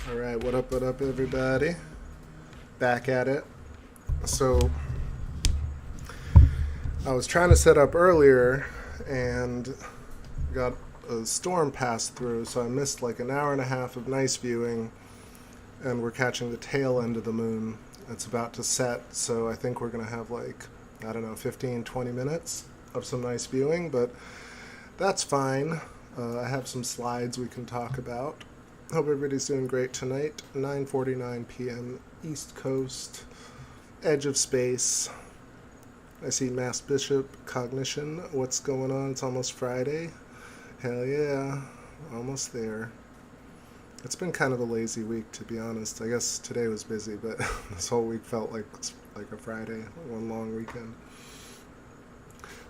Alright, what up, everybody? Back at it. So, I was trying to set up earlier and got a storm passed through, so I missed like an hour and a half of nice viewing, and we're catching the tail end of the moon. It's about to set, so I think we're going to have like, I don't know, 15-20 minutes of some nice viewing, but that's fine. I have some slides we can talk about. Hope everybody's doing great tonight. 9:49 p.m. East Coast, edge of space. I see Mass Bishop Cognition. What's going on? It's almost Friday. Hell yeah, almost there. It's been kind of a lazy week, to be honest. I guess today was busy, but this whole week felt like a Friday, one long weekend.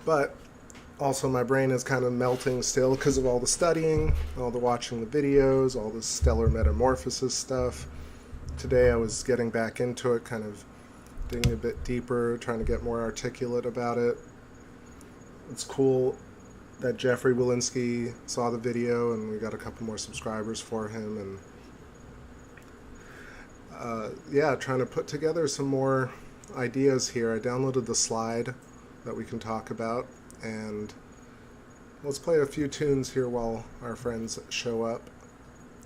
But also my brain is kind of melting still because of all the studying, all the watching the videos, all the Stellar Metamorphosis stuff. Today I was getting back into it, kind of digging a bit deeper, trying to get more articulate about it. It's cool that Jeffrey Walensky saw the video and we got a couple more subscribers for him, and yeah, trying to put together some more ideas here. I downloaded the slide that we can talk about, and let's play a few tunes here while our friends show up,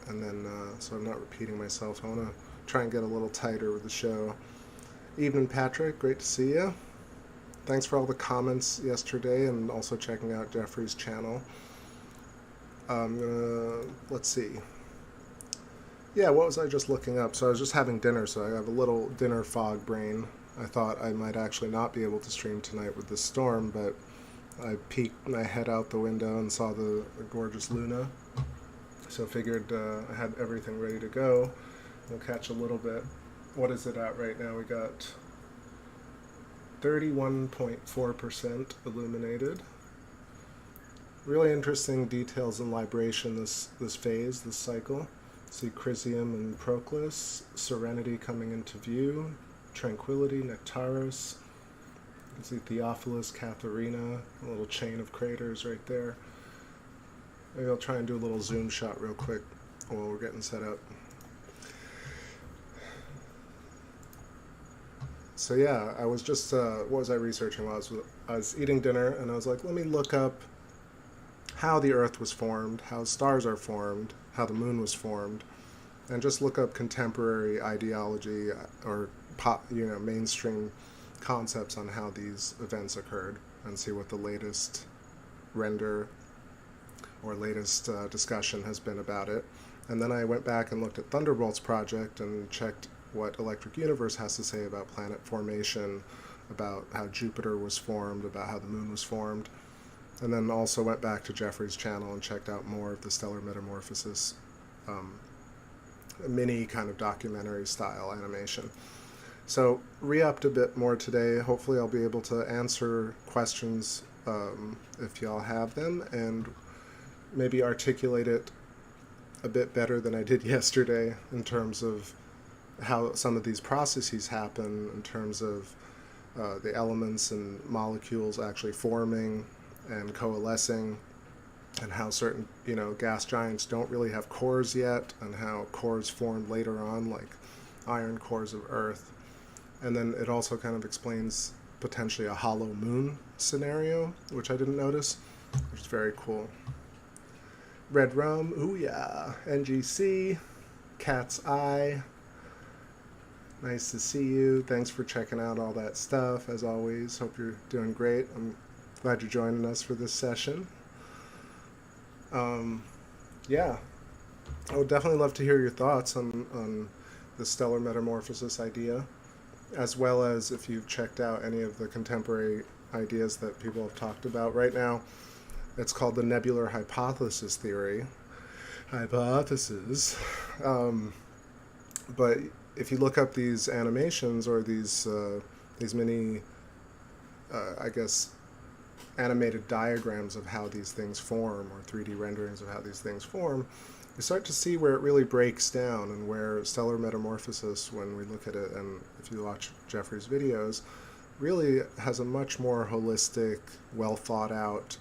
and then so I'm not repeating myself, I want to try and get a little tighter with the show. Evening, Patrick, great to see you. Thanks for all the comments yesterday and also checking out Jeffrey's channel. Let's see. Yeah, what was I just looking up? So I was just having dinner, so I have a little dinner fog brain. I thought I might actually not be able to stream tonight with this storm, but I peeked my head out the window and saw the gorgeous Luna. So figured I had everything ready to go. We'll catch a little bit. What is it at right now? We got 31.4% illuminated. Really interesting details in libration this phase, this cycle. See Chrysium and Proclus, Serenity coming into view, Tranquility, Nectaris. You can see Theophilus, Katharina, a little chain of craters right there. Maybe I'll try and do a little zoom shot real quick while we're getting set up. So yeah, I was just, what was I researching while I was eating dinner, and I was like, let me look up how the Earth was formed, how stars are formed, how the moon was formed, and just look up contemporary ideology or mainstream concepts on how these events occurred, and see what the latest render or latest discussion has been about it. And then I went back and looked at Thunderbolts Project and checked what Electric Universe has to say about planet formation, about how Jupiter was formed, about how the moon was formed, and then also went back to Jeffrey's channel and checked out more of the Stellar Metamorphosis mini kind of documentary style animation. So re-upped a bit more today. Hopefully I'll be able to answer questions if y'all have them, and maybe articulate it a bit better than I did yesterday in terms of how some of these processes happen, in terms of the elements and molecules actually forming and coalescing, and how certain gas giants don't really have cores yet, and how cores formed later on, like iron cores of Earth. And then it also kind of explains potentially a hollow moon scenario, which I didn't notice, which is very cool. Red Rum, ooh yeah, NGC, Cat's Eye. Nice to see you. Thanks for checking out all that stuff, as always. Hope you're doing great. I'm glad you're joining us for this session. Yeah, I would definitely love to hear your thoughts on the Stellar Metamorphosis idea, as well as if you've checked out any of the contemporary ideas that people have talked about. Right now, it's called the Nebular Hypothesis Theory. Hypothesis. But if you look up these animations or these mini, I guess, animated diagrams of how these things form, or 3D renderings of how these things form, you start to see where it really breaks down, and where Stellar Metamorphosis, when we look at it, and if you watch Jeffrey's videos, really has a much more holistic, well thought out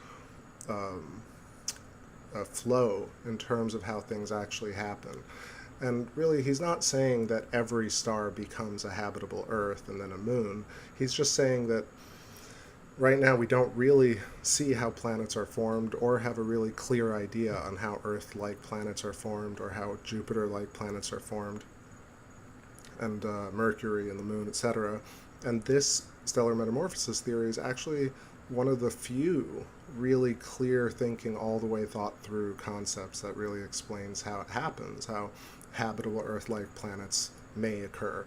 flow in terms of how things actually happen. And really, he's not saying that every star becomes a habitable Earth and then a moon. He's just saying that right now we don't really see how planets are formed or have a really clear idea on how Earth-like planets are formed or how Jupiter-like planets are formed, and Mercury and the moon, etc. And this stellar metamorphosis theory is actually one of the few really clear thinking, all the way thought through concepts that really explains how it happens, how habitable Earth-like planets may occur.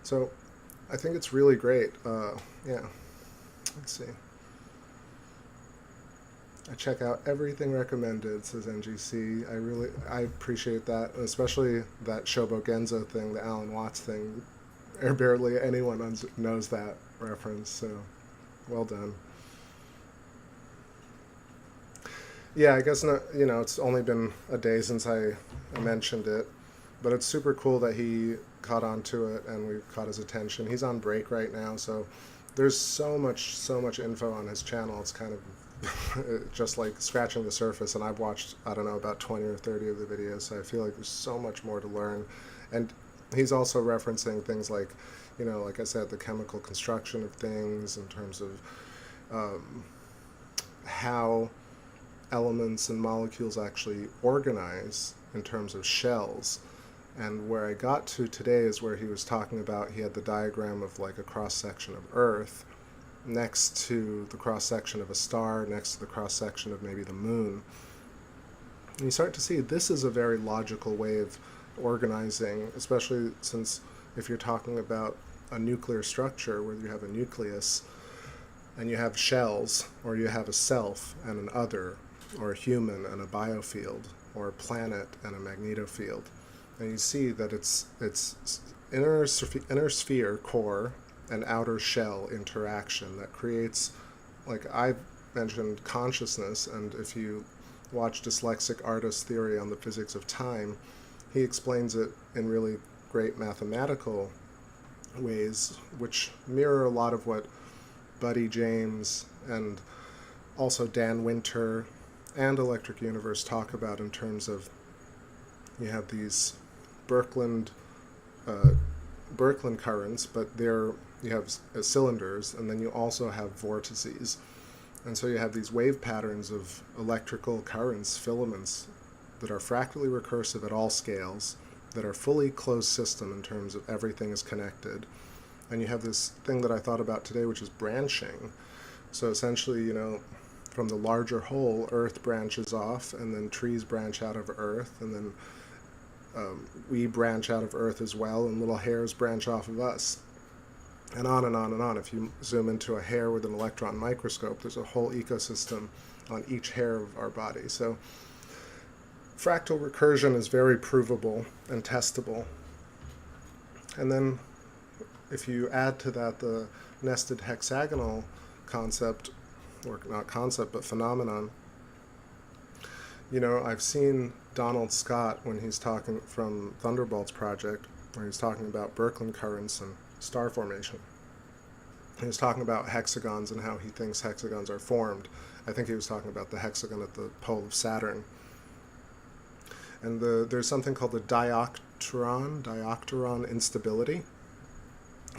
So I think it's really great. Yeah. Let's see. I check out everything recommended, says NGC. I appreciate that, especially that Shobo Genzo thing, the Alan Watts thing. Barely anyone knows that reference, so well done. Yeah, I guess not. You know, it's only been a day since I mentioned it, but it's super cool that he caught on to it and we caught his attention. He's on break right now, so there's so much info on his channel. It's kind of just like scratching the surface, and I've watched, I don't know, about 20 or 30 of the videos, so I feel like there's so much more to learn. And he's also referencing things like, you know, like I said, the chemical construction of things in terms of how elements and molecules actually organize in terms of shells. And where I got to today is where he was talking about, he had the diagram of like a cross-section of Earth next to the cross-section of a star, next to the cross-section of maybe the moon. And you start to see this is a very logical way of organizing, especially since if you're talking about a nuclear structure where you have a nucleus and you have shells, or you have a self and an other, or a human and a biofield, or a planet and a magnetofield. And you see that it's inner sphere core and outer shell interaction that creates, like I mentioned, consciousness. And if you watch Dyslexic Artist Theory on the Physics of Time, he explains it in really great mathematical ways, which mirror a lot of what Buddy James and also Dan Winter and Electric Universe talk about in terms of, you have these Birkeland currents, but you have cylinders, and then you also have vortices. And so you have these wave patterns of electrical currents, filaments, that are fractally recursive at all scales, that are fully closed system in terms of everything is connected. And you have this thing that I thought about today, which is branching. So essentially, you know, from the larger whole, Earth branches off, and then trees branch out of Earth, and then we branch out of Earth as well, and little hairs branch off of us. And on and on and on. If you zoom into a hair with an electron microscope, there's a whole ecosystem on each hair of our body. So fractal recursion is very provable and testable. And then if you add to that the nested hexagonal concept, or not concept, but phenomenon, you know, I've seen Donald Scott when he's talking from Thunderbolts Project, where he's talking about Birkeland currents and star formation. He was talking about hexagons and how he thinks hexagons are formed. I think he was talking about the hexagon at the pole of Saturn. And there's something called the diopteron instability,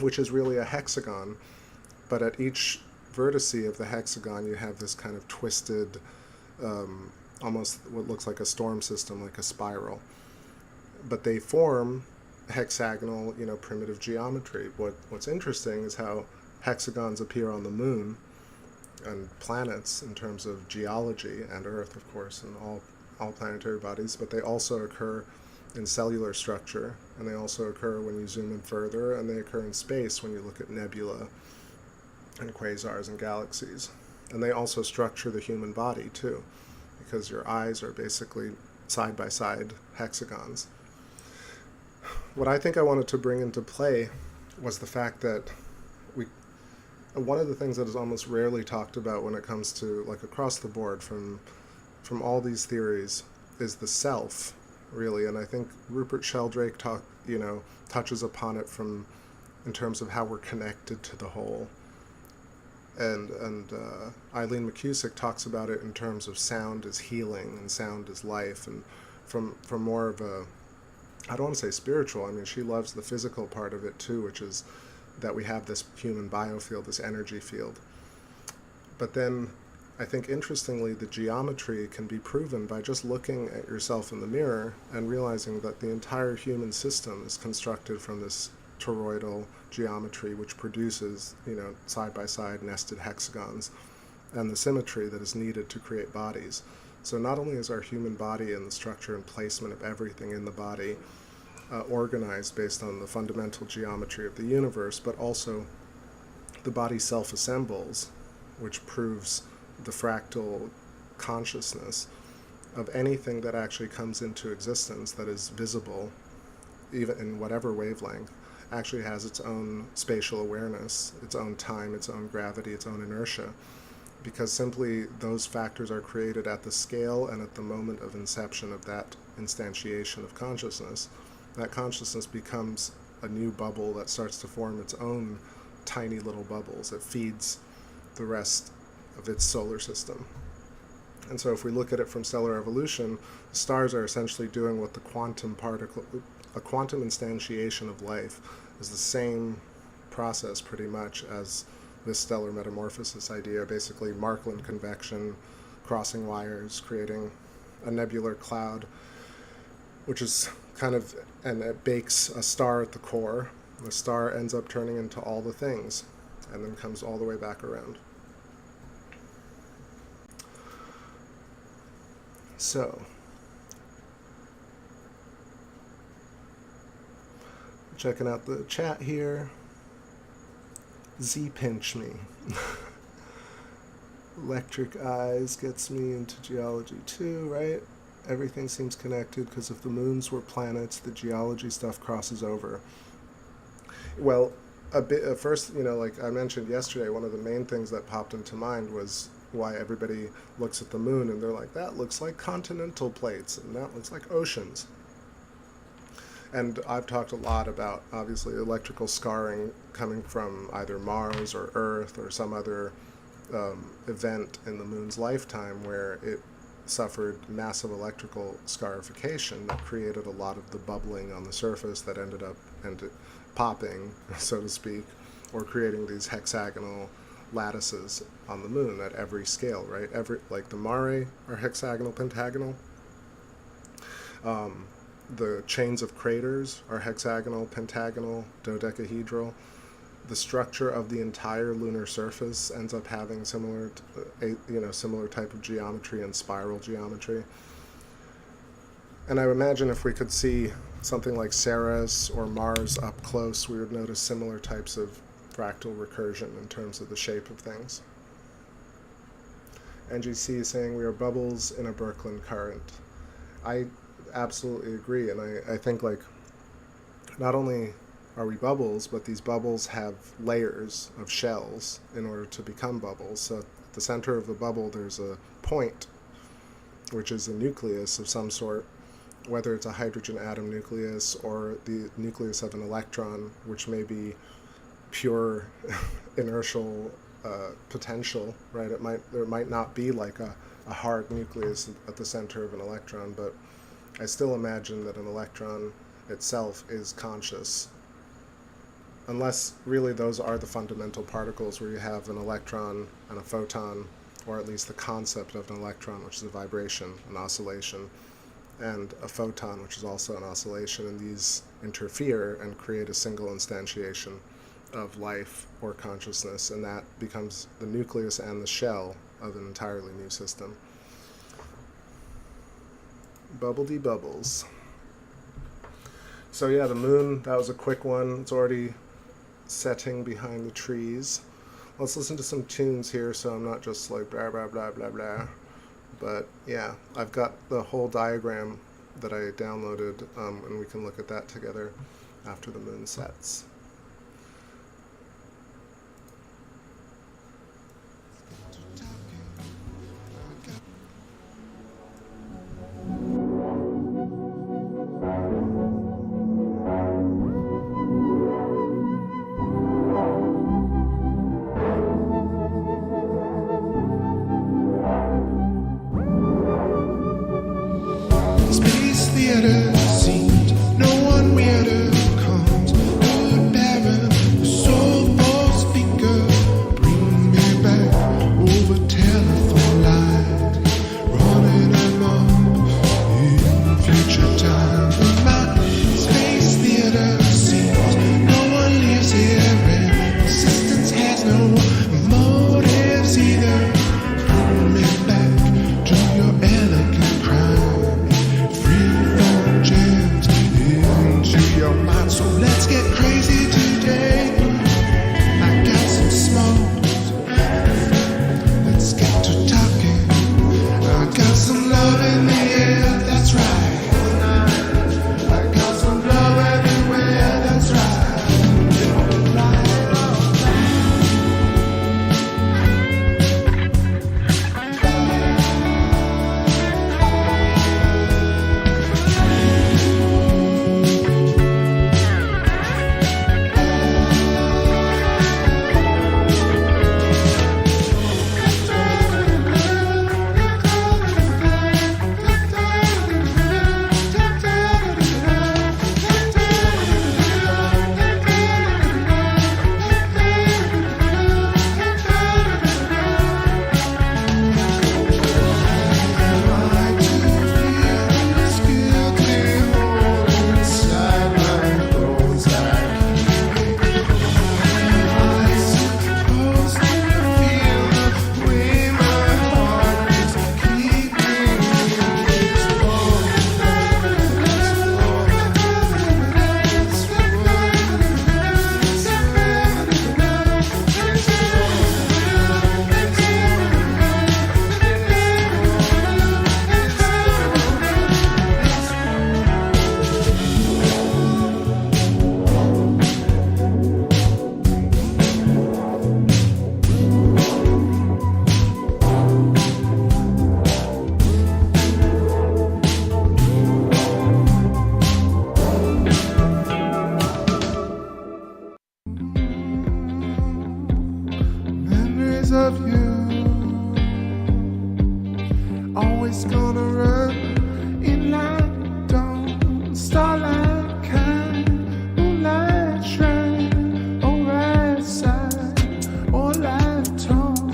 which is really a hexagon, but at each vertice of the hexagon you have this kind of twisted, almost what looks like a storm system, like a spiral. But they form hexagonal, you know, primitive geometry. What's interesting is how hexagons appear on the moon and planets in terms of geology, and Earth, of course, and all planetary bodies, but they also occur in cellular structure, and they also occur when you zoom in further, and they occur in space when you look at nebula and quasars and galaxies. And they also structure the human body too, because your eyes are basically side-by-side hexagons. What I think I wanted to bring into play was the fact that one of the things that is almost rarely talked about when it comes to, like, across the board from all these theories is the self, really. And I think Rupert Sheldrake touches upon it in terms of how we're connected to the whole. And Eileen McCusick talks about it in terms of sound as healing and sound as life, and from more of a I don't want to say spiritual, I mean, she loves the physical part of it too, which is that we have this human biofield, this energy field. But then I think interestingly, the geometry can be proven by just looking at yourself in the mirror and realizing that the entire human system is constructed from this toroidal geometry, which produces, side-by-side nested hexagons, and the symmetry that is needed to create bodies. So not only is our human body and the structure and placement of everything in the body organized based on the fundamental geometry of the universe, but also the body self-assembles, which proves the fractal consciousness of anything that actually comes into existence that is visible, even in whatever wavelength, actually has its own spatial awareness, its own time, its own gravity, its own inertia, because simply those factors are created at the scale and at the moment of inception of that instantiation of consciousness. That consciousness becomes a new bubble that starts to form its own tiny little bubbles. It feeds the rest of its solar system. And so if we look at it from stellar evolution, the stars are essentially doing what the quantum particle, a quantum instantiation of life is the same process pretty much as this stellar metamorphosis idea, basically Markland convection, crossing wires, creating a nebular cloud, which is and it bakes a star at the core. The star ends up turning into all the things and then comes all the way back around. So, checking out the chat here. Z pinch me. Electric eyes gets me into geology too, right? Everything seems connected because if the moons were planets, the geology stuff crosses over. Well, a bit at first, like I mentioned yesterday, one of the main things that popped into mind was why everybody looks at the moon and they're like, that looks like continental plates and that looks like oceans. And I've talked a lot about, obviously, electrical scarring coming from either Mars or Earth or some other event in the moon's lifetime where it suffered massive electrical scarification that created a lot of the bubbling on the surface that ended up popping, so to speak, or creating these hexagonal lattices on the moon at every scale, right? Like the mare are hexagonal, pentagonal. The chains of craters are hexagonal, pentagonal, dodecahedral. The structure of the entire lunar surface ends up having similar type of geometry and spiral geometry. And I imagine if we could see something like Ceres or Mars up close, we would notice similar types of fractal recursion in terms of the shape of things. NGC is saying we are bubbles in a Birkeland current. I absolutely agree, and I think not only are we bubbles, but these bubbles have layers of shells in order to become bubbles. So at the center of the bubble there's a point, which is a nucleus of some sort, whether it's a hydrogen atom nucleus or the nucleus of an electron, which may be pure inertial potential, right? There might not be like a hard nucleus at the center of an electron, but I still imagine that an electron itself is conscious, unless really those are the fundamental particles where you have an electron and a photon, or at least the concept of an electron, which is a vibration, an oscillation, and a photon, which is also an oscillation, and these interfere and create a single instantiation of life or consciousness, and that becomes the nucleus and the shell of an entirely new system. Bubbledy bubbles. So yeah, the moon, that was a quick one. It's already setting behind the trees. Let's listen to some tunes here so I'm not just like blah blah blah blah blah. But yeah, I've got the whole diagram that I downloaded, and we can look at that together after the moon sets. Space theater seemed no of you. Always gonna run in light, dawn, starlight, kind, moonlight, shrine, or right side, or light tone,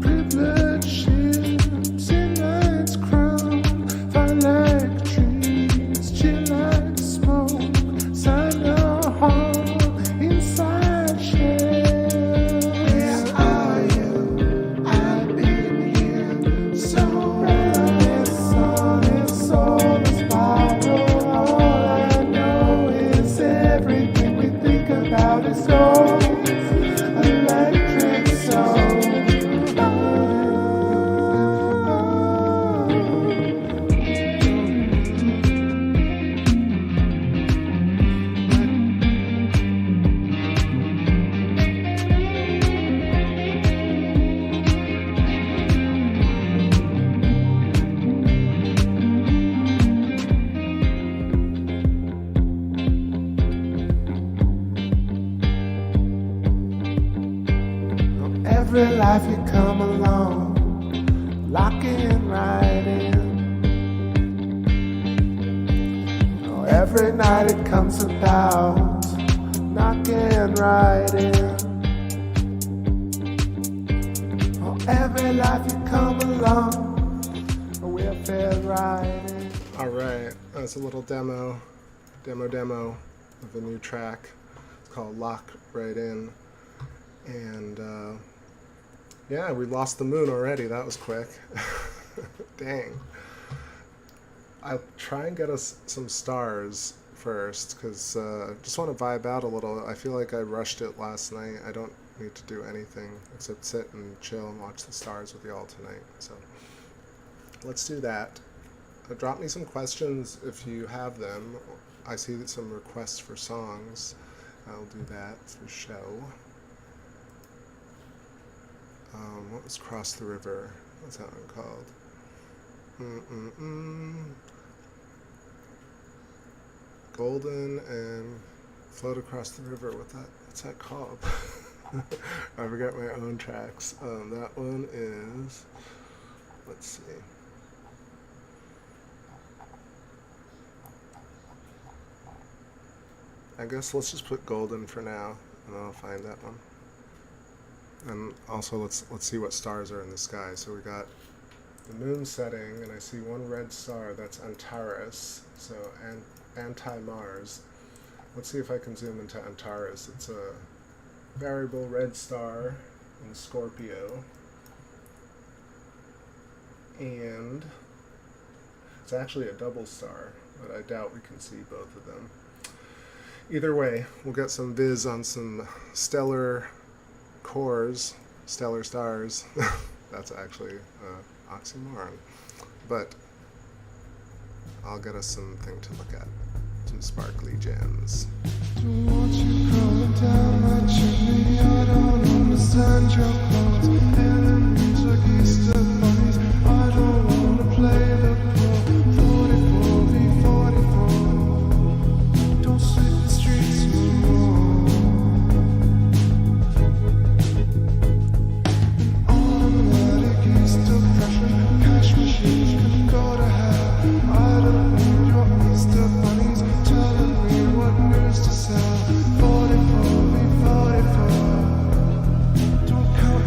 privilege ships in night's crown, fire like trees, chill like smoke, sign of home, inside shell. Where are you? I've been here, so it's all a spiral. All I know is everything we think about is gold, electric soul. Every life you come along, locking right in. Oh, every night it comes about, knocking right in. Oh, every life you come along, we'll fit right in. All right, that's a little demo of a new track. It's called Lock Right In. And yeah, we lost the moon already. That was quick. Dang. I'll try and get us some stars first, because I just want to vibe out a little. I feel like I rushed it last night. I don't need to do anything except sit and chill and watch the stars with y'all tonight. So let's do that. Drop me some questions if you have them. I see some requests for songs. I'll do that for show. What was Cross the River? What's that one called? Golden and Float Across the River. What's that called? I forget my own tracks. That one is, let's see. I guess let's just put Golden for now, and then I'll find that one. And also let's see what stars are in the sky. So we got the moon setting, and I see one red star. That's Antares, so anti-Mars. Let's see if I can zoom into Antares. It's a variable red star in Scorpio, and it's actually a double star, but I doubt we can see both of them. Either way, we'll get some viz on some stellar cores, stellar stars. That's actually oxymoron, but I'll get us something to look at, some sparkly gems. Don't want you coming down my chimney. I don't understand your clothes. Enemies like Easter bunnies. I don't wanna play the pro. 44v44. Don't sweep the streets no more. Automatic Easter pressure. Cash machines can go to hell. I don't need your Easter bunnies telling me what news to sell. 44v44. Don't count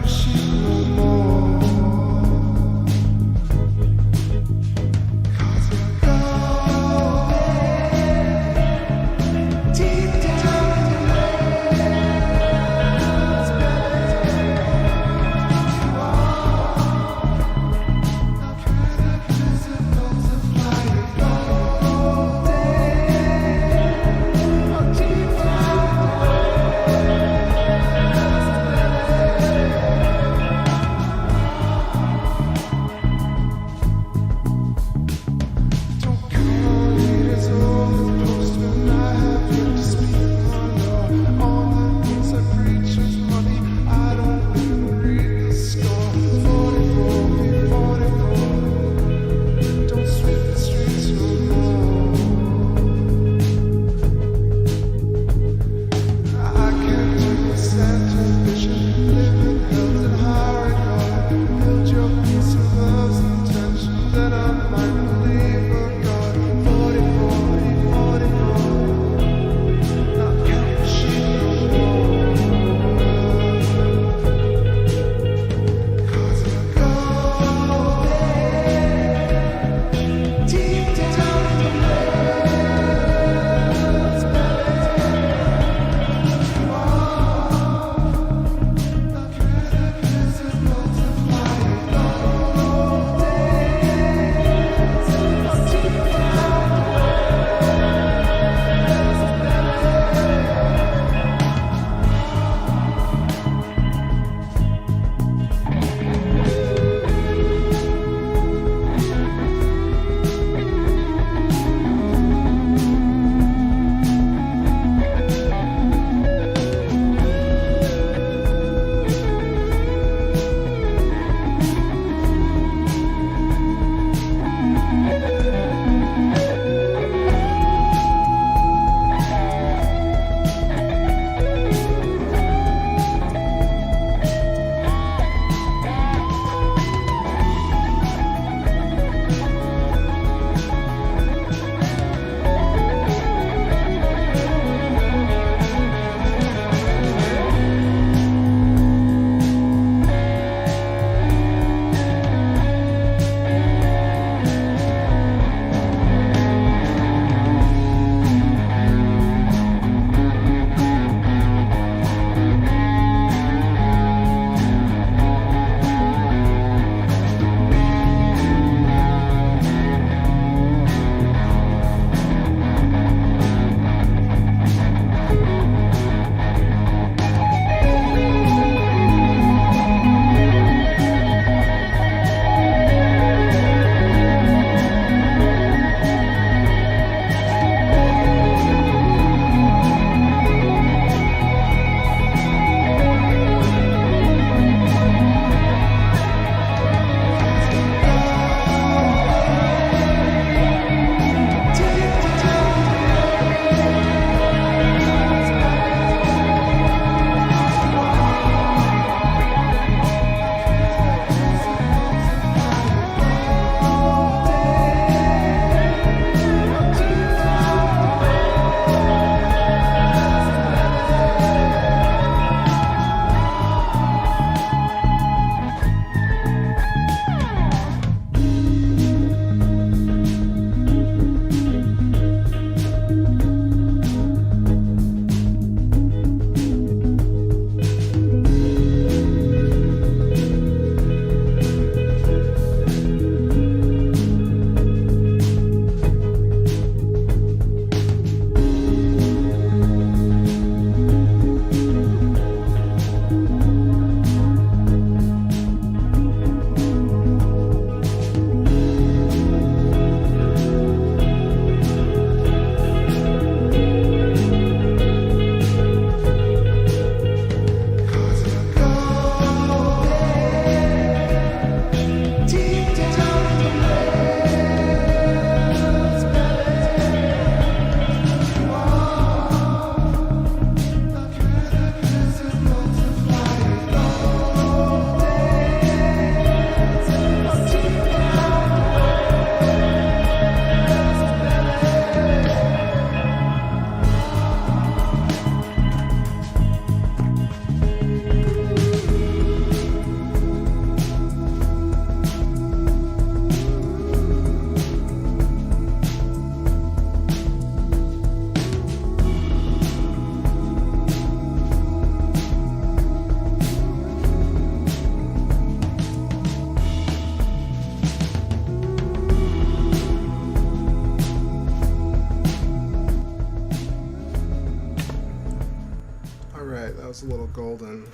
Alright, that was a little golden.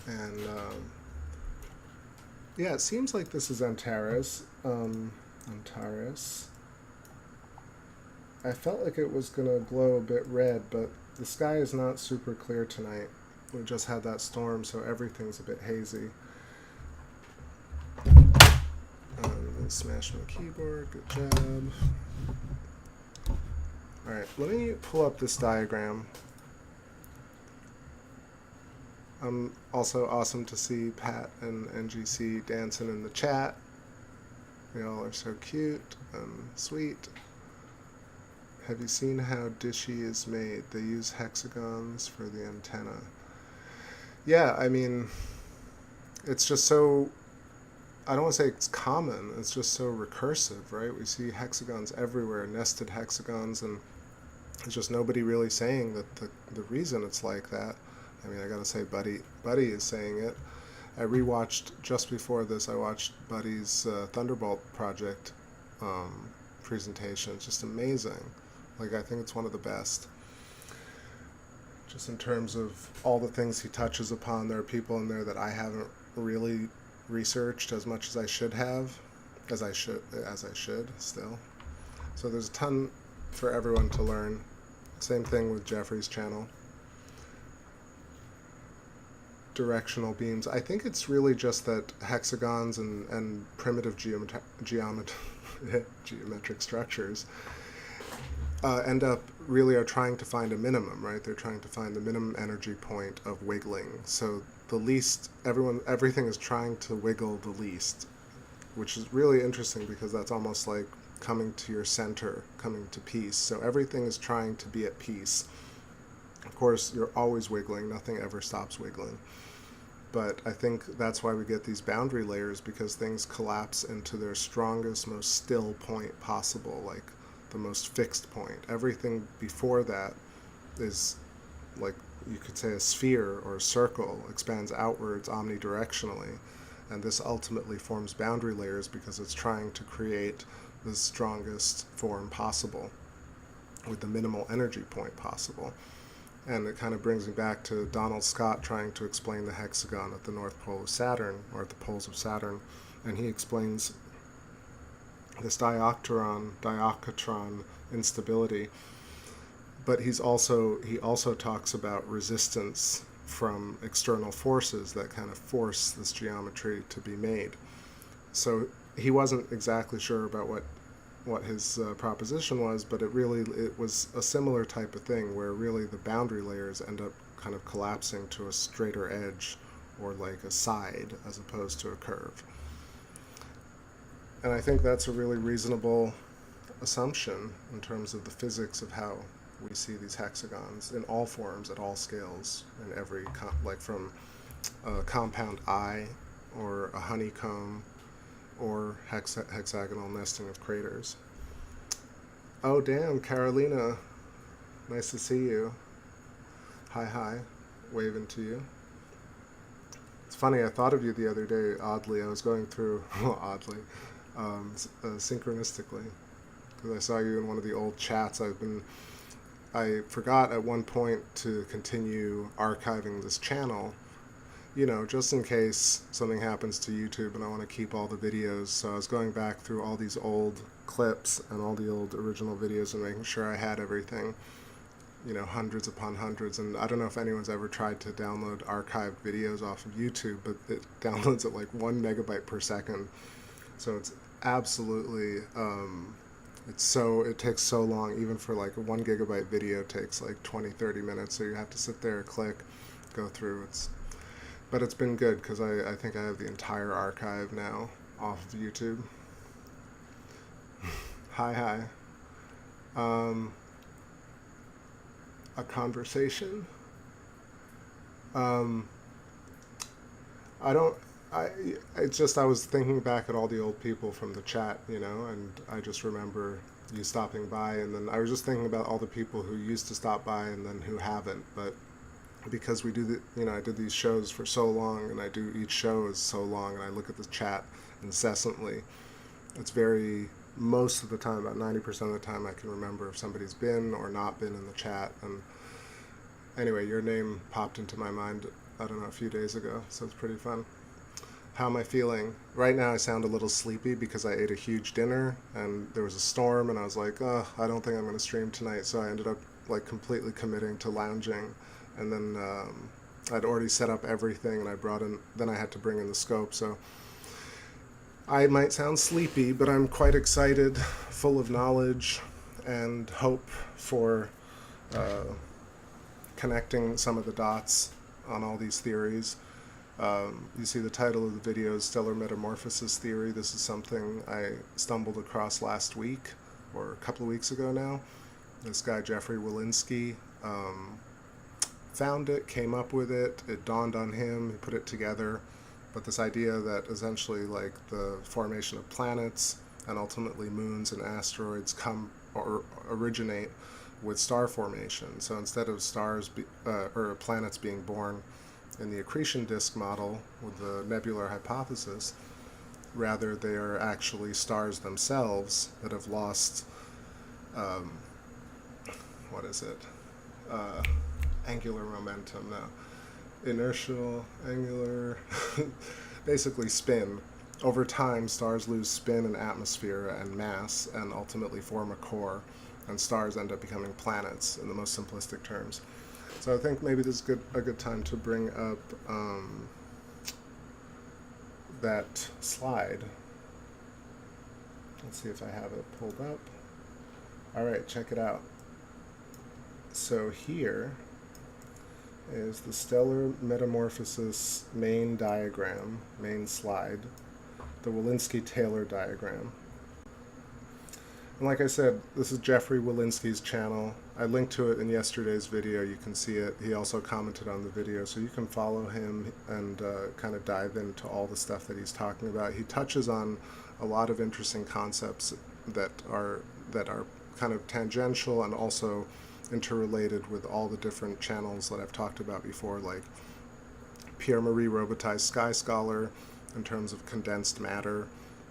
And yeah, it seems like this is Antares. Antares. I felt like it was going to glow a bit red, but the sky is not super clear tonight. We just had that storm, so everything's a bit hazy. Smash my keyboard, good job. Alright, let me pull up this diagram. Also awesome to see Pat and NGC dancing in the chat. They all are so cute and sweet. Have you seen how Dishy is made? They use hexagons for the antenna. Yeah, I mean, it's just so, I don't want to say it's common, it's just so recursive, right? We see hexagons everywhere, nested hexagons, and there's just nobody really saying that the reason it's like that. I mean, I gotta say, Buddy is saying it. I rewatched, just before this, I watched Buddy's Thunderbolt Project presentation. It's just amazing. Like, I think it's one of the best. Just in terms of all the things he touches upon, there are people in there that I haven't really researched as much as I should have, as I should still. So there's a ton for everyone to learn. Same thing with Jeffrey's channel. Directional beams. I think it's really just that hexagons and primitive geometric structures end up really are trying to find a minimum, right? They're trying to find the minimum energy point of wiggling. So the least, everything is trying to wiggle the least, which is really interesting because that's almost like coming to your center, coming to peace. So everything is trying to be at peace. Of course, you're always wiggling. Nothing ever stops wiggling. But I think that's why we get these boundary layers, because things collapse into their strongest, most still point possible, like the most fixed point. Everything before that is, like, you could say a sphere or a circle, expands outwards omnidirectionally. And this ultimately forms boundary layers because it's trying to create the strongest form possible with the minimal energy point possible. And it kind of brings me back to Donald Scott trying to explain the hexagon at the North Pole of Saturn, or at the poles of Saturn. And he explains this diachotron instability. But he also talks about resistance from external forces that kind of force this geometry to be made. So he wasn't exactly sure about what his proposition was, but it was a similar type of thing where really the boundary layers end up kind of collapsing to a straighter edge, or like a side as opposed to a curve. And I think that's a really reasonable assumption in terms of the physics of how we see these hexagons in all forms, at all scales, in every, like from a compound eye, or a honeycomb, or hexagonal nesting of craters. Oh damn, Carolina, nice to see you. Hi, waving to you. It's funny, I thought of you the other day, oddly. I was going through, synchronistically, because I saw you in one of the old chats. I forgot at one point to continue archiving this channel, you know, just in case something happens to YouTube and I want to keep all the videos. So I was going back through all these old clips and all the old original videos and making sure I had everything, you know, hundreds upon hundreds. And I don't know if anyone's ever tried to download archived videos off of YouTube, but it downloads at like 1 megabyte per second. So it's absolutely, it takes so long. Even for like a 1 gigabyte video takes like 20-30 minutes, so you have to sit there, click, go through. But it's been good because I think I have the entire archive now off of YouTube. Hi. A conversation. I was thinking back at all the old people from the chat, you know, and I just remember you stopping by, and then I was just thinking about all the people who used to stop by and then who haven't, but because we do I did these shows for so long, and I do each show is so long, and I look at the chat incessantly. It's most of the time, about 90% of the time, I can remember if somebody's been or not been in the chat, and Anyway, your name popped into my mind, I don't know, a few days ago, so it's pretty fun. How am I feeling? Right now I sound a little sleepy because I ate a huge dinner and there was a storm and I was like, oh, I don't think I'm going to stream tonight, so I ended up like completely committing to lounging. And then I'd already set up everything and then I had to bring in the scope, so I might sound sleepy, but I'm quite excited, full of knowledge and hope for connecting some of the dots on all these theories. You see the title of the video is Stellar Metamorphosis Theory. This is something I stumbled across last week, or a couple of weeks ago now. This guy, Jeffrey Walensky, found it, came up with it, it dawned on him, he put it together. But this idea that essentially like the formation of planets and ultimately moons and asteroids come or originate with star formation. So instead of or planets being born in the accretion disk model with the nebular hypothesis, rather they are actually stars themselves that have lost, angular momentum now. Inertial, angular, basically spin. Over time, stars lose spin and atmosphere and mass and ultimately form a core, and stars end up becoming planets in the most simplistic terms. So I think maybe this is a good time to bring up that slide. Let's see if I have it pulled up. All right, check it out. So here is the Stellar Metamorphosis main diagram, main slide, the Walensky-Taylor diagram. And like I said, this is Jeffrey Walensky's channel. I linked to it in yesterday's video. You can see it. He also commented on the video, so you can follow him and kind of dive into all the stuff that he's talking about. He touches on a lot of interesting concepts that are kind of tangential and also interrelated with all the different channels that I've talked about before, like Pierre-Marie Robitaille's Sky Scholar in terms of condensed matter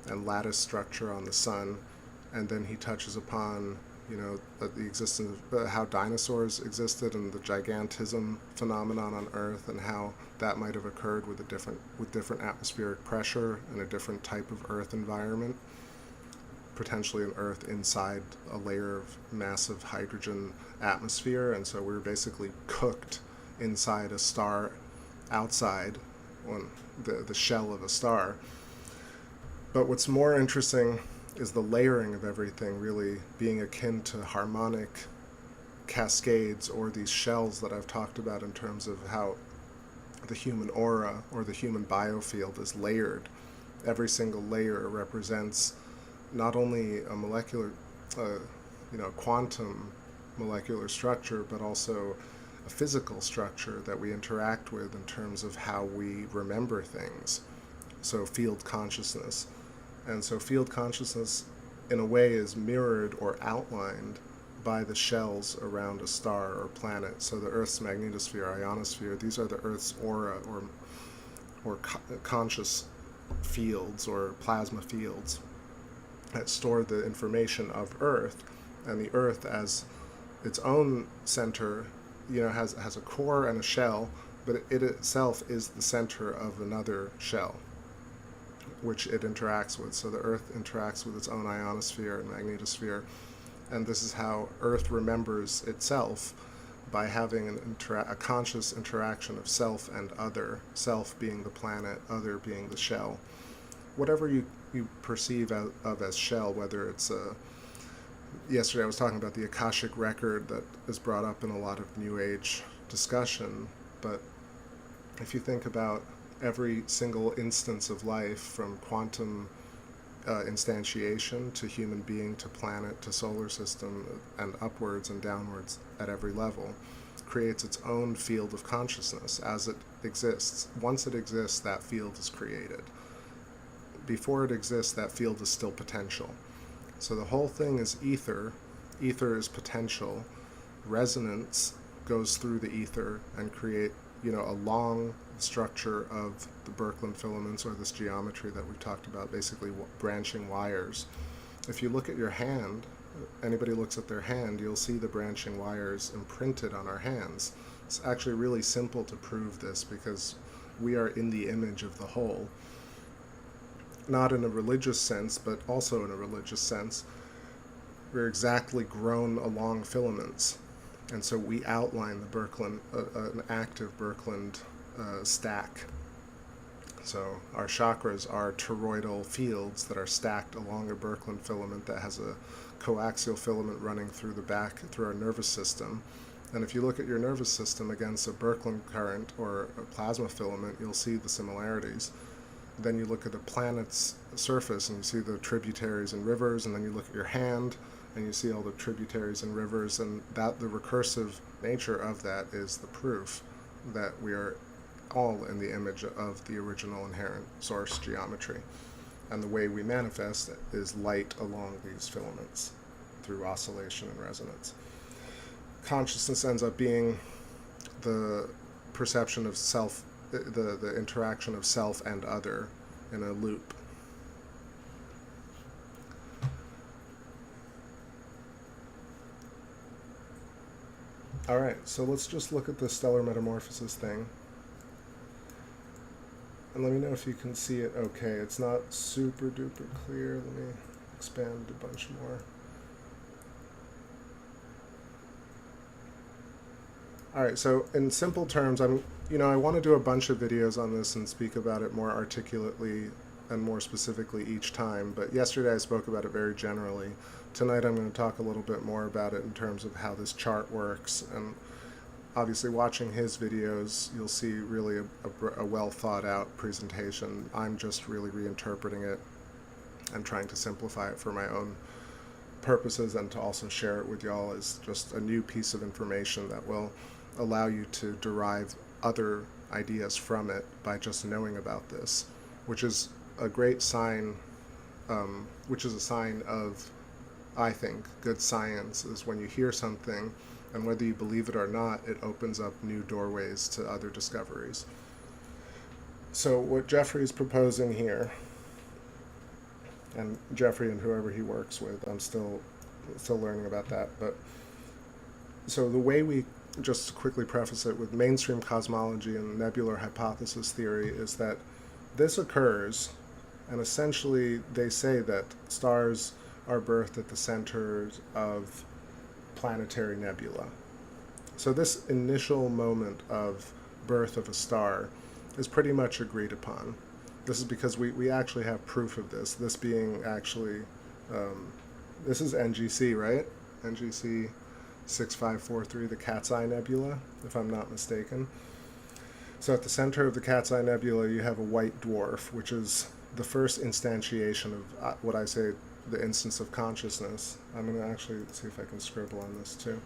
and lattice structure on the sun. And then he touches upon, the existence of how dinosaurs existed and the gigantism phenomenon on Earth and how that might have occurred with different atmospheric pressure and a different type of Earth environment, potentially an Earth inside a layer of massive hydrogen atmosphere, and so we were basically cooked inside a star outside on the shell of a star. But what's more interesting is the layering of everything really being akin to harmonic cascades, or these shells that I've talked about in terms of how the human aura or the human biofield is layered. Every single layer represents not only a molecular, quantum molecular structure, but also a physical structure that we interact with in terms of how we remember things. So field consciousness. And so field consciousness, in a way, is mirrored or outlined by the shells around a star or planet. So the Earth's magnetosphere, ionosphere, these are the Earth's aura or conscious fields or plasma fields that store the information of Earth. And the Earth, as its own center, has a core and a shell, but it itself is the center of another shell, which it interacts with. So the Earth interacts with its own ionosphere and magnetosphere, and this is how Earth remembers itself, by having a conscious interaction of self and other, self being the planet, other being the shell. Whatever you perceive of as shell, whether it's yesterday I was talking about the Akashic record that is brought up in a lot of New Age discussion, but if you think about every single instance of life, from quantum instantiation to human being to planet to solar system and upwards and downwards at every level, creates its own field of consciousness as it exists. Once it exists, that field is created. Before it exists, that field is still potential. So the whole thing is ether. Ether is potential. Resonance goes through the ether and create a long structure of the Birkeland filaments, or this geometry that we've talked about, basically branching wires. If you look at your hand, anybody looks at their hand, you'll see the branching wires imprinted on our hands. It's actually really simple to prove this because we are in the image of the whole. Not in a religious sense, but also in a religious sense. We're exactly grown along filaments. And so we outline the Birkeland, an active Birkeland stack. So our chakras are toroidal fields that are stacked along a Birkeland filament that has a coaxial filament running through the back, through our nervous system. And if you look at your nervous system against a Birkeland current or a plasma filament, you'll see the similarities. Then you look at a planet's surface and you see the tributaries and rivers, and then you look at your hand and you see all the tributaries and rivers, and that the recursive nature of that is the proof that we are all in the image of the original inherent source geometry. And the way we manifest it is light along these filaments through oscillation and resonance. Consciousness ends up being the perception of self, the interaction of self and other in a loop. Alright, so let's just look at the stellar metamorphosis thing. And let me know if you can see it okay. It's not super duper clear. Let me expand a bunch more. Alright, so in simple terms, I want to do a bunch of videos on this and speak about it more articulately and more specifically each time, but yesterday I spoke about it very generally. Tonight I'm going to talk a little bit more about it in terms of how this chart works, and obviously watching his videos you'll see really a well thought out presentation. I'm just really reinterpreting it and trying to simplify it for my own purposes and to also share it with y'all as just a new piece of information that will allow you to derive other ideas from it by just knowing about this, which is a great sign, which is a sign of, I think, good science, is when you hear something and whether you believe it or not, it opens up new doorways to other discoveries. So what Jeffrey's proposing here, and Jeffrey and whoever he works with, I'm still learning about that, but so the way we, just to quickly preface it, with mainstream cosmology and nebular hypothesis theory is that this occurs, and essentially they say that stars are birthed at the centers of planetary nebula. So this initial moment of birth of a star is pretty much agreed upon. This is because we actually have proof of this. This being actually, this is NGC, right? NGC 6543, the Cat's Eye Nebula, if I'm not mistaken. So at the center of the Cat's Eye Nebula, you have a white dwarf, which is the first instantiation of what I say, the instance of consciousness. I'm going to actually see if I can scribble on this too.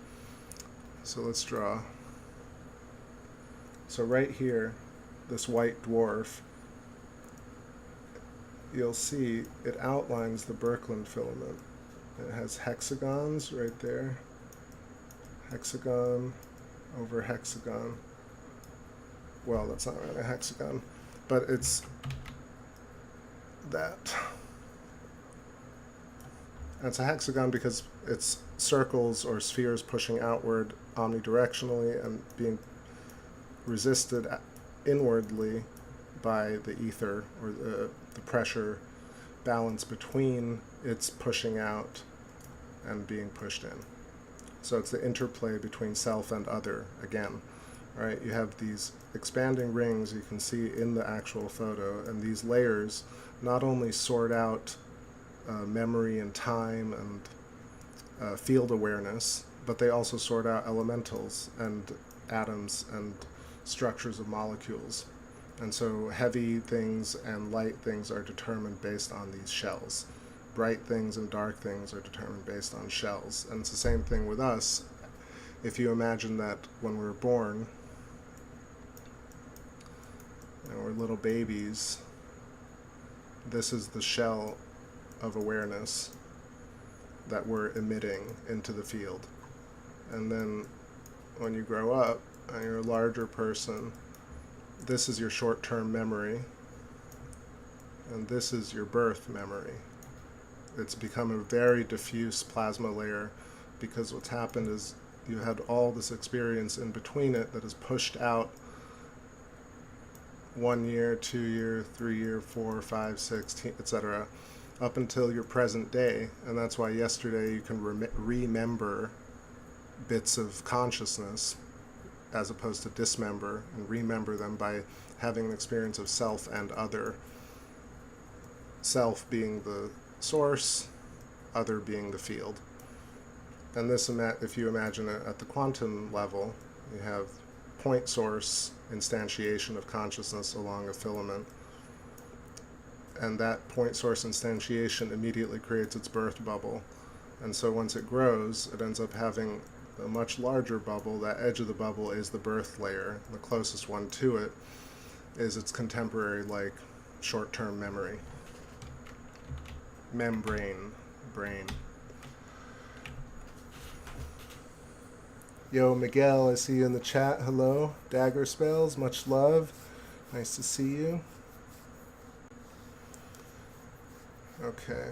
So let's draw. So right here, this white dwarf, you'll see it outlines the Birkeland filament. It has hexagons right there. Hexagon over hexagon. Well, that's not really a hexagon, but it's that. And it's a hexagon because it's circles or spheres pushing outward omnidirectionally and being resisted inwardly by the ether, or the pressure balance between its pushing out and being pushed in. So it's the interplay between self and other again. Right? You have these expanding rings you can see in the actual photo, and these layers not only sort out memory and time and field awareness, but they also sort out elementals and atoms and structures of molecules. And so heavy things and light things are determined based on these shells. Bright things and dark things are determined based on shells. And it's the same thing with us. If you imagine that when we're born, and we're little babies, this is the shell of awareness that we're emitting into the field. And then when you grow up and you're a larger person, this is your short-term memory, and this is your birth memory. It's become a very diffuse plasma layer because what's happened is you had all this experience in between it that is pushed out 1 year, 2 year, 3 year, 4, 5, 6, etc., up until your present day. And that's why yesterday you can remember bits of consciousness as opposed to dismember, and remember them by having an experience of self and other. Self being the source, other being the field. And this, if you imagine it at the quantum level, you have point source instantiation of consciousness along a filament. And that point source instantiation immediately creates its birth bubble. And so once it grows, it ends up having a much larger bubble. That edge of the bubble is the birth layer. The closest one to it is its contemporary, like, short-term memory. Membrane. Brain. Yo, Miguel, I see you in the chat. Hello. Dagger Spells, much love. Nice to see you. Okay.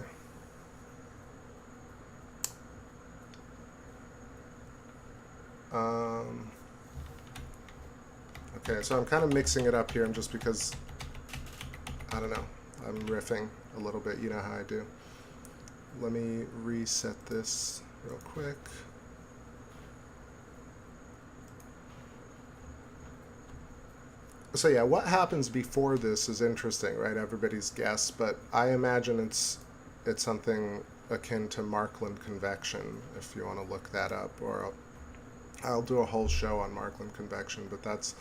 Okay, so I'm kind of mixing it up here, and just because, I don't know, I'm riffing a little bit, you know how I do. Let me reset this real quick. So yeah, what happens before this is interesting, right? Everybody's guess, but I imagine it's something akin to Markland convection, if you want to look that up, or I'll do a whole show on Markland convection, but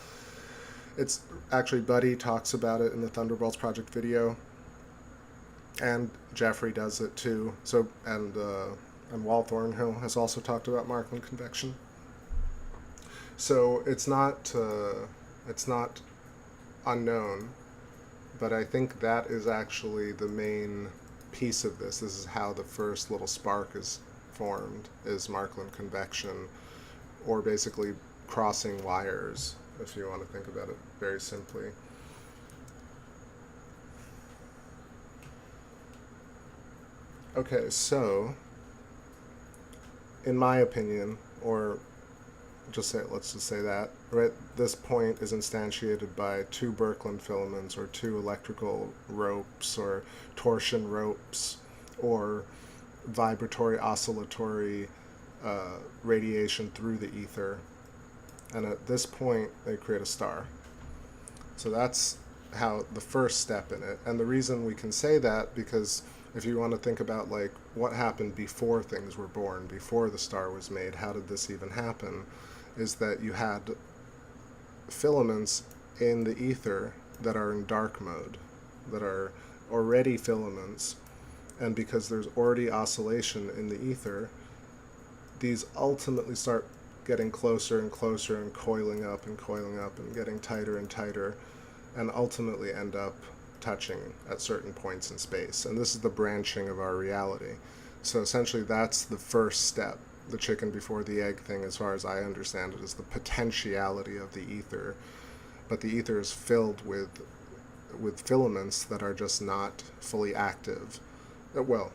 it's actually, Buddy talks about it in the Thunderbolts Project video, and Jeffrey does it too. So, and Wal Thornhill has also talked about Markland convection. So it's not unknown, but I think that is actually the main piece of this. This is how the first little spark is formed, is Markland convection, or basically crossing wires, if you want to think about it very simply. Okay, so in my opinion, or let's just say that, right, this point is instantiated by 2 Birkeland filaments, or 2 electrical ropes, or torsion ropes, or vibratory oscillatory radiation through the ether. And at this point, they create a star. So that's how the first step in it. And the reason we can say that, because if you want to think about, like, what happened before things were born, before the star was made, how did this even happen, is that you had filaments in the ether that are in dark mode, that are already filaments, and because there's already oscillation in the ether, these ultimately start getting closer and closer and coiling up and getting tighter and tighter, and ultimately end up touching at certain points in space. And this is the branching of our reality. So essentially that's the first step. The chicken before the egg thing, as far as I understand it, is the potentiality of the ether. But the ether is filled with filaments that are just not fully active. Well,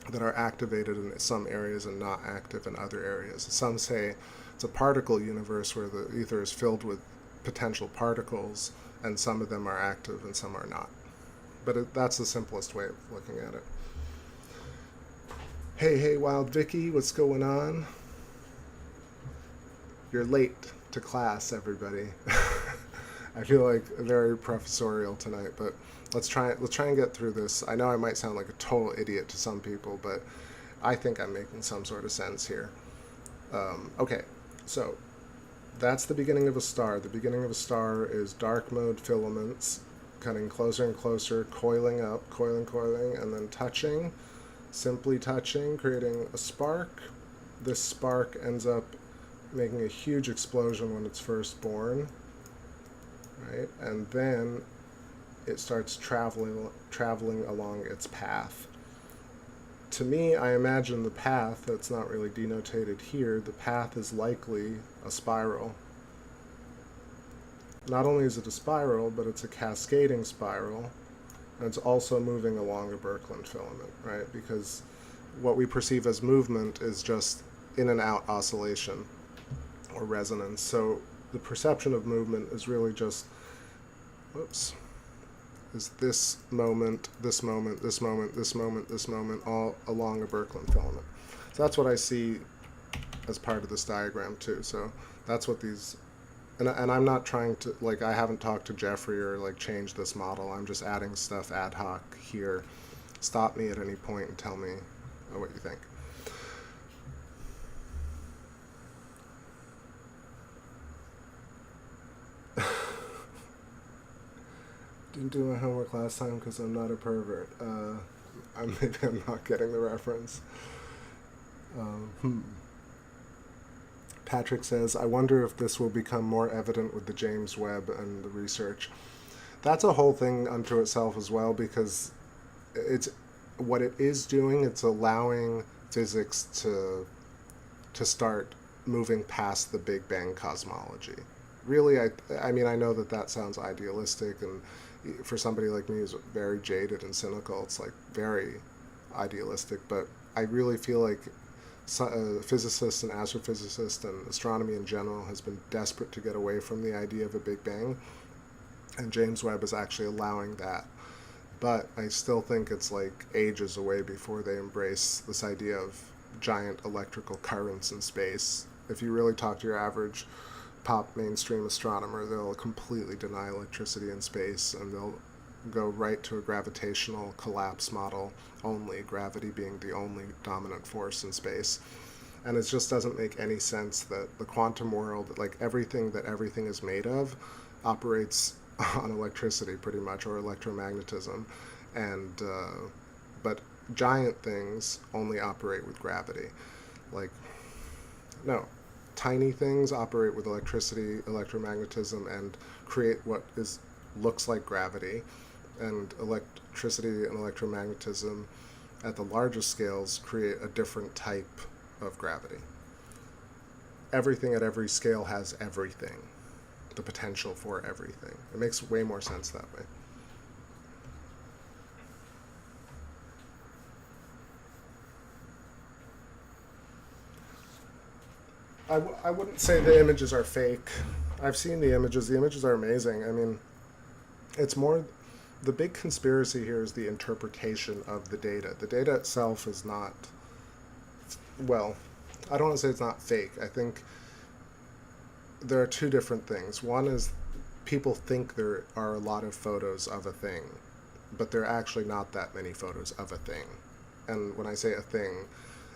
that are activated in some areas and not active in other areas. Some say it's a particle universe where the ether is filled with potential particles, and some of them are active and some are not. But that's the simplest way of looking at it. Hey, Wild Vicky, what's going on? You're late to class, everybody. I feel like very professorial tonight, but let's try and get through this. I know I might sound like a total idiot to some people, but I think I'm making some sort of sense here. Okay, so that's the beginning of a star. The beginning of a star is dark mode filaments cutting closer and closer, coiling up, coiling, and then touching, simply touching, creating a spark. This spark ends up making a huge explosion when it's first born, right? And then it starts traveling along its path. To me, I imagine the path, that's not really denotated here, the path is likely a spiral. Not only is it a spiral, but it's a cascading spiral, and it's also moving along a Birkeland filament, right? Because what we perceive as movement is just in and out oscillation. or resonance. So the perception of movement is really just, whoops, is this moment, this moment, this moment, this moment, this moment, all along a Birkeland filament. So that's what I see as part of this diagram too. So that's what these, and I'm not trying to, like, I haven't talked to Jeffrey or like change this model. I'm just adding stuff ad hoc here. Stop me at any point and tell me what you think. Didn't do my homework last time because I'm not a pervert. Maybe I'm not getting the reference. Patrick says, I wonder if this will become more evident with the James Webb and the research. That's a whole thing unto itself as well, because it's what it is doing, it's allowing physics to start moving past the Big Bang cosmology. Really, I mean, I know that sounds idealistic, and for somebody like me who's very jaded and cynical, it's like very idealistic, but I really feel like physicists and astrophysicists and astronomy in general has been desperate to get away from the idea of a Big Bang, and James Webb is actually allowing that. But I still think it's like ages away before they embrace this idea of giant electrical currents in space. If you really talk to your average pop mainstream astronomer, they'll completely deny electricity in space, and they'll go right to a gravitational collapse model only, gravity being the only dominant force in space. And it just doesn't make any sense that the quantum world, like everything that everything is made of, operates on electricity pretty much, or electromagnetism, and but giant things only operate with gravity. Like, no, tiny things operate with electricity, electromagnetism, and create what looks like gravity. And electricity and electromagnetism at the largest scales create a different type of gravity. Everything at every scale has everything, the potential for everything. It makes way more sense that way. I wouldn't say the images are fake. I've seen the images. The images are amazing. I mean, it's more, the big conspiracy here is the interpretation of the data. The data itself is not, well, I don't want to say it's not fake. I think there are two different things. One is people think there are a lot of photos of a thing, but there are actually not that many photos of a thing. And when I say a thing,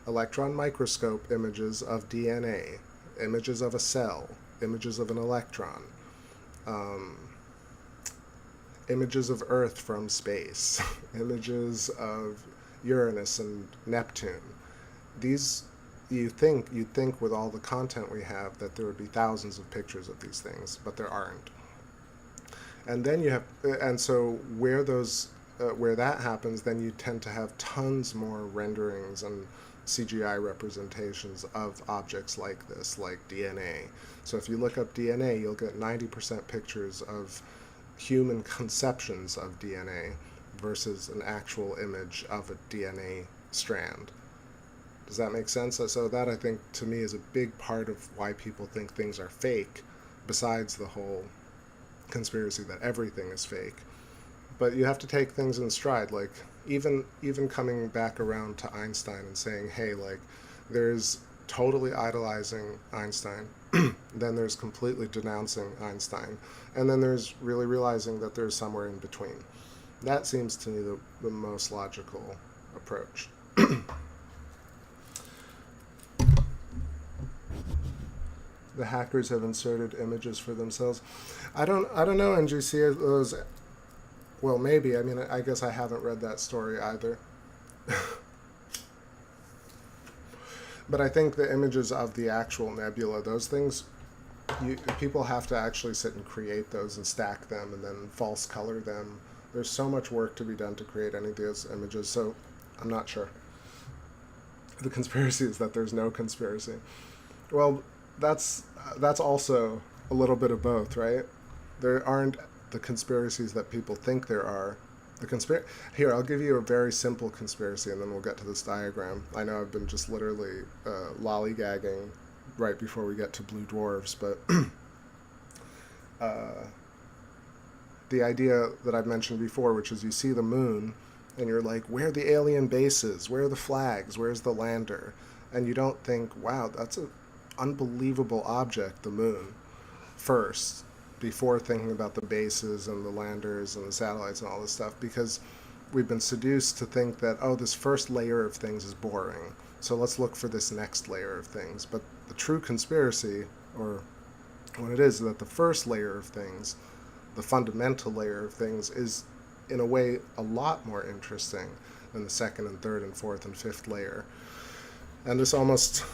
electron microscope images of DNA, images of a cell, images of an electron, images of Earth from space, images of Uranus and Neptune. These, you'd think with all the content we have that there would be thousands of pictures of these things, but there aren't. And then you have, and so where that happens, then you tend to have tons more renderings and CGI representations of objects like this, like DNA. So if you look up DNA, you'll get 90% pictures of human conceptions of DNA versus an actual image of a DNA strand. Does that make sense? So that, I think, to me, is a big part of why people think things are fake, besides the whole conspiracy that everything is fake. But you have to take things in stride, like even coming back around to Einstein and saying, hey, like, there's totally idolizing Einstein, then there's completely denouncing Einstein, and then there's really realizing that there's somewhere in between. That seems to me the most logical approach. The hackers have inserted images for themselves. I don't know, NGC, those, well, maybe. I mean, I guess I haven't read that story either. But I think the images of the actual nebula, those things, people have to actually sit and create those and stack them and then false color them. There's so much work to be done to create any of those images, so I'm not sure. The conspiracy is that there's no conspiracy. Well, that's also a little bit of both, right? There aren't the conspiracies that people think there are. Here, I'll give you a very simple conspiracy, and then we'll get to this diagram. I know I've been just literally lollygagging right before we get to blue dwarfs, but the idea that I've mentioned before, which is you see the moon, and you're like, where are the alien bases? Where are the flags? Where's the lander? And you don't think, wow, that's an unbelievable object, the moon, first, before thinking about the bases and the landers and the satellites and all this stuff, because we've been seduced to think that, oh, this first layer of things is boring, so let's look for this next layer of things. But the true conspiracy, or what it is, that the first layer of things, the fundamental layer of things, is in a way a lot more interesting than the second and third and fourth and fifth layer. And this almost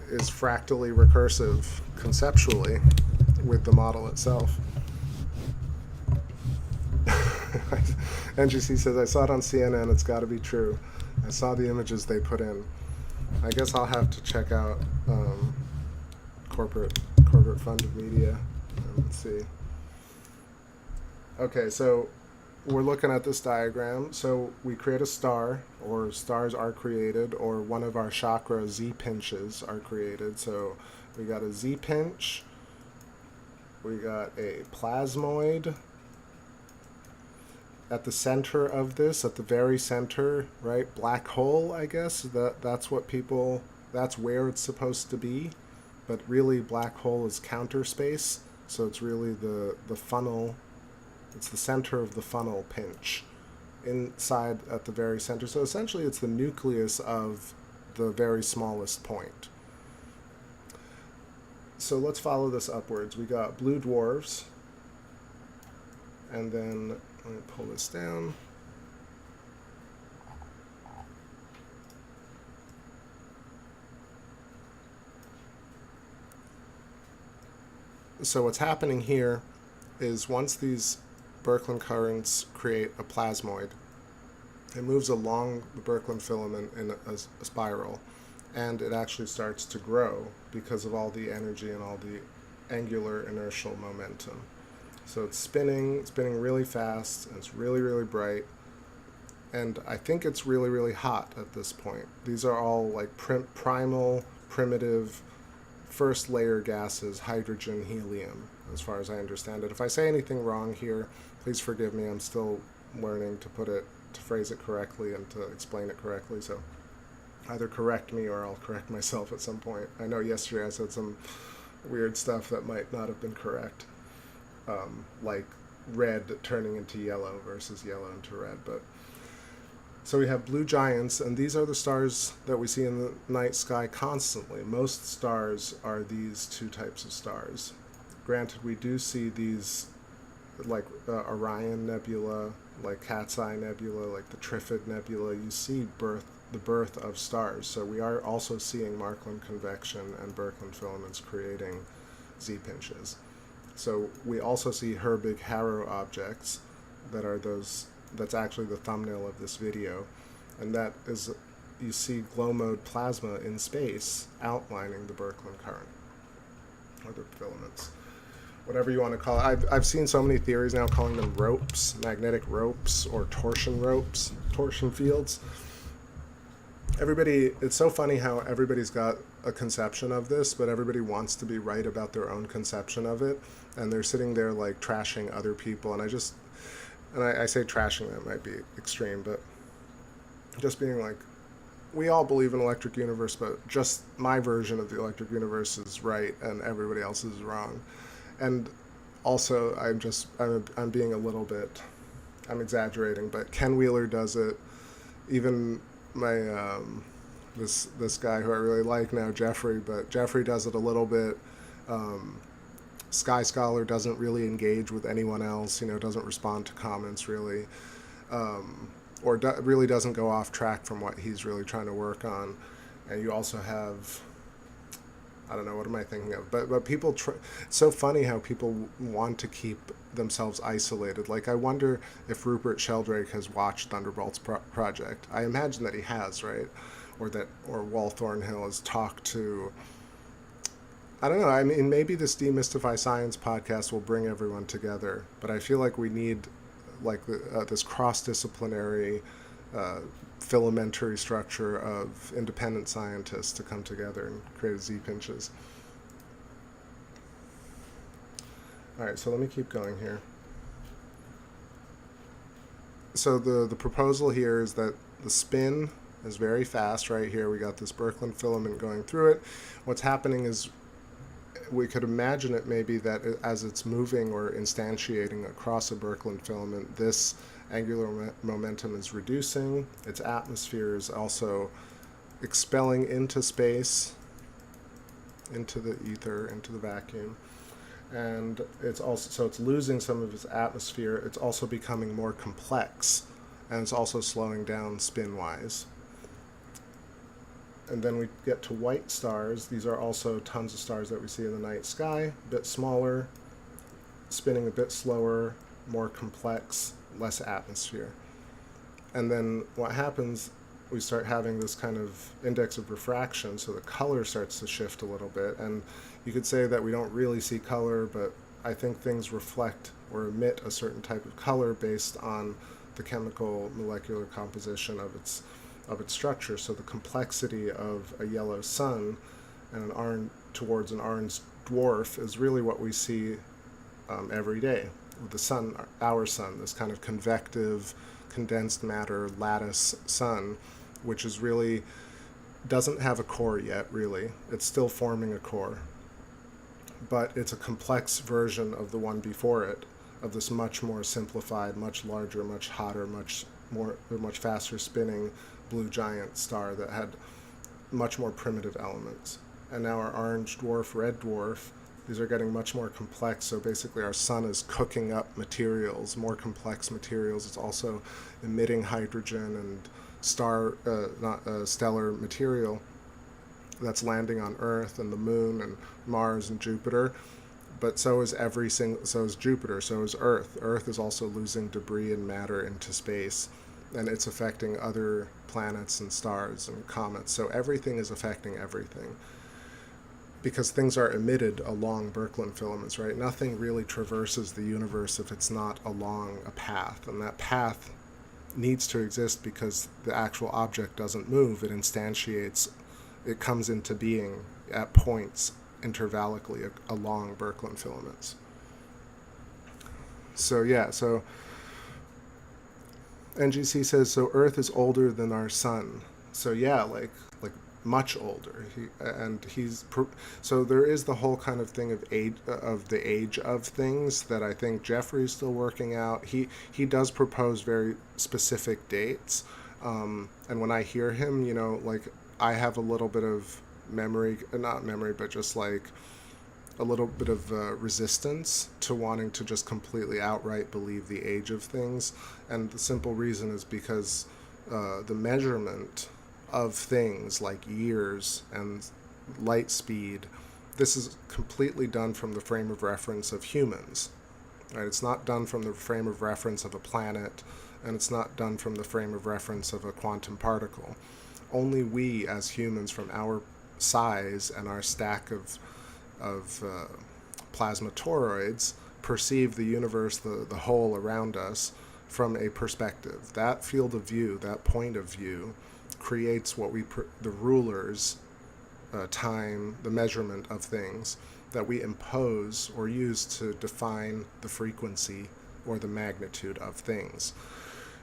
is fractally recursive conceptually with the model itself. NGC says, I saw it on CNN, it's got to be true. I saw the images they put in. I guess I'll have to check out corporate funded media and see. Okay, so we're looking at this diagram. So we create a star, or stars are created, or one of our chakra Z pinches are created. So we got a Z pinch, we got a plasmoid. At the center of this, at the very center, right, black hole, I guess, that's where it's supposed to be. But really, black hole is counter space, so it's really the funnel. It's the center of the funnel pinch, inside at the very center. So essentially, it's the nucleus of the very smallest point. So let's follow this upwards. We got blue dwarfs, and then let me pull this down. So what's happening here is once these Birkeland currents create a plasmoid, it moves along the Birkeland filament in a spiral, and it actually starts to grow because of all the energy and all the angular inertial momentum. So it's spinning really fast, and it's really, really bright, and I think it's really, really hot at this point. These are all like primal, primitive, first layer gases, hydrogen, helium, as far as I understand it. If I say anything wrong here, please forgive me. I'm still learning to phrase it correctly and to explain it correctly, so either correct me or I'll correct myself at some point. I know yesterday I said some weird stuff that might not have been correct. Like red turning into yellow versus yellow into red. But so we have blue giants, and these are the stars that we see in the night sky constantly. Most stars are these two types of stars. Granted, we do see these like Orion Nebula, like Cat's Eye Nebula, like the Trifid Nebula. You see the birth of stars. So we are also seeing Markland convection and Birkeland filaments creating Z pinches. So we also see Herbig-Haro objects that are those, that's actually the thumbnail of this video. And that is, you see glow mode plasma in space outlining the Birkeland current, or the filaments, whatever you want to call it. I've seen so many theories now calling them ropes, magnetic ropes, or torsion ropes, torsion fields. It's so funny how everybody's got a conception of this, but everybody wants to be right about their own conception of it, and they're sitting there like trashing other people, and I say trashing, that might be extreme, but just being like, we all believe in electric universe, but just my version of the electric universe is right and everybody else is wrong. And also, I'm being a little bit, I'm exaggerating, but Ken Wheeler does it. Even my this guy who I really like now, Jeffrey, but Jeffrey does it a little bit. Sky Scholar doesn't really engage with anyone else, doesn't respond to comments really, or really doesn't go off track from what he's really trying to work on. And you also have, I don't know, what am I thinking of? But people, it's so funny how people want to keep themselves isolated. Like, I wonder if Rupert Sheldrake has watched Thunderbolts Project. I imagine that he has, right? Or Wal Thornhill has talked to, I don't know, I mean, maybe this Demystify Science podcast will bring everyone together, but I feel like we need, like, this cross-disciplinary filamentary structure of independent scientists to come together and create Z-pinches. All right, so let me keep going here. So the proposal here is that the spin is very fast right here. We got this Birkeland filament going through it. What's happening is we could imagine it maybe that as it's moving or instantiating across a Birkeland filament, this angular momentum is reducing. Its atmosphere is also expelling into space, into the ether, into the vacuum. And it's also, so it's losing some of its atmosphere. It's also becoming more complex, and it's also slowing down spin-wise. And then we get to white stars. These are also tons of stars that we see in the night sky, a bit smaller, spinning a bit slower, more complex, less atmosphere. And then what happens, we start having this kind of index of refraction, so the color starts to shift a little bit. And you could say that we don't really see color, but I think things reflect or emit a certain type of color based on the chemical molecular composition of its structure. So the complexity of a yellow sun and an orange towards an orange dwarf is really what we see every day. The sun, our sun, this kind of convective, condensed matter lattice sun, which is really doesn't have a core yet, really. It's still forming a core, but it's a complex version of the one before it, of this much more simplified, much larger, much hotter, much faster spinning blue giant star that had much more primitive elements. And now our orange dwarf, red dwarf, these are getting much more complex. So basically our sun is cooking up materials, more complex materials. It's also emitting hydrogen and stellar material that's landing on Earth and the Moon and Mars and Jupiter. But so is Jupiter, so is Earth. Earth is also losing debris and matter into space, and it's affecting other planets and stars and comets. So everything is affecting everything, because things are emitted along Birkeland filaments, right? Nothing really traverses the universe if it's not along a path, and that path needs to exist because the actual object doesn't move. It instantiates, it comes into being at points intervallically along Birkeland filaments. So yeah, so NGC says, so Earth is older than our sun. So yeah, like much older. So there is the whole kind of thing of the age of things that I think Jeffrey's still working out. He does propose very specific dates, and when I hear him, like I have a little bit of not memory, but just like a little bit of resistance to wanting to just completely outright believe the age of things. And the simple reason is because the measurement of things like years and light speed, this is completely done from the frame of reference of humans. Right? It's not done from the frame of reference of a planet, and it's not done from the frame of reference of a quantum particle. Only we as humans, from our size and our stack of plasma toroids, perceive the universe, the whole around us, from a perspective. That field of view, that point of view, creates what the rulers, time, the measurement of things that we impose or use to define the frequency or the magnitude of things.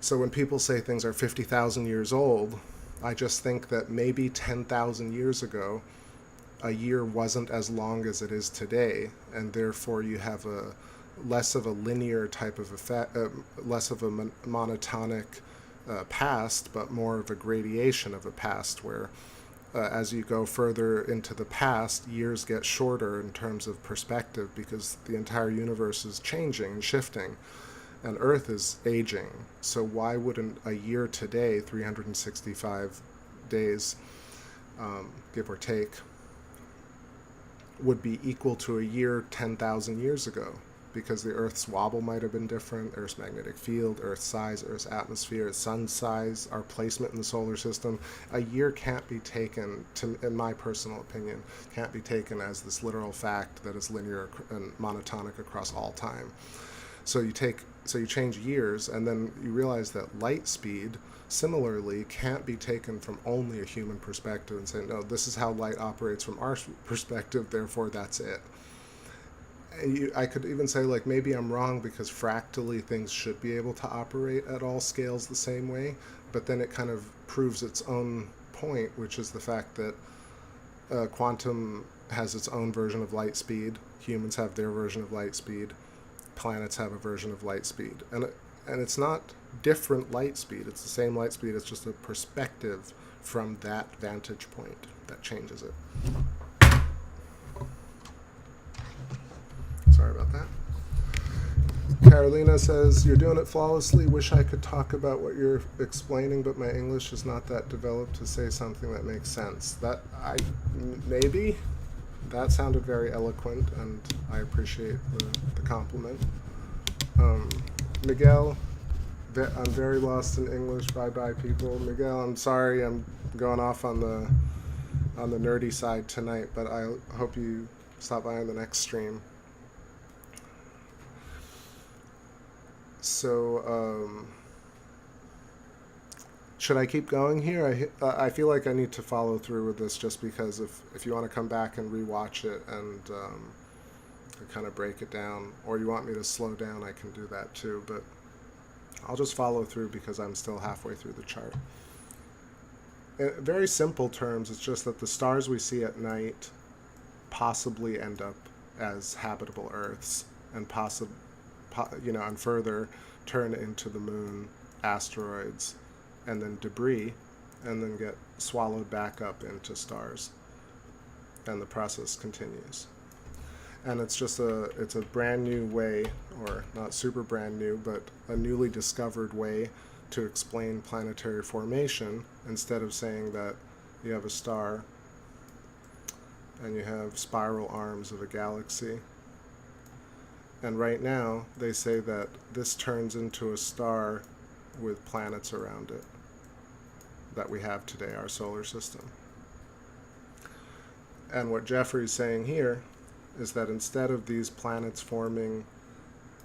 So when people say things are 50,000 years old, I just think that maybe 10,000 years ago, a year wasn't as long as it is today, and therefore you have a less of a linear type of effect, less of a monotonic past, but more of a gradation of a past, where as you go further into the past, years get shorter in terms of perspective, because the entire universe is changing and shifting, and Earth is aging. So why wouldn't a year today, 365 days, give or take, would be equal to a year 10,000 years ago? Because the Earth's wobble might have been different, Earth's magnetic field, Earth's size, Earth's atmosphere, sun's size, our placement in the solar system. A year can't be taken, in my personal opinion, can't be taken as this literal fact that is linear and monotonic across all time. So you change years, and then you realize that light speed similarly can't be taken from only a human perspective and say, no, this is how light operates from our perspective, therefore that's it. I could even say, like, maybe I'm wrong because fractally things should be able to operate at all scales the same way, but then it kind of proves its own point, which is the fact that quantum has its own version of light speed, humans have their version of light speed, planets have a version of light speed, and it's not different light speed, it's the same light speed, it's just a perspective from that vantage point that changes it. Sorry about that. Carolina says, you're doing it flawlessly. Wish I could talk about what you're explaining, but my English is not that developed to say something that makes sense. Maybe. That sounded very eloquent, and I appreciate the compliment. Miguel, I'm very lost in English. Bye-bye, people. Miguel, I'm sorry I'm going off on the nerdy side tonight, but I hope you stop by on the next stream. So, should I keep going here? I feel like I need to follow through with this, just because if you want to come back and rewatch it and kind of break it down, or you want me to slow down, I can do that too, but I'll just follow through because I'm still halfway through the chart. In very simple terms, it's just that the stars we see at night possibly end up as habitable Earths, and and further turn into the moon, asteroids, and then debris, and then get swallowed back up into stars. And the process continues. And it's just it's a brand new way, or not super brand new, but a newly discovered way to explain planetary formation, instead of saying that you have a star and you have spiral arms of a galaxy. And right now, they say that this turns into a star with planets around it that we have today, our solar system. And what Jeffrey's saying here is that instead of these planets forming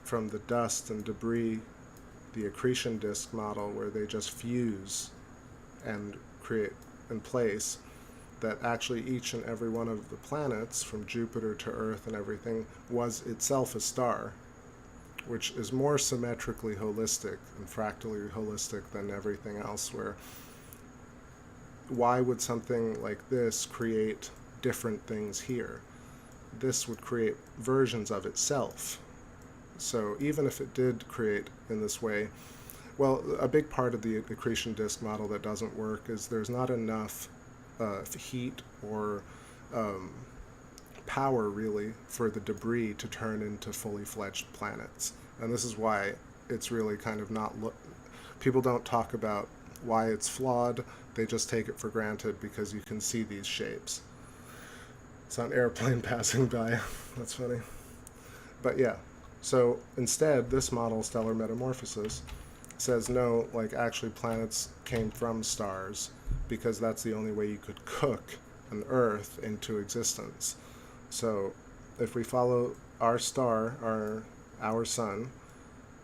from the dust and debris, the accretion disk model, where they just fuse and create in place, that actually each and every one of the planets, from Jupiter to Earth and everything, was itself a star, which is more symmetrically holistic and fractally holistic than everything else, where why would something like this create different things here? This would create versions of itself. So even if it did create in this way, well, a big part of the accretion disk model that doesn't work is there's not enough heat or power, really, for the debris to turn into fully fledged planets. And this is why it's really kind of not people don't talk about why it's flawed. They just take it for granted because you can see these shapes. It's an airplane passing by. That's funny. But yeah, so instead, this model, Stellar Metamorphosis, says no, like, actually planets came from stars, because that's the only way you could cook an Earth into existence. So if we follow our star, our sun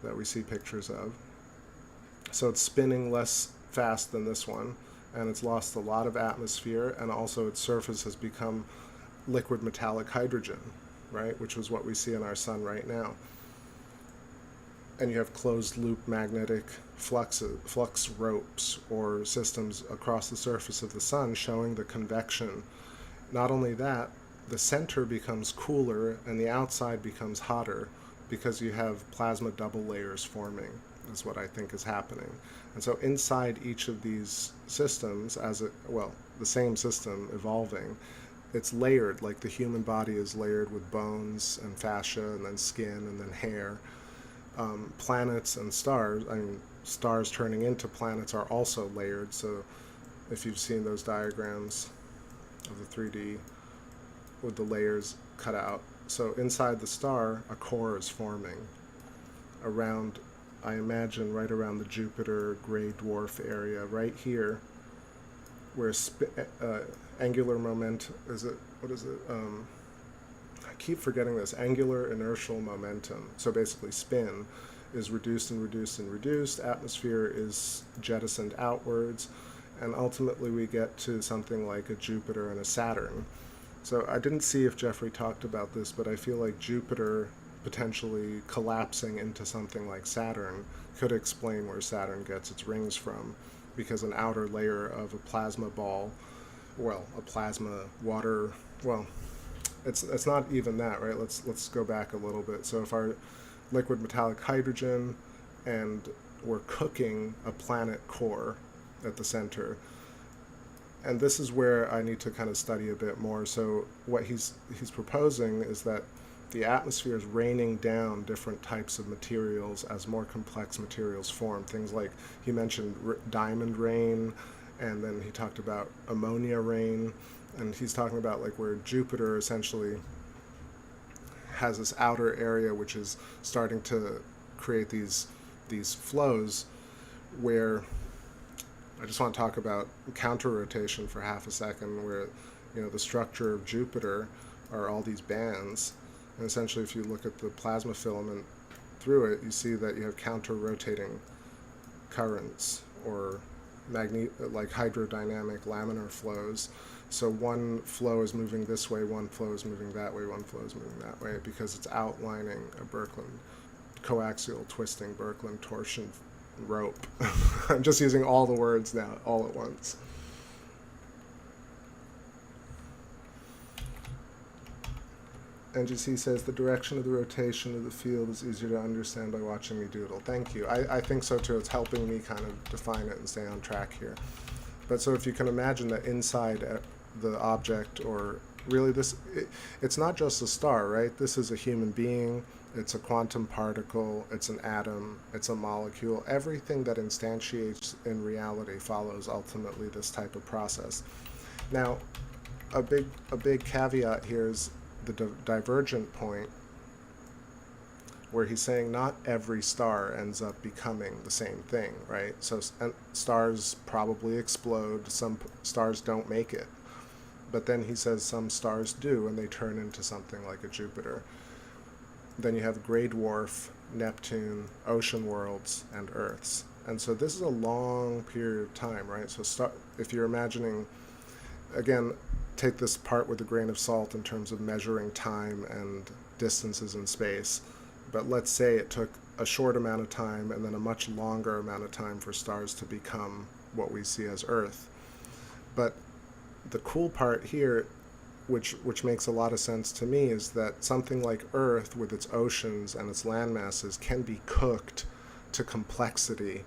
that we see pictures of, so it's spinning less fast than this one, and it's lost a lot of atmosphere, and also its surface has become liquid metallic hydrogen, right, which is what we see in our sun right now. And you have closed loop magnetic flux ropes or systems across the surface of the sun showing the convection. Not only that, the center becomes cooler and the outside becomes hotter because you have plasma double layers forming, is what I think is happening. And so inside each of these systems, the same system evolving, it's layered, like the human body is layered with bones and fascia and then skin and then hair. Planets and stars, stars turning into planets, are also layered. So if you've seen those diagrams of the 3D with the layers cut out, so inside the star, a core is forming around, I imagine, right around the Jupiter gray dwarf area, right here, where angular momentum, I keep forgetting this, angular inertial momentum, so basically spin, is reduced and reduced and reduced, atmosphere is jettisoned outwards, and ultimately we get to something like a Jupiter and a Saturn. So I didn't see if Jeffrey talked about this, but I feel like Jupiter potentially collapsing into something like Saturn could explain where Saturn gets its rings from, because an outer layer of a plasma ball, well, a plasma water, well, it's not even that, right? Let's go back a little bit. So if our liquid metallic hydrogen, and we're cooking a planet core at the center, and this is where I need to kind of study a bit more. So what he's proposing is that the atmosphere is raining down different types of materials as more complex materials form. Things like, he mentioned diamond rain, and then he talked about ammonia rain, and he's talking about like where Jupiter essentially has this outer area which is starting to create these flows, where I just want to talk about counter rotation for half a second, where, you know, the structure of Jupiter are all these bands. And essentially, if you look at the plasma filament through it, you see that you have counter-rotating currents, or like hydrodynamic laminar flows. So one flow is moving this way, one flow is moving that way, one flow is moving that way, because it's outlining a Birkeland coaxial twisting Birkeland torsion rope. I'm just using all the words now, all at once. NGC says the direction of the rotation of the field is easier to understand by watching me doodle. Thank you. I think so too. It's helping me kind of define it and stay on track here. But so if you can imagine that inside the object, or really this, it's not just a star, right? This is a human being, it's a quantum particle, it's an atom, it's a molecule. Everything that instantiates in reality follows ultimately this type of process. Now, a big caveat here is the divergent point, where he's saying not every star ends up becoming the same thing, right? So stars probably explode, some stars don't make it. But then he says some stars do, and they turn into something like a Jupiter. Then you have Grey Dwarf, Neptune, ocean worlds, and Earths. And so this is a long period of time, right? So if you're imagining, again, take this part with a grain of salt in terms of measuring time and distances in space. But let's say it took a short amount of time and then a much longer amount of time for stars to become what we see as Earth. But the cool part here, which makes a lot of sense to me, is that something like Earth with its oceans and its land masses can be cooked to complexity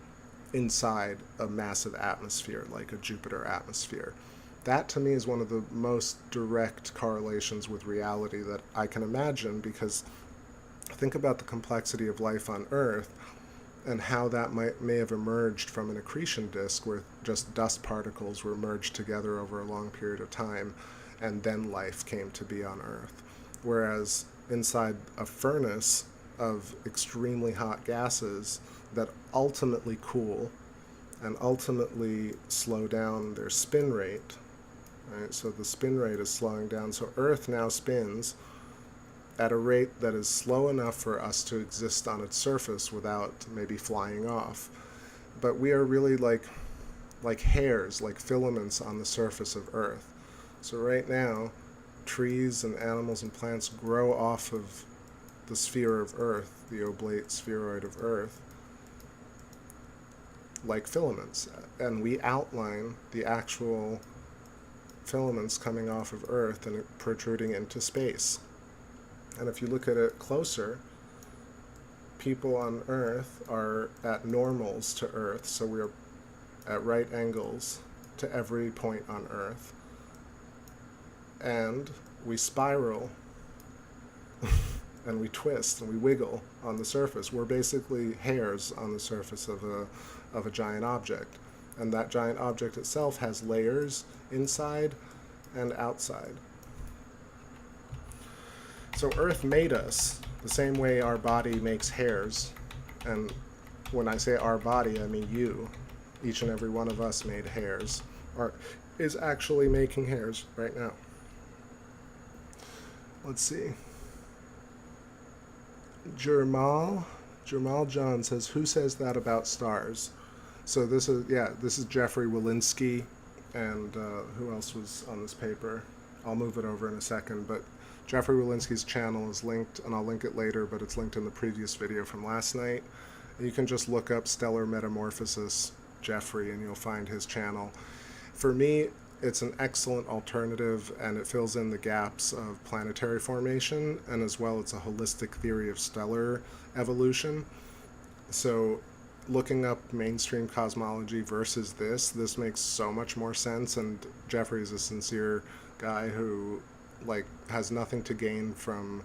inside a massive atmosphere like a Jupiter atmosphere. That to me is one of the most direct correlations with reality that I can imagine, because think about the complexity of life on Earth and how that may have emerged from an accretion disk, where just dust particles were merged together over a long period of time, and then life came to be on Earth. Whereas inside a furnace of extremely hot gases that ultimately cool and ultimately slow down their spin rate, right? So the spin rate is slowing down. So Earth now spins at a rate that is slow enough for us to exist on its surface without maybe flying off. But we are really like hairs, like filaments on the surface of Earth. So right now, trees and animals and plants grow off of the sphere of Earth, the oblate spheroid of Earth, like filaments. And we outline the actual filaments coming off of Earth and protruding into space. And if you look at it closer, people on Earth are at normals to Earth, so we're at right angles to every point on Earth. And we spiral and we twist and we wiggle on the surface. We're basically hairs on the surface of a giant object. And that giant object itself has layers inside and outside. So Earth made us the same way our body makes hairs. And when I say our body, I mean you. Each and every one of us made hairs, or is actually making hairs right now. Let's see. Jamal John says, who says that about stars? So this is Jeffrey Walensky, and who else was on this paper? I'll move it over in a second, but Jeffrey Walensky's channel is linked, and I'll link it later, but it's linked in the previous video from last night. You can just look up Stellar Metamorphosis Jeffrey, and you'll find his channel. For me, it's an excellent alternative, and it fills in the gaps of planetary formation, and as well it's a holistic theory of stellar evolution. So looking up mainstream cosmology versus this makes so much more sense, and Jeffrey is a sincere guy who has nothing to gain from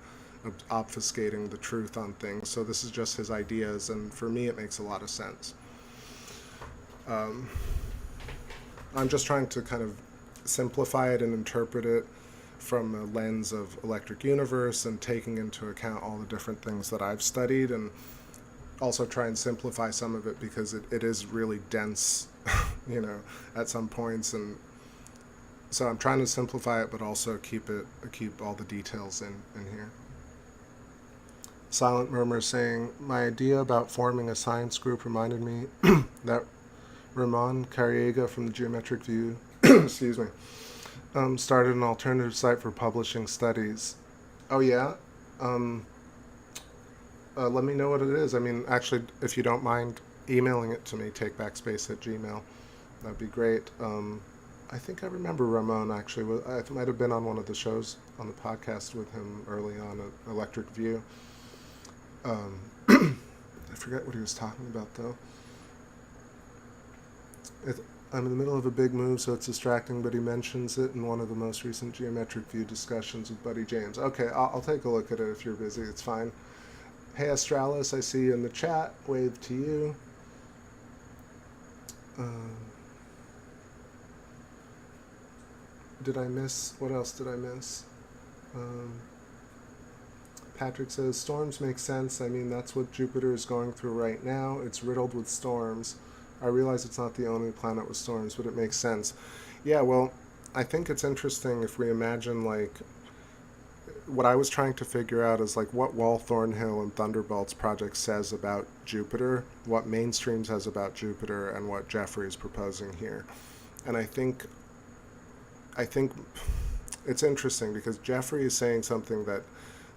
obfuscating the truth on things. So this is just his ideas, and for me it makes a lot of sense. I'm just trying to kind of simplify it and interpret it from a lens of electric universe and taking into account all the different things that I've studied, and also try and simplify some of it because it is really dense, at some points, and so I'm trying to simplify it but also keep all the details in here. Silent Murmur saying, my idea about forming a science group reminded me that Ramon Carriega from the Geometric View excuse me, started an alternative site for publishing studies. Oh yeah? Let me know what it is. I mean, actually, if you don't mind emailing it to me, TakeBackSpace@gmail.com. That'd be great. I think I remember Ramon, actually. I might have been on one of the shows on the podcast with him early on at Electric View. I forget what he was talking about, though. I'm in the middle of a big move, so it's distracting, but he mentions it in one of the most recent Geometric View discussions with Buddy James. Okay, I'll take a look at it if you're busy. It's fine. Hey, Astralis, I see you in the chat. Wave to you. Did I miss? What else did I miss? Patrick says, storms make sense. I mean, that's what Jupiter is going through right now. It's riddled with storms. I realize it's not the only planet with storms, but it makes sense. Yeah, well, I think it's interesting if we imagine, what I was trying to figure out is, what Wall Thornhill and Thunderbolts Project says about Jupiter, what mainstream says about Jupiter, and what Jeffrey is proposing here. And I think it's interesting because Jeffrey is saying something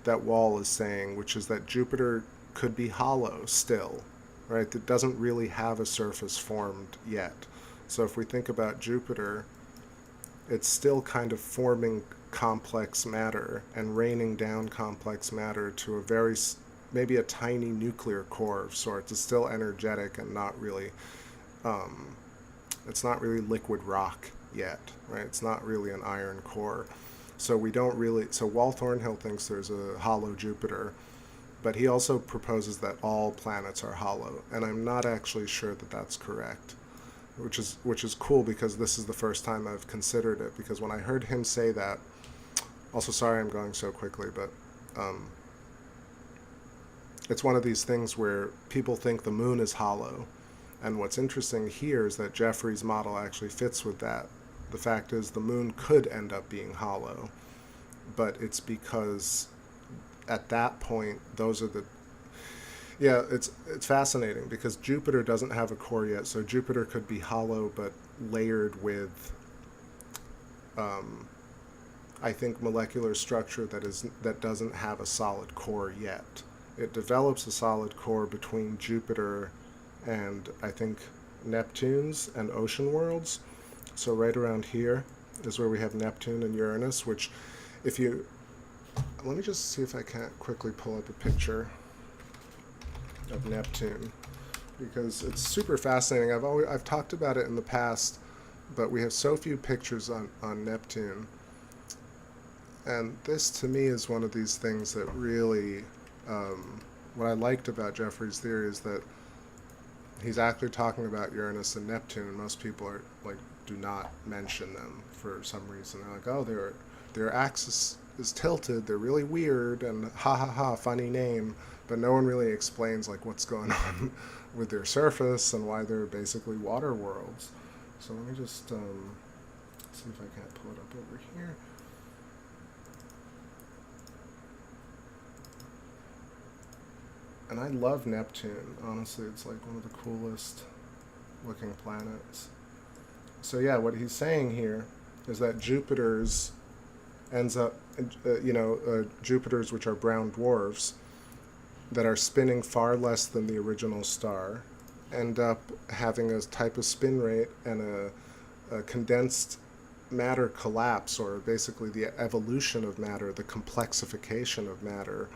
that Wall is saying, which is that Jupiter could be hollow still, right? It doesn't really have a surface formed yet. So if we think about Jupiter, it's still kind of forming complex matter and raining down complex matter to maybe a tiny nuclear core of sorts. It's still energetic and not really, it's not really liquid rock yet, right? It's not really an iron core. So Wall Thornhill thinks there's a hollow Jupiter, but he also proposes that all planets are hollow, and I'm not actually sure that that's correct, which is cool because this is the first time I've considered it, because when I heard him say that, also sorry I'm going so quickly, but it's one of these things where people think the moon is hollow, and what's interesting here is that Jeffrey's model actually fits with that. The fact is the moon could end up being hollow, but it's because at that point it's fascinating because Jupiter doesn't have a core yet, so Jupiter could be hollow but layered with I think molecular structure that doesn't have a solid core yet. It develops a solid core between Jupiter and I think Neptune's and ocean worlds. So right around here is where we have Neptune and Uranus, which let me just see if I can't quickly pull up a picture of Neptune, because it's super fascinating. I've talked about it in the past, but we have so few pictures on Neptune. And this to me is one of these things that really, what I liked about Jeffrey's theory is that he's actually talking about Uranus and Neptune, and most people do not mention them for some reason. They're like, oh, their axis is tilted, they're really weird, and ha ha ha, funny name, but no one really explains what's going on with their surface and why they're basically water worlds. So let me just see if I can't pull it up over here. And I love Neptune. Honestly, it's like one of the coolest looking planets. So yeah, what he's saying here is that Jupiter's ends up, Jupiters, which are brown dwarfs, that are spinning far less than the original star, end up having a type of spin rate and a condensed matter collapse, or basically the evolution of matter, the complexification of matter,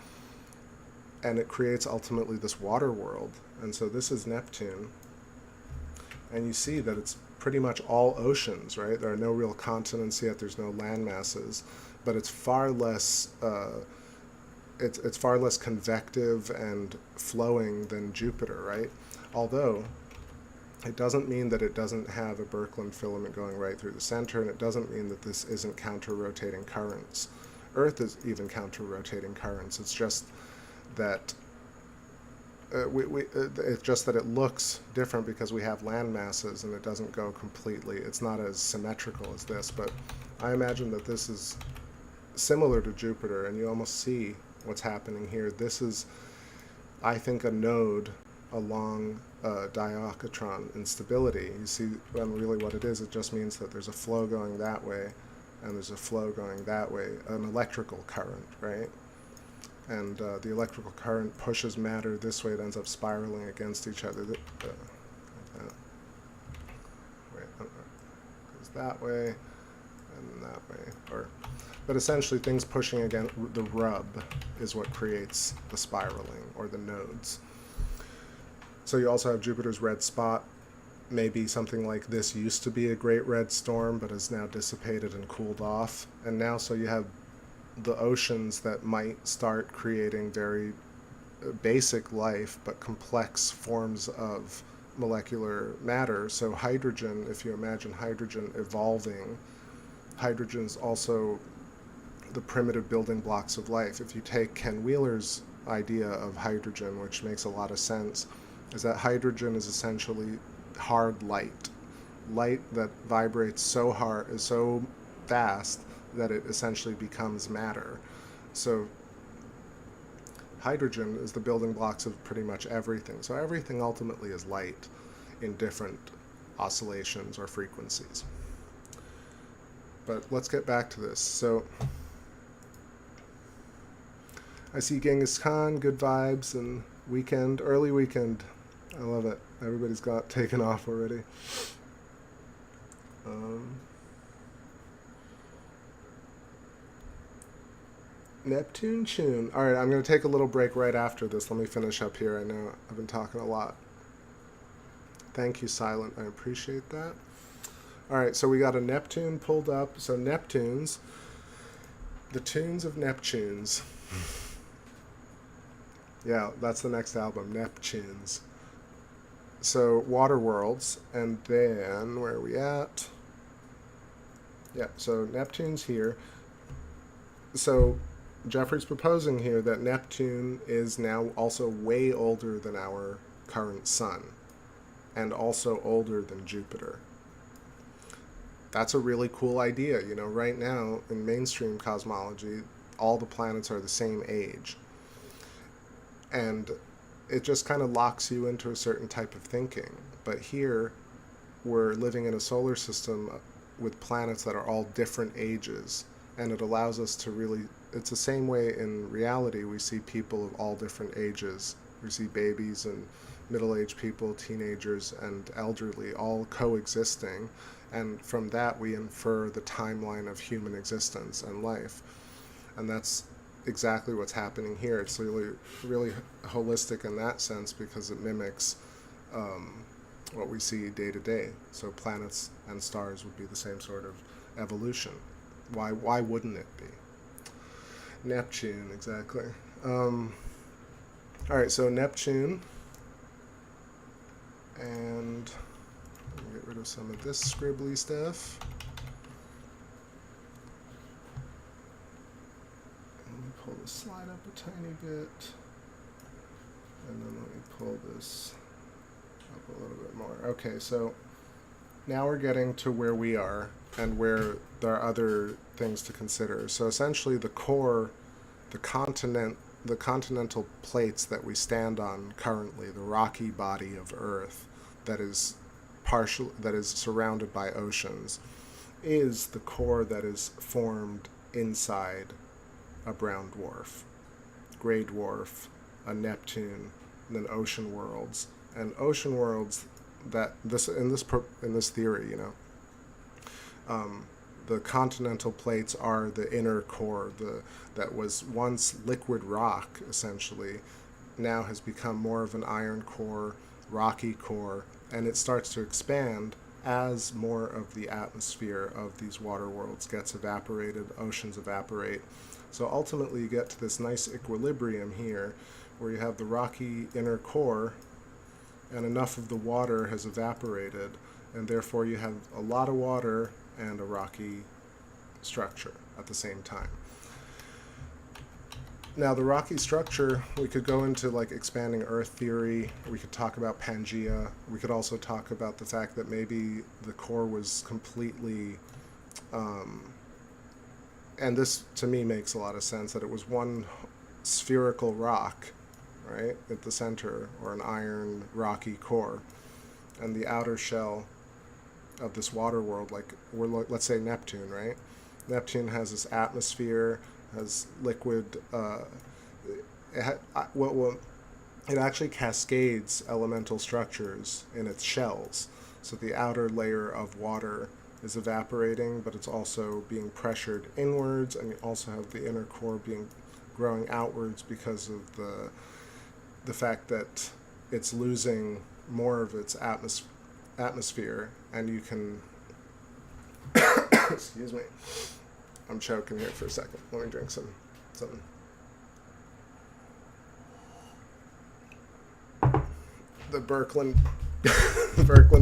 and it creates ultimately this water world. And so this is Neptune, and you see that it's pretty much all oceans, right? There are no real continents yet, there's no land masses, but it's far less it's far less convective and flowing than Jupiter, right? Although it doesn't mean that it doesn't have a Birkeland filament going right through the center, and it doesn't mean that this isn't counter-rotating currents. Earth is even counter-rotating currents. It's just that it's just that it looks different because we have land masses and it doesn't go completely. It's not as symmetrical as this, but I imagine that this is similar to Jupiter, and you almost see what's happening here. This is, I think, a node along diachotron instability. You see, and really what it is, it just means that there's a flow going that way and there's a flow going that way, an electrical current, right? And the electrical current pushes matter this way, it ends up spiraling against each other. Like that. Goes that way and that way. But essentially things pushing against the rub is what creates the spiraling, or the nodes. So you also have Jupiter's red spot. Maybe something like this used to be a great red storm, but has now dissipated and cooled off. And now, so you have the oceans that might start creating very basic life, but complex forms of molecular matter. So hydrogen, if you imagine hydrogen evolving, hydrogen's also the primitive building blocks of life. If you take Ken Wheeler's idea of hydrogen, which makes a lot of sense, is that hydrogen is essentially hard light. Light that vibrates so hard, is so fast, that it essentially becomes matter. So hydrogen is the building blocks of pretty much everything. So everything ultimately is light in different oscillations or frequencies. But let's get back to this. So I see Genghis Khan, good vibes, and weekend, early weekend. I love it. Everybody's got taken off already. Neptune Tune. All right, I'm going to take a little break right after this. Let me finish up here. I know I've been talking a lot. Thank you, Silent. I appreciate that. All right, so we got a Neptune pulled up. So Neptunes, the tunes of Neptunes. Yeah, that's the next album, Neptunes. So water worlds, and then where are we at? Yeah, so Neptune's here. So Jeffrey's proposing here that Neptune is now also way older than our current sun, and also older than Jupiter. That's a really cool idea. You know, right now in mainstream cosmology, all the planets are the same age. And it just kind of locks you into a certain type of thinking. But here, we're living in a solar system with planets that are all different ages, and it allows us to really, it's the same way in reality. We see people of all different ages. We see babies and middle-aged people, teenagers, and elderly all coexisting, and from that we infer the timeline of human existence and life. And that's exactly what's happening here. It's really, really holistic in that sense, because it mimics what we see day to day. So planets and stars would be the same sort of evolution. Why wouldn't it be? Neptune, exactly. All right, so Neptune, and let me get rid of some of this scribbly stuff. Pull the slide up a tiny bit, and then let me pull this up a little bit more. Okay, so now we're getting to where we are and where there are other things to consider. So essentially the core, the continent the continental plates that we stand on currently, the rocky body of Earth that is surrounded by oceans, is the core that is formed inside a brown dwarf, gray dwarf, a Neptune, and then ocean worlds. And ocean worlds that in this theory, the continental plates are the inner core, that was once liquid rock, essentially, now has become more of an iron core, rocky core, and it starts to expand as more of the atmosphere of these water worlds gets evaporated, oceans evaporate. So ultimately you get to this nice equilibrium here, where you have the rocky inner core, and enough of the water has evaporated, and therefore you have a lot of water and a rocky structure at the same time. Now, the rocky structure, we could go into like expanding Earth theory. We could talk about Pangea. We could also talk about the fact that maybe the core was completely, and this to me makes a lot of sense, that it was one spherical rock, right, at the center, or an iron rocky core, and the outer shell of this water world, like let's say Neptune, right? Neptune has this atmosphere, has liquid, it actually cascades elemental structures in its shells. So the outer layer of water is evaporating, but it's also being pressured inwards, and you also have the inner core growing outwards because of the fact that it's losing more of its atmosphere, and you can excuse me, I'm choking here for a second. Let me drink something. The Birkeland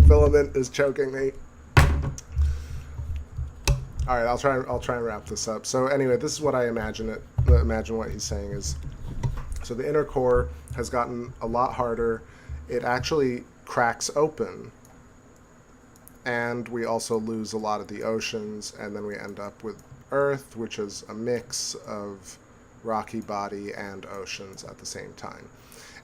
filament is choking me. All right, I'll try and wrap this up. So anyway, this is what I imagine what he's saying is, so the inner core has gotten a lot harder. It actually cracks open, and we also lose a lot of the oceans, and then we end up with Earth, which is a mix of rocky body and oceans at the same time.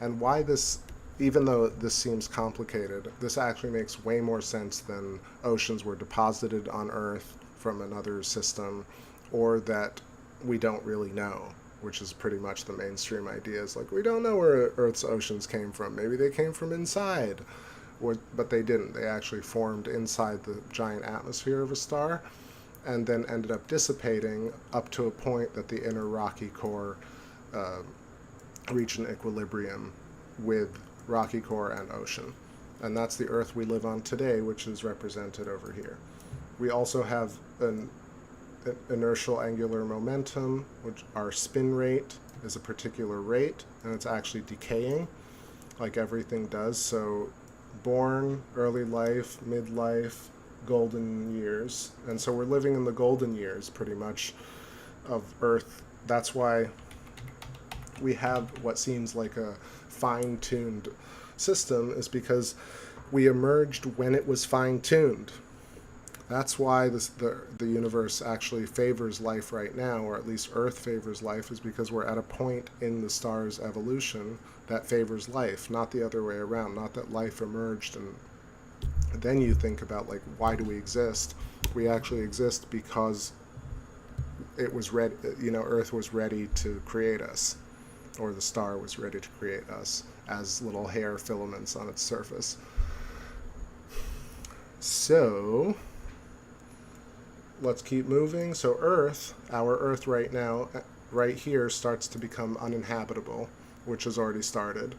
And why this, even though this seems complicated, this actually makes way more sense than oceans were deposited on Earth from another system, or that we don't really know, which is pretty much the mainstream idea. Is like, we don't know where Earth's oceans came from. Maybe they came from inside. But they didn't. They actually formed inside the giant atmosphere of a star, and then ended up dissipating up to a point that the inner rocky core reached an equilibrium with rocky core and ocean. And that's the Earth we live on today, which is represented over here. We also have an inertial angular momentum, which our spin rate is a particular rate, and it's actually decaying, like everything does. So born, early life, midlife, golden years. And so we're living in the golden years, pretty much, of Earth. That's why we have what seems like a fine-tuned system, is because we emerged when it was fine-tuned. That's why the universe actually favors life right now, or at least Earth favors life, is because we're at a point in the star's evolution that favors life, not the other way around. Not that life emerged and then you think about, like, why do we exist? We actually exist because it was ready, Earth was ready to create us, or the star was ready to create us as little hair filaments on its surface. So let's keep moving. So Earth, our Earth right now, right here, starts to become uninhabitable, which has already started.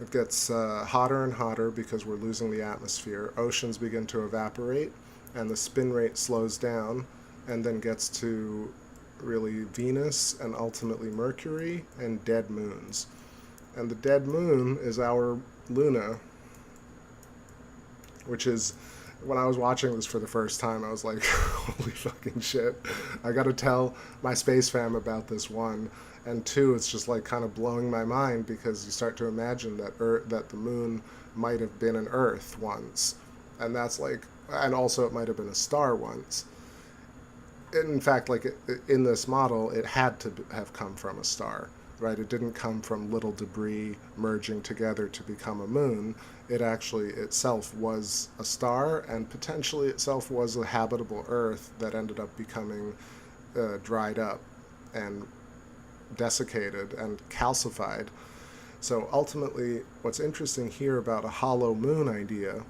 It gets hotter and hotter because we're losing the atmosphere. Oceans begin to evaporate, and the spin rate slows down, and then gets to really Venus and ultimately Mercury and dead moons. And the dead moon is our Luna, which is, when I was watching this for the first time, I was like, holy fucking shit. I gotta tell my space fam about this, one. And two, it's just like kind of blowing my mind, because you start to imagine that that the moon might have been an Earth once. And that's like, and also it might have been a star once. In fact, like in this model, it had to have come from a star. right? It didn't come from little debris merging together to become a moon. It actually itself was a star, and potentially itself was a habitable Earth that ended up becoming dried up and desiccated and calcified. So ultimately, what's interesting here about a hollow moon idea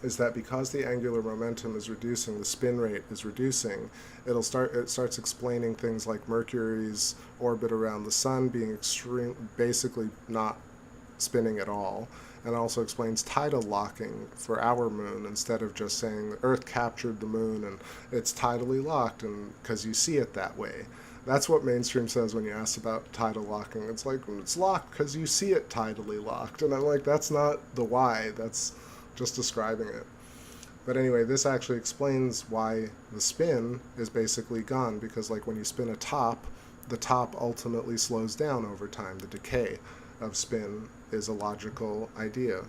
is that because the angular momentum is reducing, the spin rate is reducing, it starts explaining things like Mercury's orbit around the sun being basically not spinning at all, and also explains tidal locking for our moon instead of just saying the Earth captured the moon and it's tidally locked, and because you see it that way. That's what mainstream says when you ask about tidal locking. It's like, it's locked because you see it tidally locked, and I'm like, that's not the why, that's just describing it. But anyway, this actually explains why the spin is basically gone, because like when you spin a top, the top ultimately slows down over time. The decay of spin is a logical idea.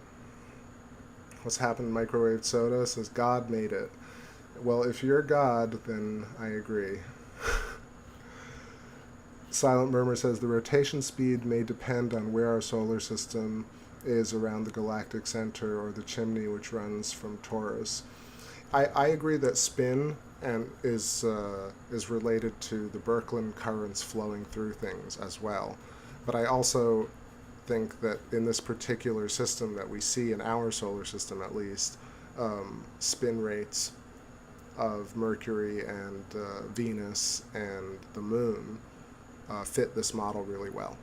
What's happened? Microwave Soda says God made it. Well, if you're God, then I agree. Silent Murmur says the rotation speed may depend on where our solar system is around the galactic center, or the chimney which runs from Taurus. I agree that spin is related to the Birkeland currents flowing through things as well. But I also think that in this particular system that we see, in our solar system at least, spin rates of Mercury and Venus and the moon fit this model really well.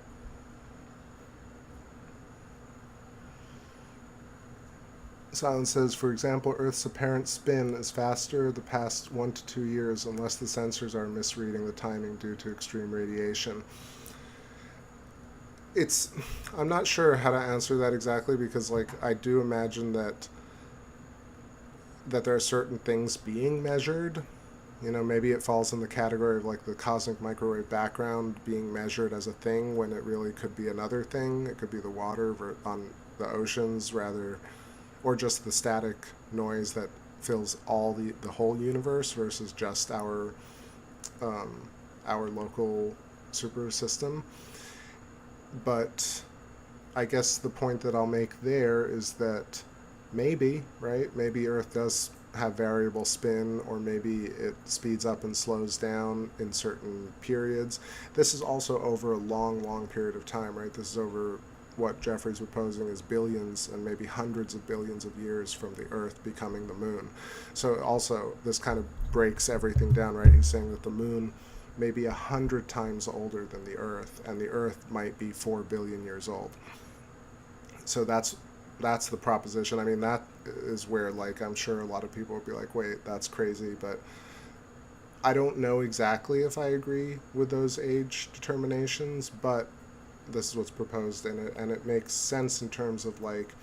Silence says, for example, Earth's apparent spin is faster the past 1 to 2 years unless the sensors are misreading the timing due to extreme radiation. I'm not sure how to answer that exactly, because like I do imagine that there are certain things being measured. You know, maybe it falls in the category of like the cosmic microwave background being measured as a thing when it really could be another thing. It could be the water on the oceans rather, or just the static noise that fills the whole universe versus just our local super system. But I guess the point that I'll make there is that maybe Earth does have variable spin, or maybe it speeds up and slows down in certain periods. This is also over a long period of time, right? This is over what Jeffrey's proposing is billions and maybe hundreds of billions of years from the Earth becoming the moon. So also this kind of breaks everything down, right? He's saying that the moon may be 100 times older than the Earth, and the Earth might be 4 billion years old. So that's the proposition. I mean, that is where, like, I'm sure a lot of people would be like, wait, that's crazy, but I don't know exactly if I agree with those age determinations, but this is what's proposed in it, and it makes sense in terms of, like,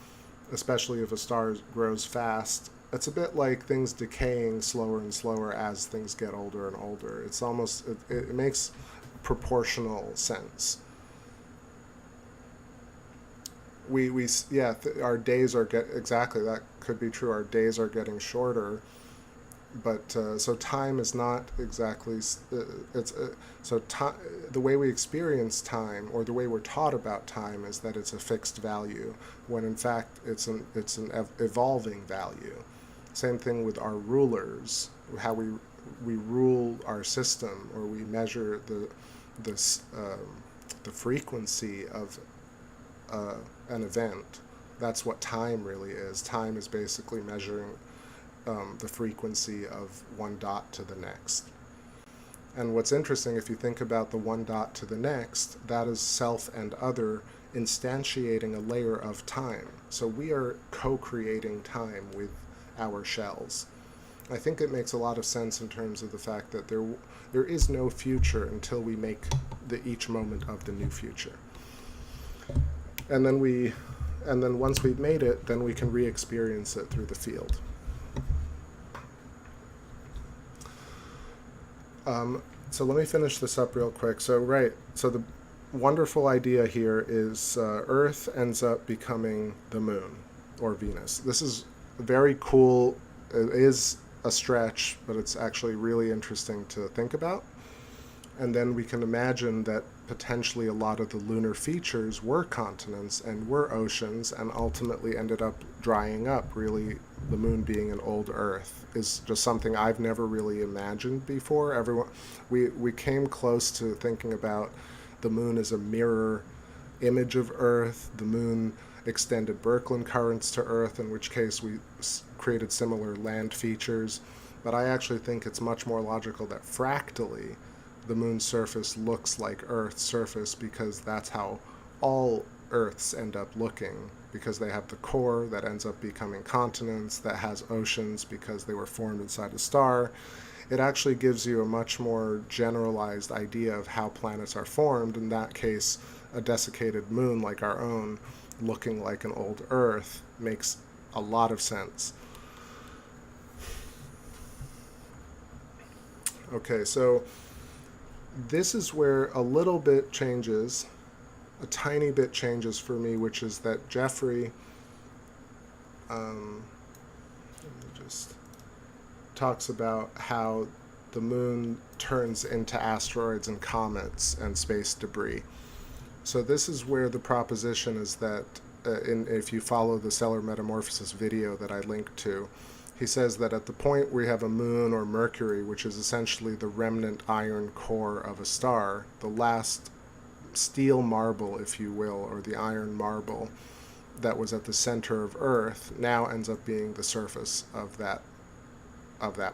especially if a star grows fast, it's a bit like things decaying slower and slower as things get older and older. It's almost, it makes proportional sense. Our days are exactly, that could be true. Our days are getting shorter, but so time is not exactly the way we experience time, or the way we're taught about time, is that it's a fixed value, when in fact it's an evolving value. Same thing with our rulers, how we rule our system, or we measure the frequency of an event. That's what time really is. Time is basically measuring the frequency of one dot to the next. And what's interesting, if you think about the one dot to the next, that is self and other instantiating a layer of time. So we are co-creating time with our shells. I think it makes a lot of sense in terms of the fact that there is no future until we make each moment of the new future. And then once we've made it, then we can re-experience it through the field. So let me finish this up real quick. So the wonderful idea here is Earth ends up becoming the moon, or Venus. This is very cool. It is a stretch, but it's actually really interesting to think about. And then we can imagine that potentially a lot of the lunar features were continents and were oceans, and ultimately ended up drying up. Really, the moon being an old Earth is just something I've never really imagined before. We came close to thinking about the moon as a mirror image of Earth. The moon extended Birkeland currents to Earth, in which case we created similar land features. But I actually think it's much more logical that fractally the moon's surface looks like Earth's surface, because that's how all Earths end up looking, because they have the core that ends up becoming continents, that has oceans because they were formed inside a star. It actually gives you a much more generalized idea of how planets are formed. In that case, a desiccated moon like our own looking like an old Earth makes a lot of sense. Okay, so this is where a little bit changes, a tiny bit changes for me, which is that Jeffrey just talks about how the moon turns into asteroids and comets and space debris. So this is where the proposition is that, if you follow the Stellar Metamorphosis video that I linked to, he says that at the point where you have a moon or Mercury, which is essentially the remnant iron core of a star, the last steel marble, if you will, or the iron marble that was at the center of Earth, now ends up being the surface of that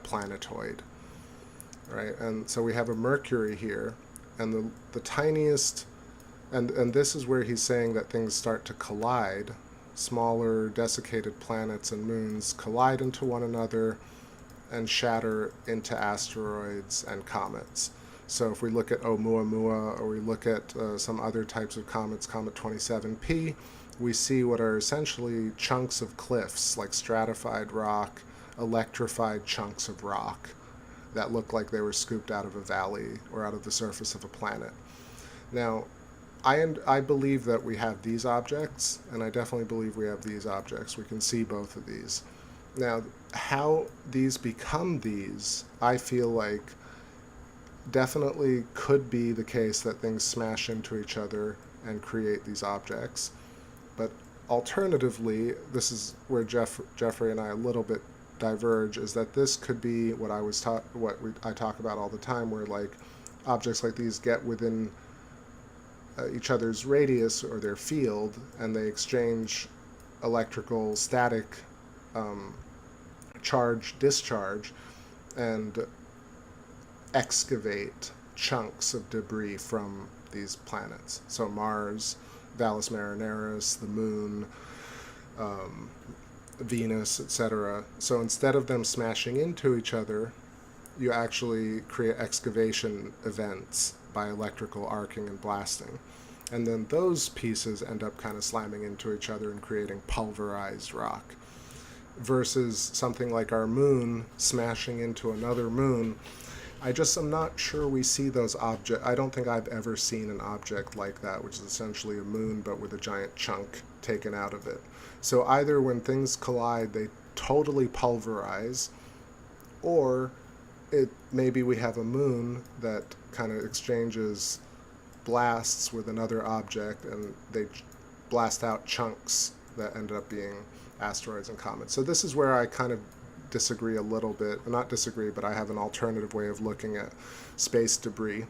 planetoid, right? And so we have a Mercury here, and the tiniest, and this is where he's saying that things start to collide. Smaller desiccated planets and moons collide into one another and shatter into asteroids and comets. So if we look at Oumuamua, or we look at some other types of comets, Comet 27P, we see what are essentially chunks of cliffs, like stratified rock, electrified chunks of rock that look like they were scooped out of a valley or out of the surface of a planet. Now, I believe that we have these objects, and I definitely believe we have these objects. We can see both of these. Now, how these become these, I feel like definitely could be the case that things smash into each other and create these objects. But alternatively, this is where Jeffrey and I a little bit diverge, is that this could be what I talk about all the time, where like objects like these get within each other's radius or their field, and they exchange electrical static charge discharge and excavate chunks of debris from these planets. So Mars, Valles Marineris, the Moon, Venus, etc. So instead of them smashing into each other, you actually create excavation events by electrical arcing and blasting. And then those pieces end up kind of slamming into each other and creating pulverized rock. Versus something like our moon smashing into another moon. I'm not sure we see those objects. I don't think I've ever seen an object like that, which is essentially a moon but with a giant chunk taken out of it. So either when things collide, they totally pulverize, or maybe we have a moon that kind of exchanges blasts with another object, and they blast out chunks that end up being asteroids and comets. So this is where I kind of disagree a little bit. Not disagree, but I have an alternative way of looking at space debris.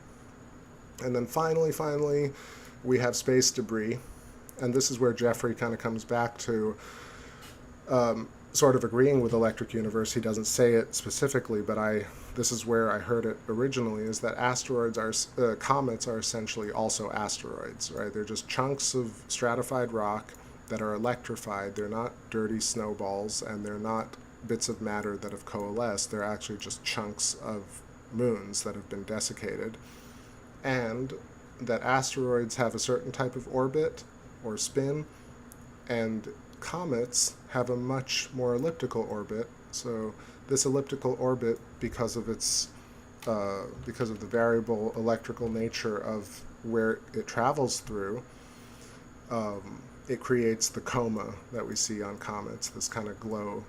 And then finally, we have space debris. And this is where Jeffrey kind of comes back to sort of agreeing with Electric Universe. He doesn't say it specifically, but this is where I heard it originally, is that comets are essentially also asteroids, right? They're just chunks of stratified rock that are electrified. They're not dirty snowballs, and they're not bits of matter that have coalesced. They're actually just chunks of moons that have been desiccated. And that asteroids have a certain type of orbit or spin, and comets have a much more elliptical orbit. So this elliptical orbit, because of the variable electrical nature of where it travels through, it creates the coma that we see on comets, this kind of glow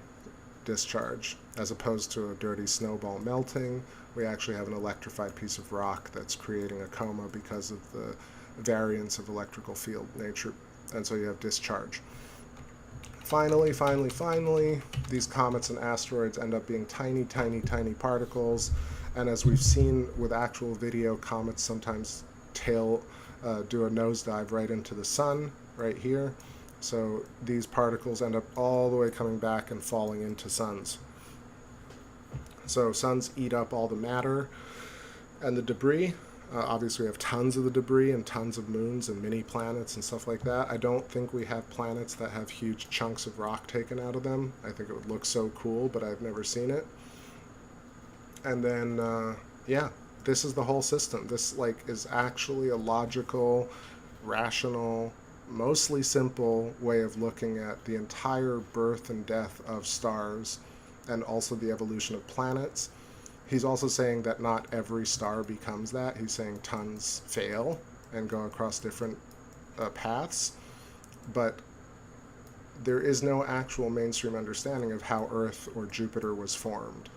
discharge, as opposed to a dirty snowball melting we actually have an electrified piece of rock that's creating a coma because of the variance of electrical field nature, and so you have discharge. Finally, these comets and asteroids end up being tiny, tiny, tiny particles, and as we've seen with actual video, comets sometimes do a nosedive right into the sun, right here. So these particles end up all the way coming back and falling into suns. So suns eat up all the matter and the debris. Obviously we have tons of the debris and tons of moons and mini planets and stuff like that. I don't think we have planets that have huge chunks of rock taken out of them. I think it would look so cool, but I've never seen it. And then, yeah, this is the whole system. This is actually a logical, rational, mostly simple way of looking at the entire birth and death of stars and also the evolution of planets. He's also saying that not every star becomes that. He's saying tons fail and go across different paths, but there is no actual mainstream understanding of how Earth or Jupiter was formed.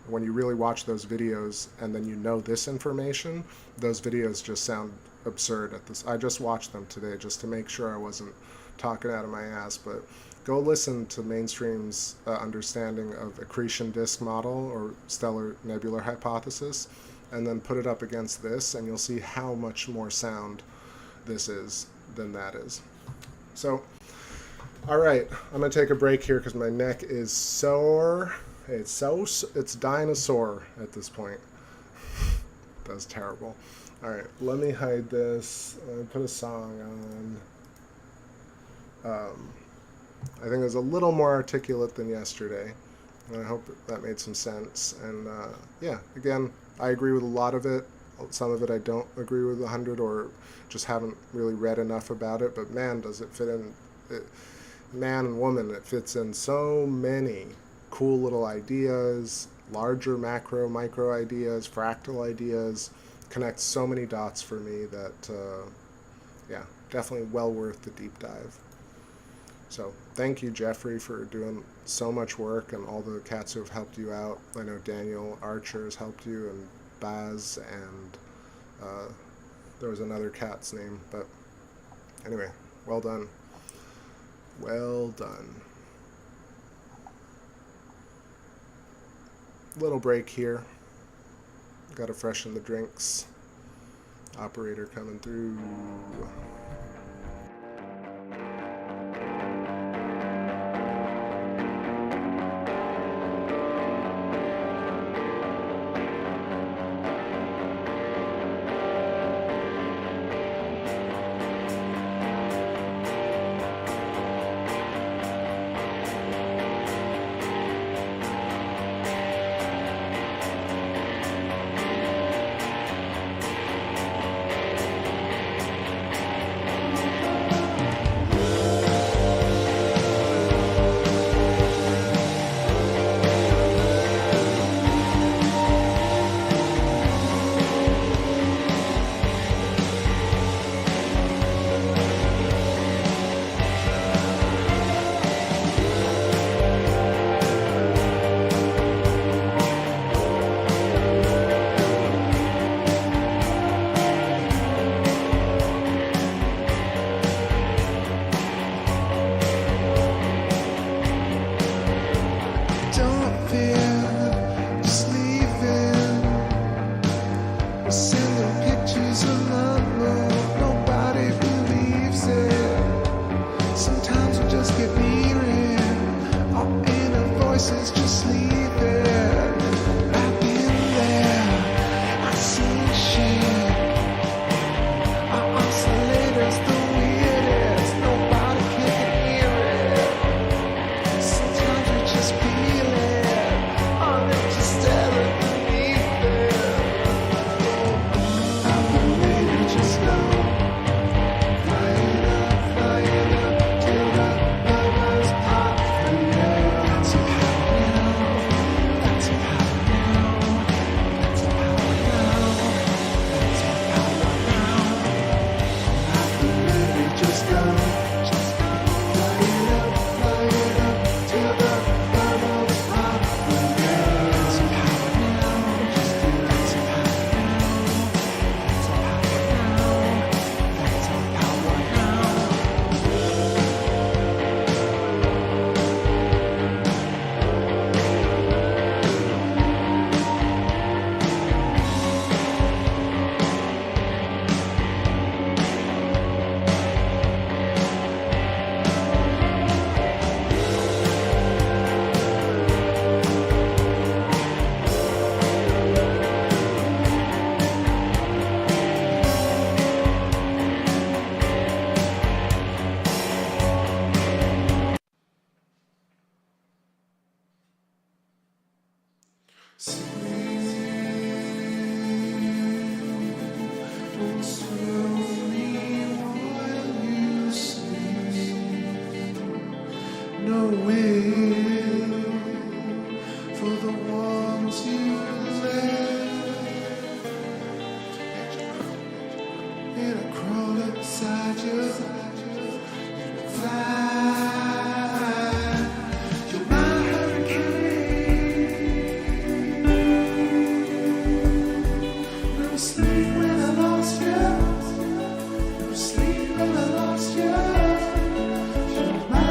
When you really watch those videos and then you know this information, those videos just sound absurd at this. I just watched them today just to make sure I wasn't talking out of my ass, but go listen to mainstream's understanding of accretion disk model or stellar nebular hypothesis, and then put it up against this, and you'll see how much more sound this is than that is. So, all right, I'm gonna take a break here because my neck is sore. It's dinosaur at this point. That's terrible. All right, let me hide this. Let me put a song on. I think it was a little more articulate than yesterday, and I hope that made some sense. And yeah, again, I agree with a lot of it. Some of it I don't agree with 100, or just haven't really read enough about it. But man, does it fit in? Man and woman, it fits in so many cool little ideas, larger macro, micro ideas, fractal ideas, connects so many dots for me that, yeah, definitely well worth the deep dive. So thank you, Jeffrey, for doing so much work, and all the cats who have helped you out. I know Daniel Archer has helped you, and Baz, and there was another cat's name, but anyway, well done. Well done. Little break here. Got to freshen the drinks. Operator coming through. No will for the ones you left, and I crawl inside you. Fly, you're my hurricane. No sleep when I lost you. No sleep when I lost you. You're my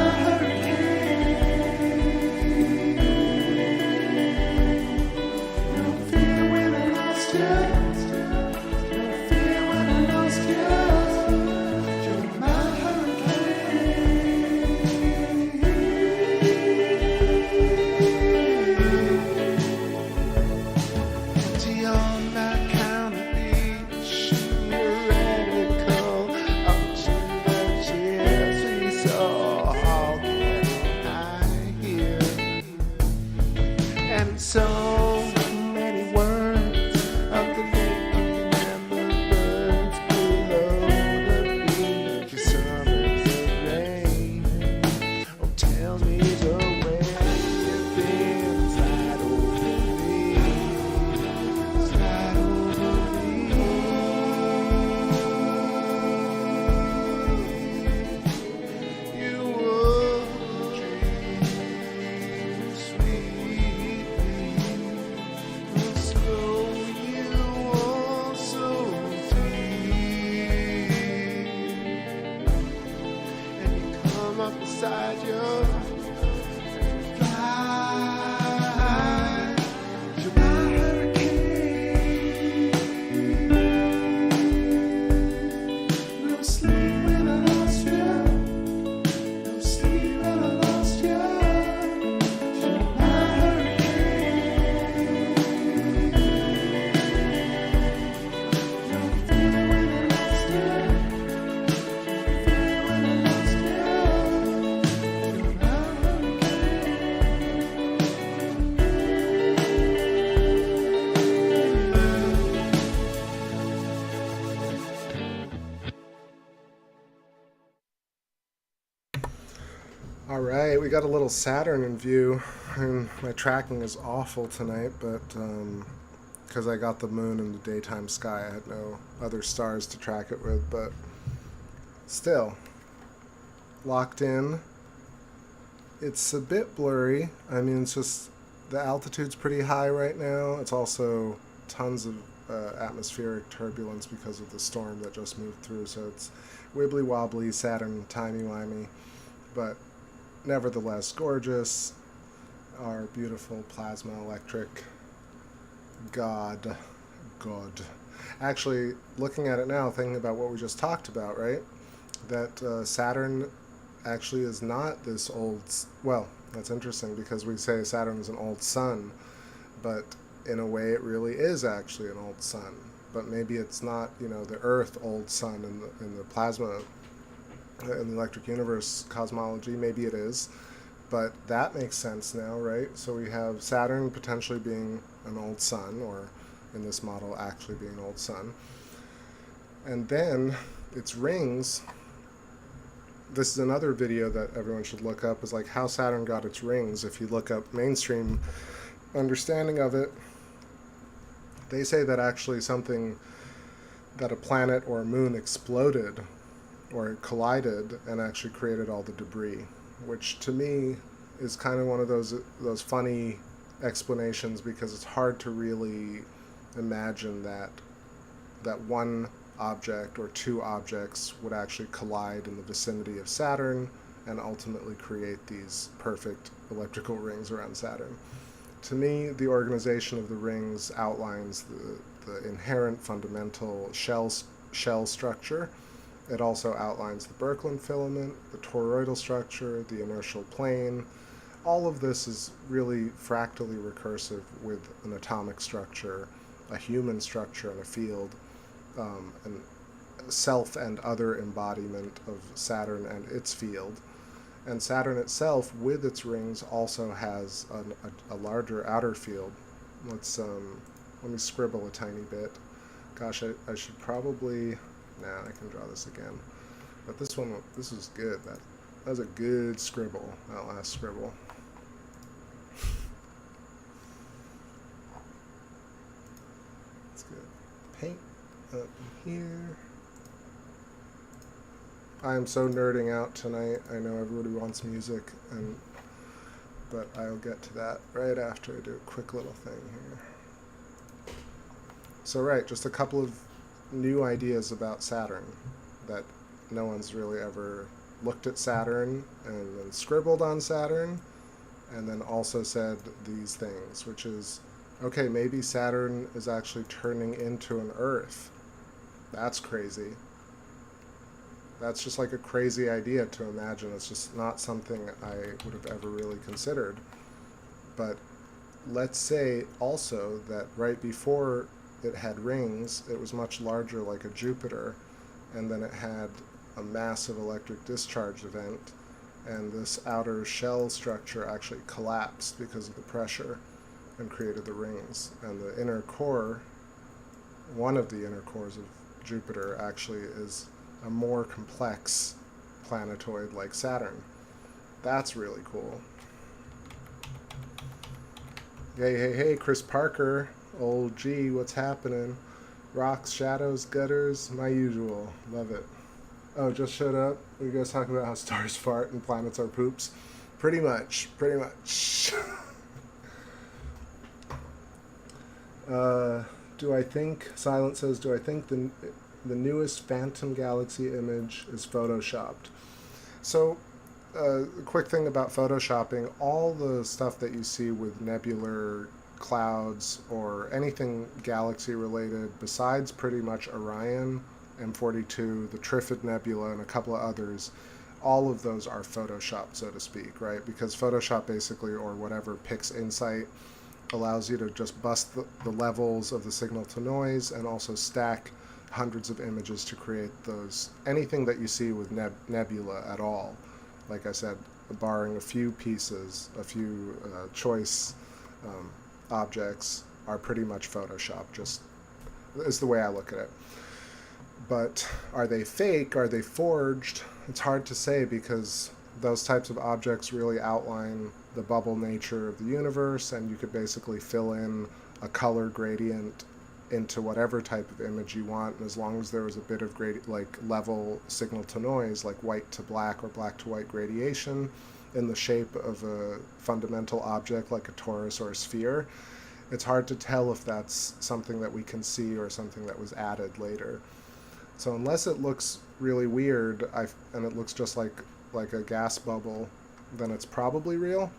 Alright, we got a little Saturn in view, and my tracking is awful tonight, but because I got the moon in the daytime sky, I had no other stars to track it with, but still, locked in. It's a bit blurry. I mean, it's just, the altitude's pretty high right now. It's also tons of atmospheric turbulence because of the storm that just moved through, so it's wibbly wobbly, Saturn timey-wimey, but nevertheless gorgeous. Our beautiful plasma electric god. Actually, looking at it now, thinking about what we just talked about, right? That Saturn actually is not this old, well, that's interesting because we say Saturn is an old sun, but in a way it really is actually an old sun. But maybe it's not, you know, the Earth old sun in the plasma, in the electric universe cosmology. Maybe it is, but that makes sense now, right? So we have Saturn potentially being an old sun, or in this model actually being an old sun. And then its rings, this is another video that everyone should look up, is like how Saturn got its rings. If you look up mainstream understanding of it, they say that actually something, that a planet or a moon exploded or collided and actually created all the debris, which to me is kind of one of those funny explanations, because it's hard to really imagine that one object or two objects would actually collide in the vicinity of Saturn and ultimately create these perfect electrical rings around Saturn. To me, the organization of the rings outlines the inherent fundamental shell structure. It also outlines the Birkeland filament, the toroidal structure, the inertial plane. All of this is really fractally recursive with an atomic structure, a human structure, and a field, and self and other embodiment of Saturn and its field. And Saturn itself, with its rings, also has a larger outer field, let me scribble a tiny bit. Gosh, I should probably, nah, I can draw this again. But this was good. That was a good scribble, that last scribble. That's good. Paint up here. I am so nerding out tonight. I know everybody wants music, but I'll get to that right after I do a quick little thing here. So right, just a couple of new ideas about Saturn that no one's really ever looked at Saturn and then scribbled on Saturn and then also said these things, which is, okay, maybe Saturn is actually turning into an Earth. That's crazy. That's just like a crazy idea to imagine. It's just not something I would have ever really considered. But let's say also that right before it had rings, it was much larger, like a Jupiter, and then it had a massive electric discharge event, and this outer shell structure actually collapsed because of the pressure and created the rings. And the inner core, one of the inner cores of Jupiter, actually is a more complex planetoid like Saturn. That's really cool. Hey, Chris Parker. Old G, what's happening? Rocks, shadows, gutters, my usual. Love it. Oh, just shut up. You guys talking about how stars fart and planets are poops? Pretty much. Do I think, Silent says, do I think the newest Phantom Galaxy image is photoshopped? So, a quick thing about photoshopping, all the stuff that you see with nebular clouds or anything galaxy related besides pretty much Orion, M42, the Trifid Nebula, and a couple of others, all of those are photoshopped, so to speak, right? Because Photoshop basically, or whatever, PixInsight, allows you to just bust the levels of the signal to noise and also stack hundreds of images to create those, anything that you see with nebula at all. Like I said, barring a few pieces, a few choice objects, are pretty much Photoshop. Just is the way I look at it. But are they fake? Are they forged? It's hard to say, because those types of objects really outline the bubble nature of the universe, and you could basically fill in a color gradient into whatever type of image you want, and as long as there was a bit of level signal to noise, like white to black or black to white gradation in the shape of a fundamental object like a torus or a sphere, it's hard to tell if that's something that we can see or something that was added later. So unless it looks really weird and it looks just like a gas bubble, then it's probably real,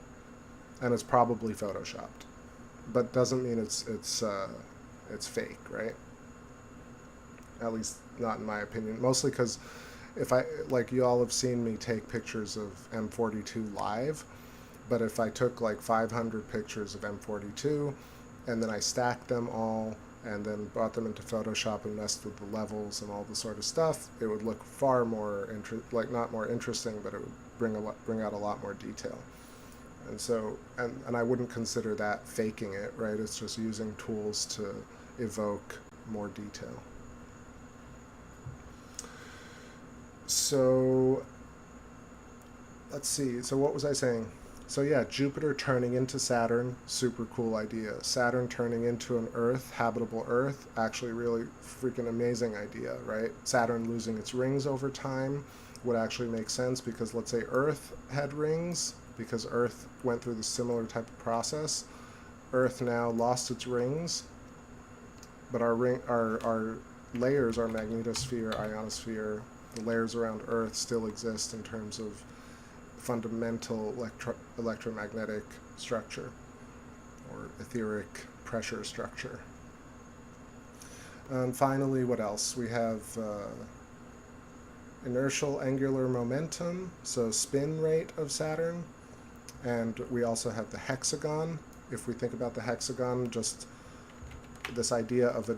and it's probably photoshopped. But doesn't mean it's fake, right? At least not in my opinion. Mostly because you all have seen me take pictures of M42 live, but if I took like 500 pictures of M42 and then I stacked them all and then brought them into Photoshop and messed with the levels and all the sort of stuff, it would look far more not more interesting, but it would bring out a lot more detail. And so, and I wouldn't consider that faking it, right? It's just using tools to evoke more detail. So, let's see. So what was I saying? So yeah, Jupiter turning into Saturn, super cool idea. Saturn turning into an Earth, habitable Earth, actually really freaking amazing idea, right? Saturn losing its rings over time would actually make sense, because let's say Earth had rings, because Earth went through the similar type of process. Earth now lost its rings, but our layers, our magnetosphere, ionosphere, the layers around Earth still exist in terms of fundamental electromagnetic structure or etheric pressure structure. And finally, what else? We have inertial angular momentum, so spin rate of Saturn, and we also have the hexagon. If we think about the hexagon, just this idea of a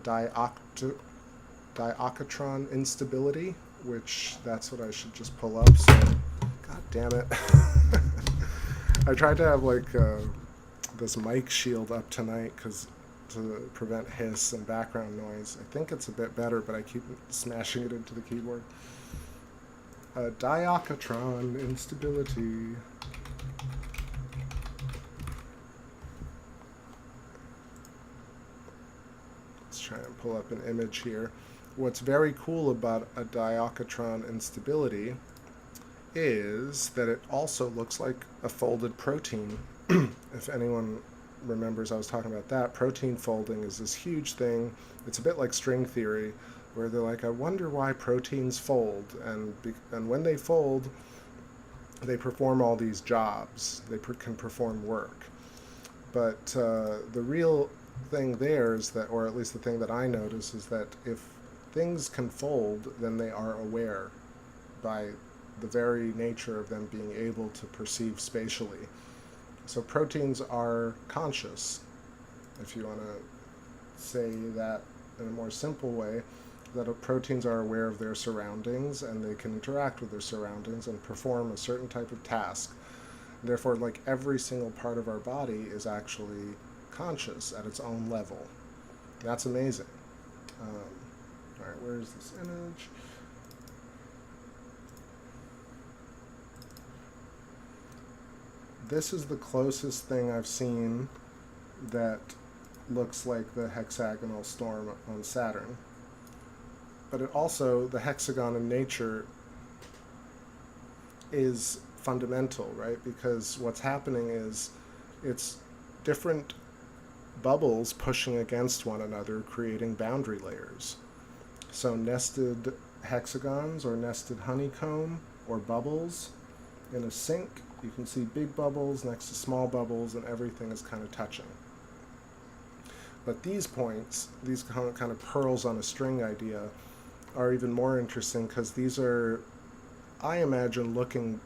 diocatron instability, which that's what I should just pull up. So, god damn it. I tried to have this mic shield up tonight to prevent hiss and background noise. I think it's a bit better, but I keep smashing it into the keyboard. Diocatron instability. Let's try and pull up an image here. What's very cool about a diocatron instability is that it also looks like a folded protein. If anyone remembers, I was talking about that. Protein folding is this huge thing. It's a bit like string theory, where they're like, I wonder why proteins fold, and when they fold, they perform all these jobs. They can perform work. But the real thing there is that, or at least the thing that I notice, is that if things can fold, then they are aware by the very nature of them being able to perceive spatially. So proteins are conscious, if you want to say that in a more simple way, that proteins are aware of their surroundings and they can interact with their surroundings and perform a certain type of task. Therefore, like, every single part of our body is actually conscious at its own level. That's amazing. All right, where's this image? This is the closest thing I've seen that looks like the hexagonal storm on Saturn. But it also, the hexagon in nature is fundamental, right? Because what's happening is it's different bubbles pushing against one another, creating boundary layers. So nested hexagons or nested honeycomb or bubbles in a sink, you can see big bubbles next to small bubbles, and everything is kind of touching. But these points, these kind of pearls on a string idea, are even more interesting because these are, I imagine, looking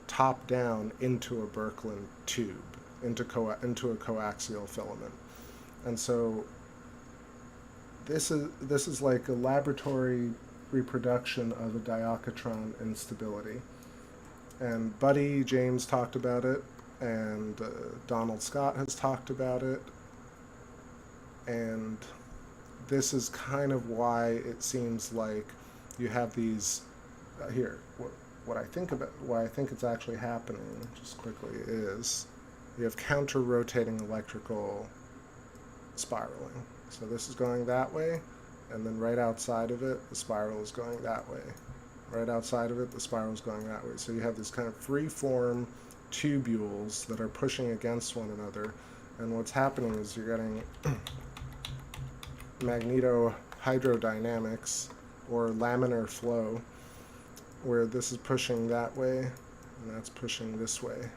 top down into a Birkeland tube, into a coaxial filament. And so this is like a laboratory reproduction of a diocatron instability. And Buddy James talked about it, and Donald Scott has talked about it, and this is kind of why it seems like you have these here. Why I think it's actually happening, just quickly, is you have counter-rotating electrical spiraling. So this is going that way, and then right outside of it, the spiral is going that way. Right outside of it, the spiral is going that way. So you have this kind of free-form tubules that are pushing against one another, and what's happening is you're getting magnetohydrodynamics, or laminar flow, where this is pushing that way, and that's pushing this way.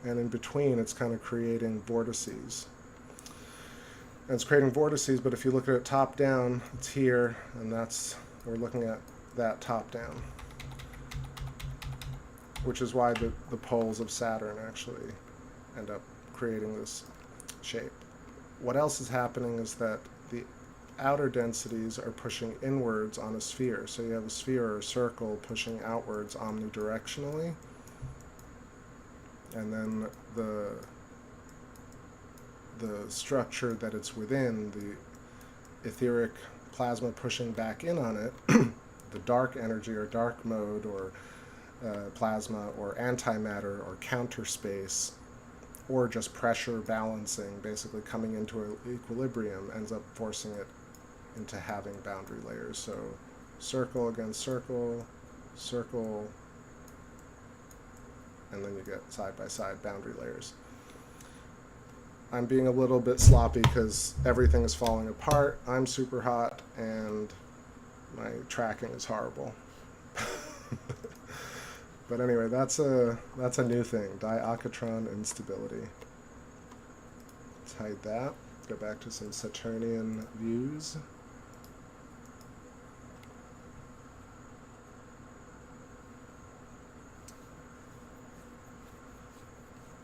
And in between, it's kind of creating vortices. And it's creating vortices, but if you look at it top down, it's here, and we're looking at that top down, which is why the poles of Saturn actually end up creating this shape. What else is happening is that the outer densities are pushing inwards on a sphere. So you have a sphere or a circle pushing outwards omnidirectionally, and then the structure that it's within, the etheric plasma pushing back in on it, the dark energy or dark mode or plasma or antimatter or counter space, or just pressure balancing, basically coming into equilibrium, ends up forcing it into having boundary layers. So circle against circle, circle, and then you get side-by-side boundary layers. I'm being a little bit sloppy because everything is falling apart. I'm super hot, and my tracking is horrible. But anyway, that's a new thing, diocatron instability. Let's hide that. Go back to some Saturnian views.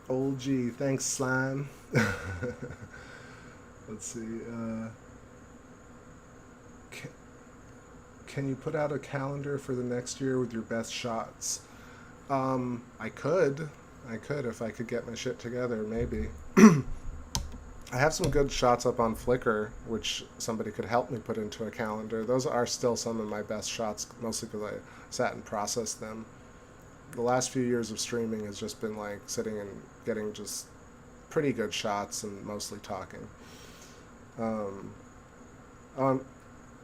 Old G, thanks, Slime. Let's see. Can you put out a calendar for the next year with your best shots? I could. I could if I could get my shit together, maybe. I have some good shots up on Flickr, which somebody could help me put into a calendar. Those are still some of my best shots, mostly because I sat and processed them. The last few years of streaming has just been like sitting and getting just pretty good shots and mostly talking. On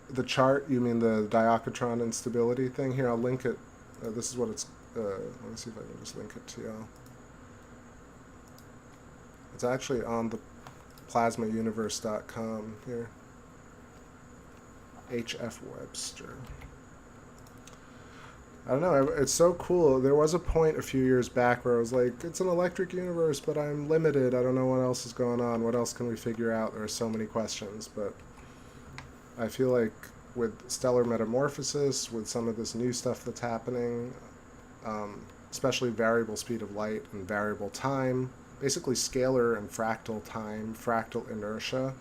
the chart, you mean the diachotron instability thing? Here, I'll link it. This is what it's... let me see if I can just link it to y'all. It's actually on the plasmauniverse.com here. H.F. Webster. I don't know, it's so cool. There was a point a few years back where I was like, it's an electric universe, but I'm limited. I don't know what else is going on. What else can we figure out? There are so many questions, but I feel like with Stellar Metamorphosis, with some of this new stuff that's happening, especially variable speed of light and variable time, basically scalar and fractal time, fractal inertia,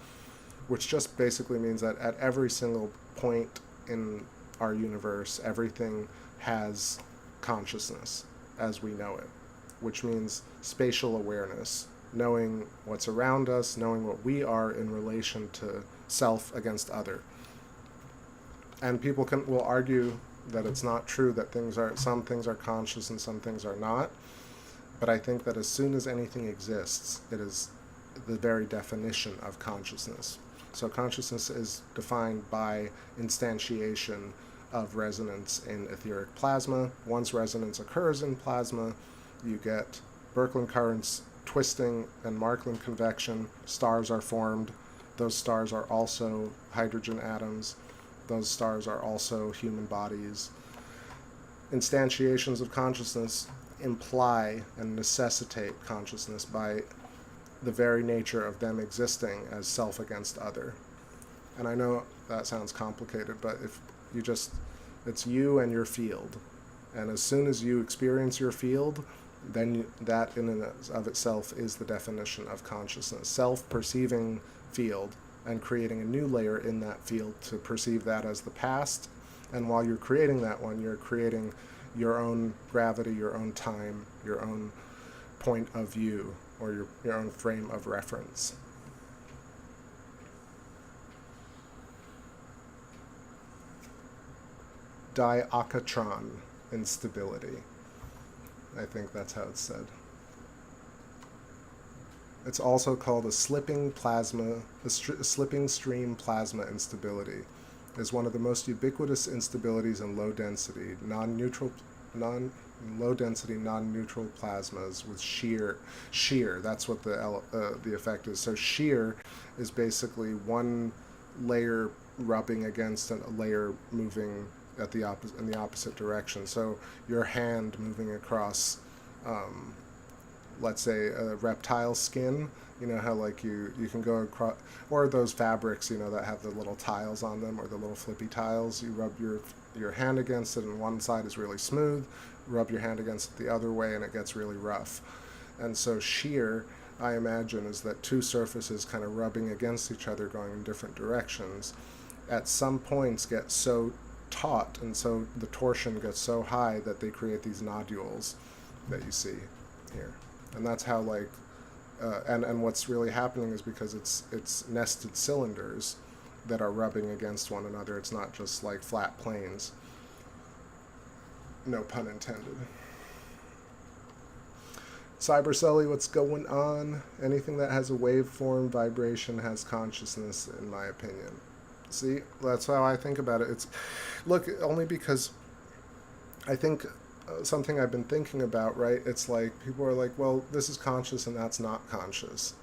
which just basically means that at every single point in our universe, everything has consciousness as we know it, which means spatial awareness, knowing what's around us, knowing what we are in relation to self against other. And people will argue that it's not true that some things are conscious and some things are not. But I think that as soon as anything exists, it is the very definition of consciousness. So consciousness is defined by instantiation of resonance in etheric plasma. Once resonance occurs in plasma, you get Birkeland currents, twisting, and Markland convection. Stars are formed. Those stars are also hydrogen atoms. Those stars are also human bodies. Instantiations of consciousness imply and necessitate consciousness by the very nature of them existing as self against other. And I know that sounds complicated, but if you just, it's you and your field. And as soon as you experience your field, then that in and of itself is the definition of consciousness. Self-perceiving field and creating a new layer in that field to perceive that as the past. And while you're creating that one, you're creating your own gravity, your own time, your own point of view, or your own frame of reference. Diachotron instability. I think that's how it's said. It's also called a slipping stream plasma instability. Is one of the most ubiquitous instabilities in low-density, non-neutral plasmas with shear. That's what the effect is. So shear is basically one layer rubbing against a layer moving at in the opposite direction. So your hand moving across, let's say, a reptile skin. You know how like you can go across, or those fabrics, you know, that have the little tiles on them, or the little flippy tiles. You rub your hand against it, and one side is really smooth. Rub your hand against it the other way, and it gets really rough. And so shear, I imagine, is that two surfaces kind of rubbing against each other, going in different directions. At some points, get so taut, and so the torsion gets so high that they create these nodules that you see here. And that's how like. And what's really happening is because it's nested cylinders that are rubbing against one another. It's not just like flat planes. No pun intended. Cybercelly, what's going on? Anything that has a waveform vibration has consciousness, in my opinion. See, that's how I think about it. Look, only because I think something I've been thinking about, right? It's like people are like, well, this is conscious and that's not conscious,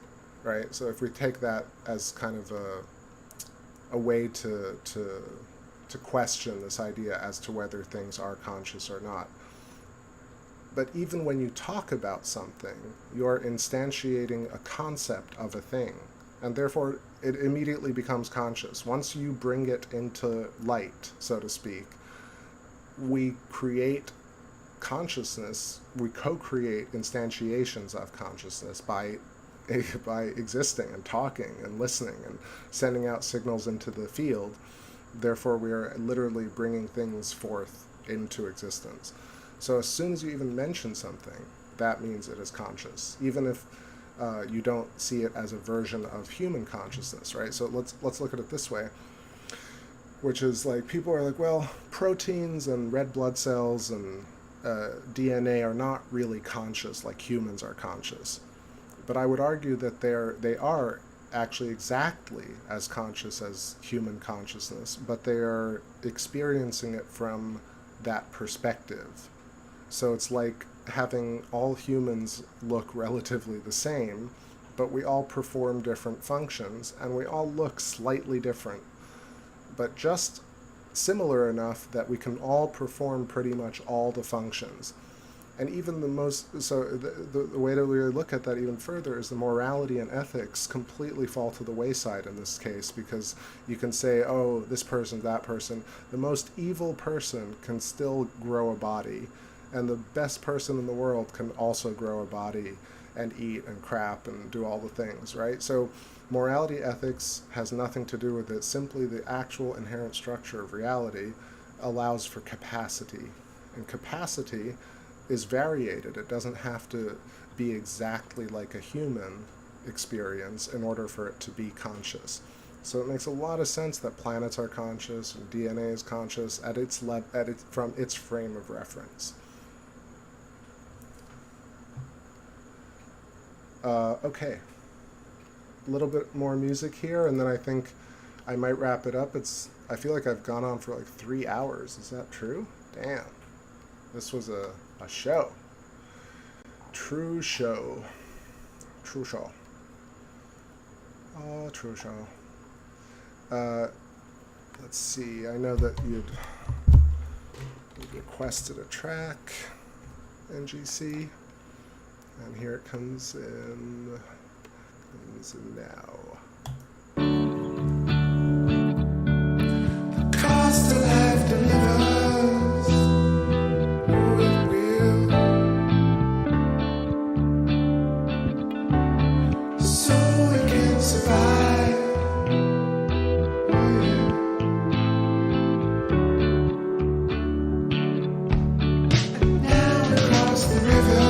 right? So if we take that as kind of a way to question this idea as to whether things are conscious or not. But even when you talk about something, you're instantiating a concept of a thing, and therefore it immediately becomes conscious. Once you bring it into light, so to speak, we create consciousness, we co-create instantiations of consciousness by existing and talking and listening and sending out signals into the field. Therefore, we are literally bringing things forth into existence. So as soon as you even mention something, that means it is conscious, even if you don't see it as a version of human consciousness, right? So let's look at it this way, which is like, people are like, well, proteins and red blood cells and DNA are not really conscious like humans are conscious. But I would argue that they are actually exactly as conscious as human consciousness, but they are experiencing it from that perspective. So it's like having all humans look relatively the same, but we all perform different functions, and we all look slightly different, but just similar enough that we can all perform pretty much all the functions. And even the most, so the way to really look at that even further is the morality and ethics completely fall to the wayside in this case, because you can say, oh, this person, that person. The most evil person can still grow a body, and the best person in the world can also grow a body and eat and crap and do all the things, right? So morality, ethics has nothing to do with it. Simply the actual inherent structure of reality allows for capacity, and capacity is variated. It doesn't have to be exactly like a human experience in order for it to be conscious. So it makes a lot of sense that planets are conscious and DNA is conscious at from its frame of reference. Okay, a little bit more music here, and then I think I might wrap it up. I feel like I've gone on for like 3 hours. Is that true? Damn. This was a show. True show. True show. Oh, true show. Let's see. I know that you'd requested a track, NGC. And here it comes in. Comes in now. The cost of life delivers who it will, so we can survive. Oh yeah. And now we cross the river.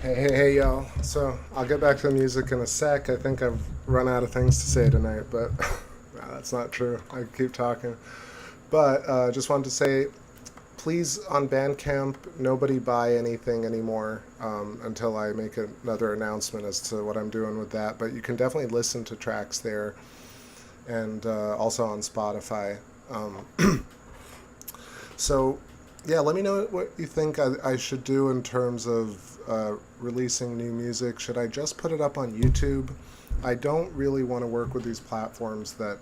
Hey, y'all. So I'll get back to the music in a sec. I think I've run out of things to say tonight, but no, that's not true. I can keep talking. But just wanted to say, please, on Bandcamp, nobody buy anything anymore until I make another announcement as to what I'm doing with that. But you can definitely listen to tracks there, and also on Spotify. So, yeah, let me know what you think I should do in terms of releasing new music. Should I just put it up on YouTube? I don't really want to work with these platforms that...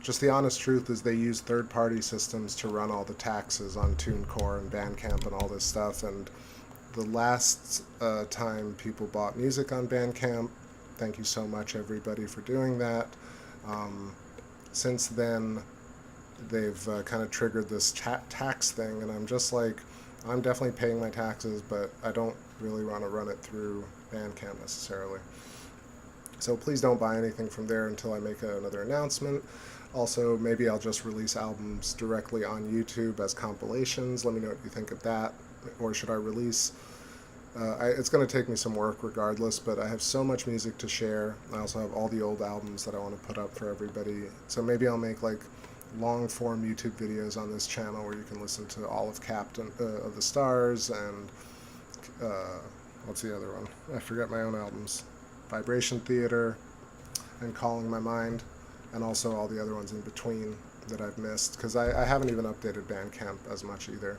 just the honest truth is they use third-party systems to run all the taxes on TuneCore and Bandcamp and all this stuff. And the last time people bought music on Bandcamp, thank you so much, everybody, for doing that. Since then, they've kind of triggered this tax thing, and I'm just like, I'm definitely paying my taxes, but I don't really want to run it through Bandcamp necessarily. So please don't buy anything from there until I make another announcement. Also, maybe I'll just release albums directly on YouTube as compilations. Let me know what you think of that. Or should I release... it's going to take me some work regardless, but I have so much music to share. I also have all the old albums that I want to put up for everybody. So maybe I'll make like long-form YouTube videos on this channel where you can listen to all of Captain of the Stars and... what's the other one? I forget my own albums. Vibration Theater and Calling My Mind, and also all the other ones in between that I've missed, because I haven't even updated Bandcamp as much either.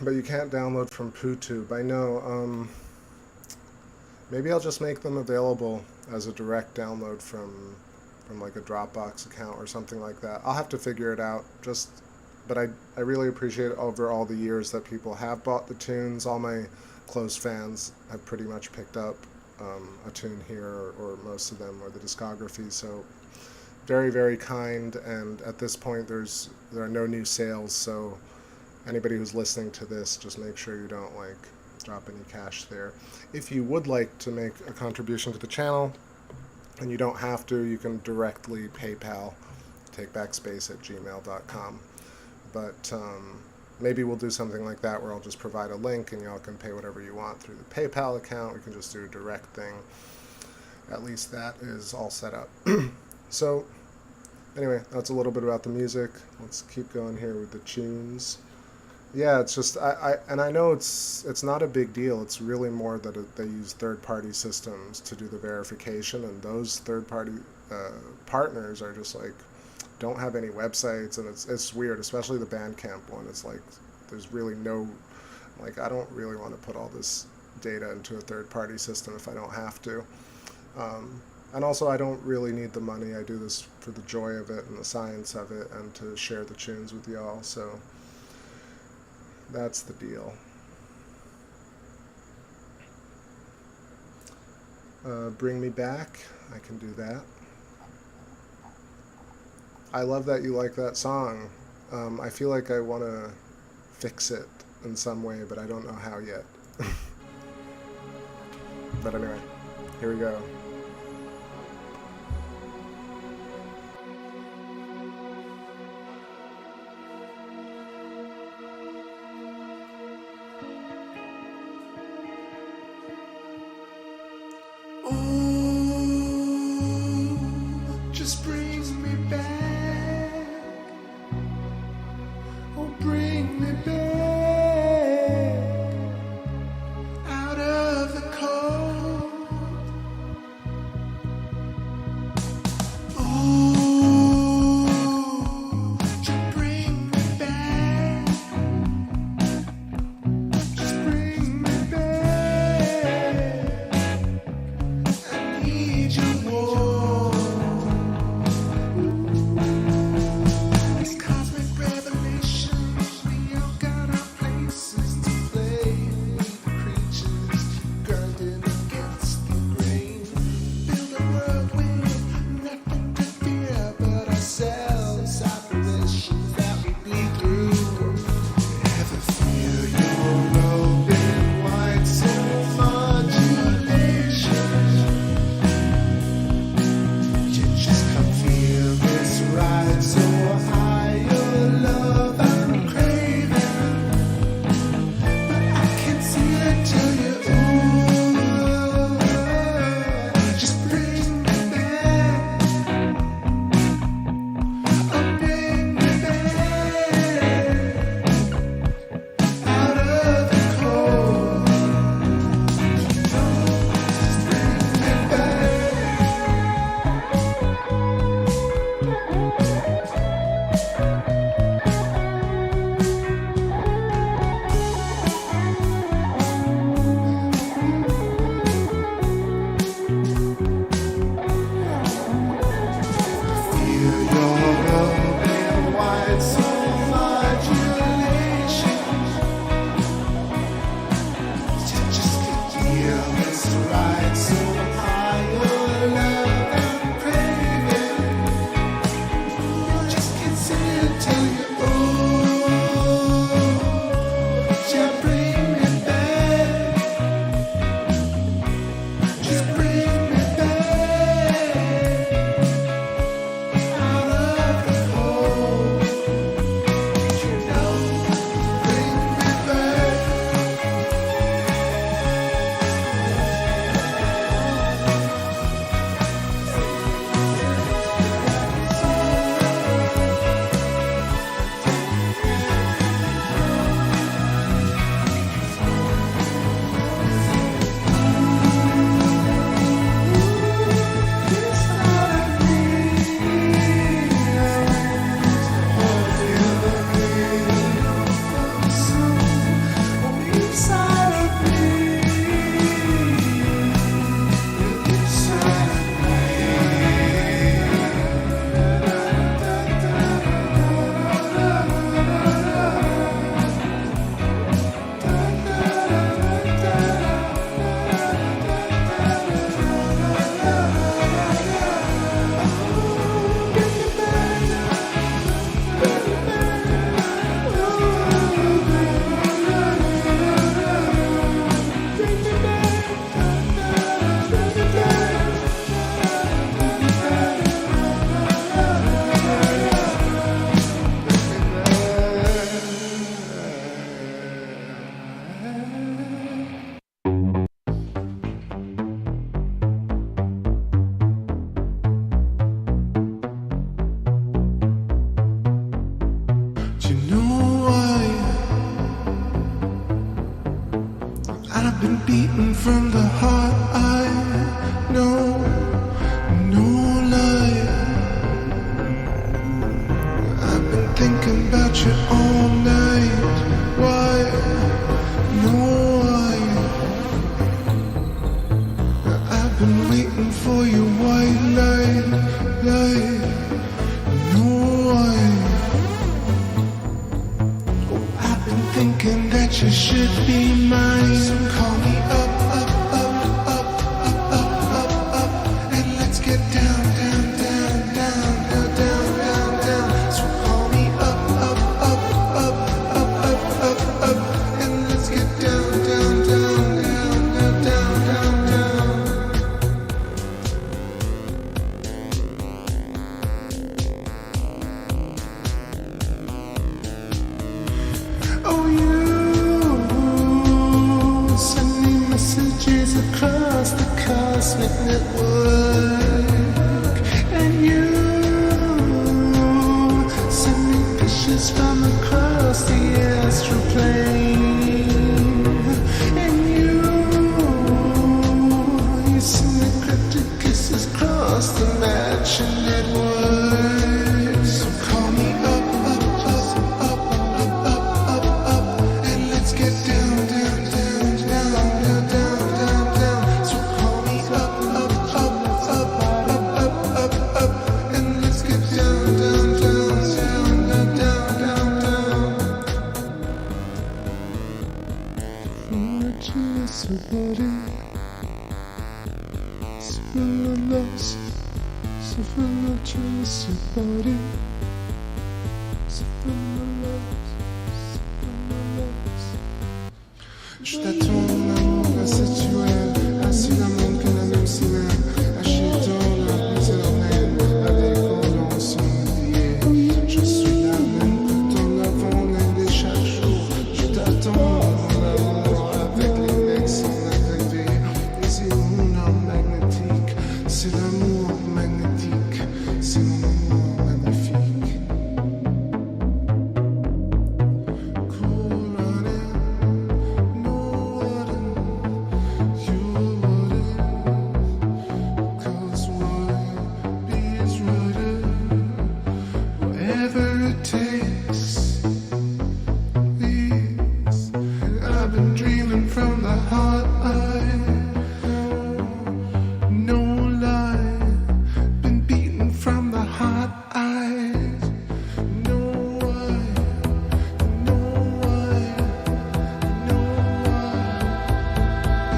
But you can't download from PooTube. I know. Maybe I'll just make them available as a direct download from like a Dropbox account or something like that. I'll have to figure it out. But I really appreciate over all the years that people have bought the tunes. All my close fans have pretty much picked up a tune here, or most of them, or the discography. So very, very kind. And at this point, there are no new sales. So anybody who's listening to this, just make sure you don't like drop any cash there. If you would like to make a contribution to the channel, and you don't have to, you can directly PayPal, TakeBackSpace@gmail.com. But maybe we'll do something like that where I'll just provide a link and y'all can pay whatever you want through the PayPal account. We can just do a direct thing. At least that is all set up. So anyway, that's a little bit about the music. Let's keep going here with the tunes. Yeah, it's just, I know it's not a big deal. It's really more that they use third-party systems to do the verification, and those third-party partners are just like, don't have any websites, and it's weird, especially the Bandcamp one. It's like, there's really no, like, I don't really want to put all this data into a third-party system if I don't have to. And also, I don't really need the money. I do this for the joy of it and the science of it, and to share the tunes with y'all, so that's the deal. Bring Me Back, I can do that. I love that you like that song. I feel like I want to fix it in some way, but I don't know how yet. But anyway, here we go. Just brings me back. Oh, bring me back out of the cold. been beaten from the heart. I know, no lie. I've been thinking about you all night. Why? No why. I've been waiting for your white light, light. No why. I've been thinking that you should be mine. So call me up, up, up, up, up, up, up, up, and let's get down, down, down, down, down, down, down, down. So call me up, up, up, up, up, up, up, up, and let's get down, down, down, down, down, down, down, down. Oh, you send me messages across the cosmic network, and you send me pictures from across the astral plane, and you send me cryptic kisses across the matching network. So call me up, up, up, up, up, up, up, up, and let's get down, down, down, down, down, down, down, down. So call me up, up, up, up, up, up, up, up, and let's get down, down, down, down, down, down, down, down. Somebody, somebody. Je t'attends, mon amour, si tu es assis dans mon canapé cinéma, achetant la éternelle avec mon ensemble. Je suis là même tout en avant l'un de chaque jour. Je t'attends, mon amour, avec les mecs sans arriver. Et c'est mon âme magnétique, c'est l'amour magnétique, c'est mon amour magnifique. Cool running, no running, you wouldn't, 'cause what is rooted, whatever it takes. Please, I've been dreaming from the heart. No lie, been beaten from the heart eyes. No why, no why, no why.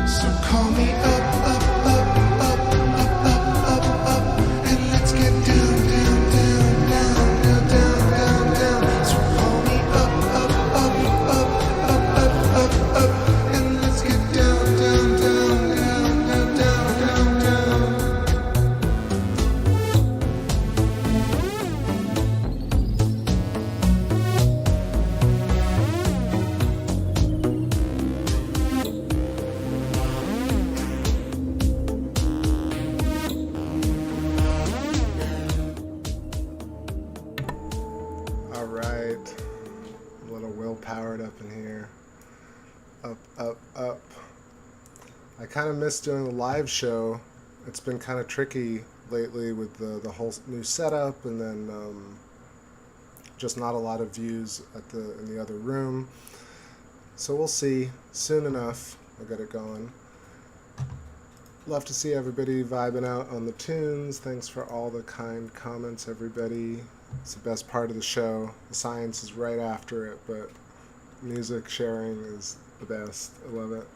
So call me up, up, up, up, up, up, up, up, and let's get down, down, down, down, down, down, down, down. So call me up, up, up, up, up, up, up, up, and let's get down, down, down, down, down, down, down, down. All right. A little willpowered up in here. Up, up, up. I kind of miss doing the live show. It's been kind of tricky lately with the whole new setup, and then just not a lot of views in the other room. So we'll see. Soon enough, I'll get it going. Love to see everybody vibing out on the tunes. Thanks for all the kind comments, everybody. It's the best part of the show. The science is right after it, but music sharing is the best. I love it.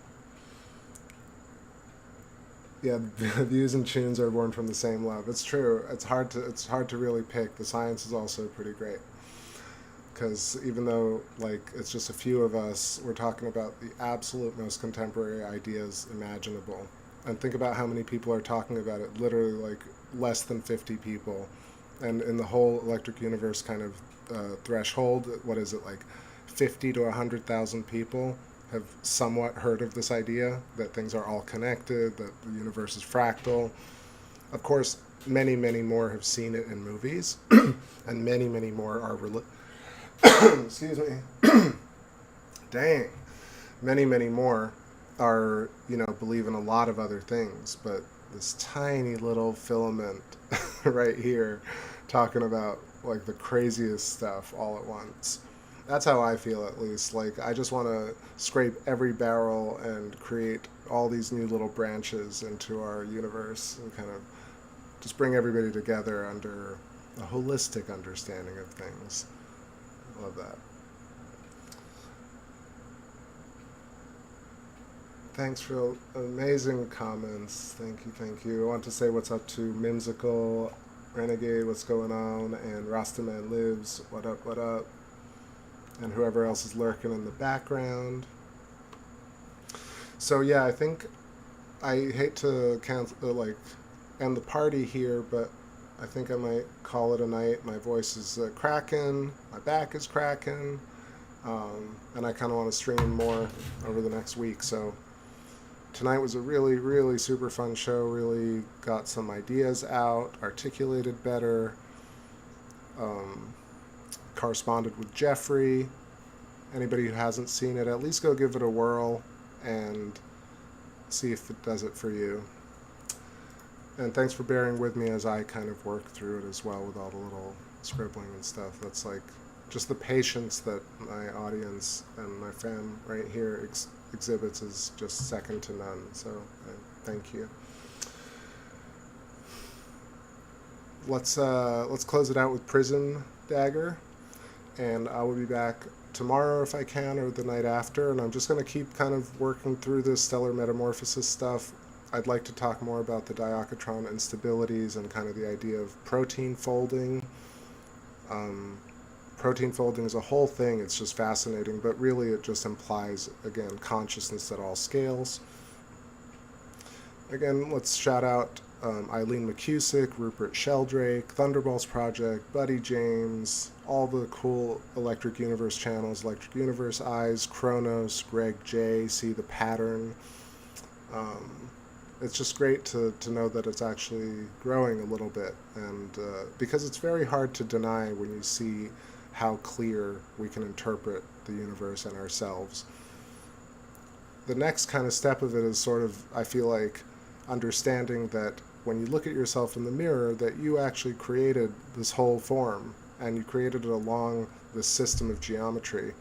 Yeah, the views and tunes are born from the same love. It's true. It's hard to really pick. The science is also pretty great, because even though like it's just a few of us, we're talking about the absolute most contemporary ideas imaginable. And think about how many people are talking about it. Literally, like less than 50 people, and in the whole electric universe kind of threshold, what is it, like 50 to 100,000 people have somewhat heard of this idea that things are all connected, that the universe is fractal. Of course, many, many more have seen it in movies, and many, many more are excuse me. Dang. Many, many more are, believe in a lot of other things, but this tiny little filament right here talking about like the craziest stuff all at once. That's how I feel, at least. Like, I just want to scrape every barrel and create all these new little branches into our universe and kind of just bring everybody together under a holistic understanding of things. Love that. Thanks for amazing comments. Thank you. I want to say what's up to Mimsicle, Renegade, what's going on, and Rastaman Lives, what up, and whoever else is lurking in the background. So yeah, I think I hate to end the party here, but I think I might call it a night. My voice is cracking, my back is cracking, and I kind of want to stream more over the next week. So tonight was a really, really super fun show. Really got some ideas out, articulated better, corresponded with Jeffrey. Anybody who hasn't seen it, at least go give it a whirl and see if it does it for you. And thanks for bearing with me as I kind of work through it as well with all the little scribbling and stuff. That's like just the patience that my audience and my fam right here exhibits is just second to none. So thank you. Let's close it out with Prism Dagger, and I will be back tomorrow if I can, or the night after, and I'm just going to keep kind of working through this Stellar Metamorphosis stuff. I'd like to talk more about the diachotron instabilities and kind of the idea of protein folding. Protein folding is a whole thing. It's just fascinating, but really it just implies, again, consciousness at all scales. Again, let's shout out Eileen McCusick, Rupert Sheldrake, Thunderbolts Project, Buddy James, all the cool Electric Universe channels, Electric Universe Eyes, Kronos, Greg J, See the Pattern. It's just great to know that it's actually growing a little bit, and because it's very hard to deny when you see how clear we can interpret the universe and ourselves. The next kind of step of it is sort of, I feel like, understanding that when you look at yourself in the mirror, that you actually created this whole form, and you created it along this system of geometry,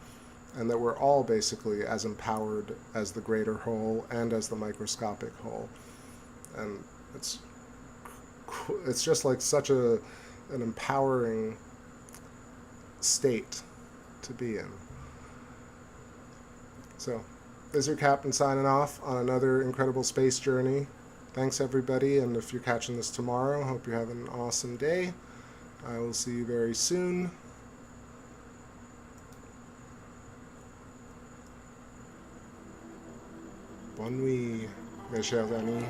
and that we're all basically as empowered as the greater whole and as the microscopic whole. And it's just like such an empowering state to be in. So, this is your captain signing off on another incredible space journey. Thanks everybody, and if you're catching this tomorrow, hope you have an awesome day. I will see you very soon. Bonne nuit, mes chers amis.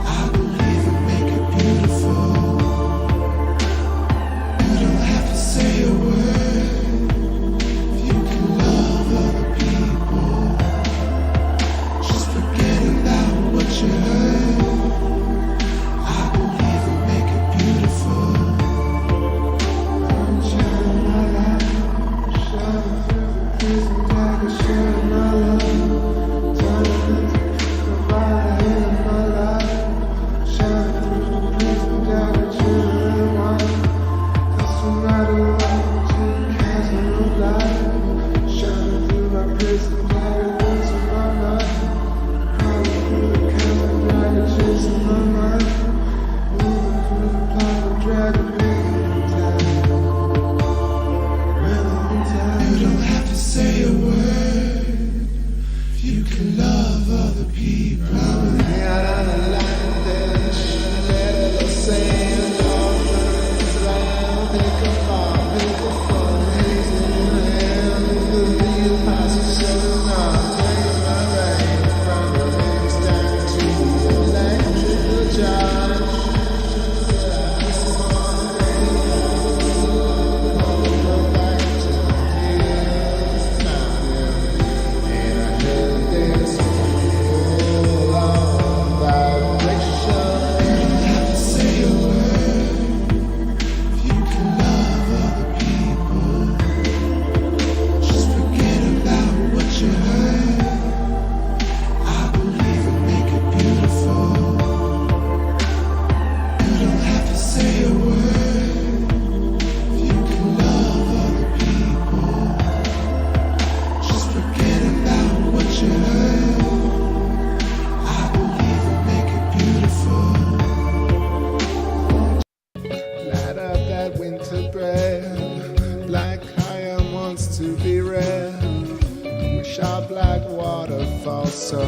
I believe in so.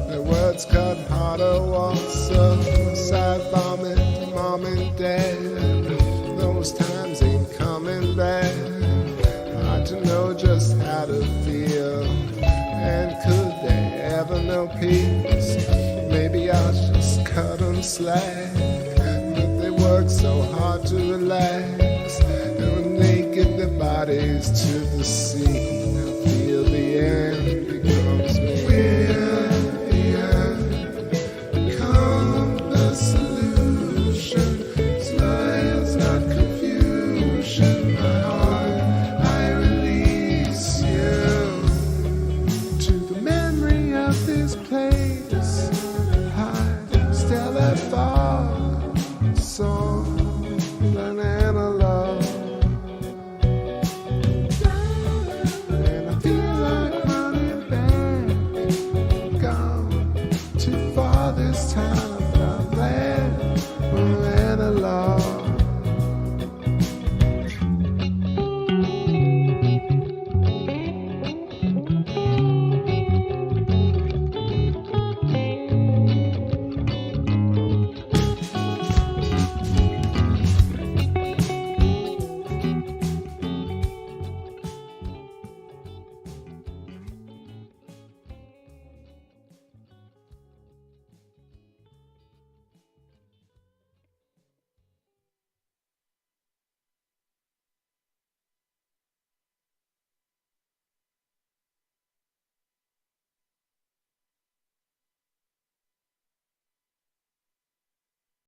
Their words cut harder once, side bombing mom and dad. Those times ain't coming back. Hard to know just how to feel, and could they ever know peace? Maybe I'll just cut them slack, but they work so hard to relax, and when they get their bodies to the sea, I feel the end.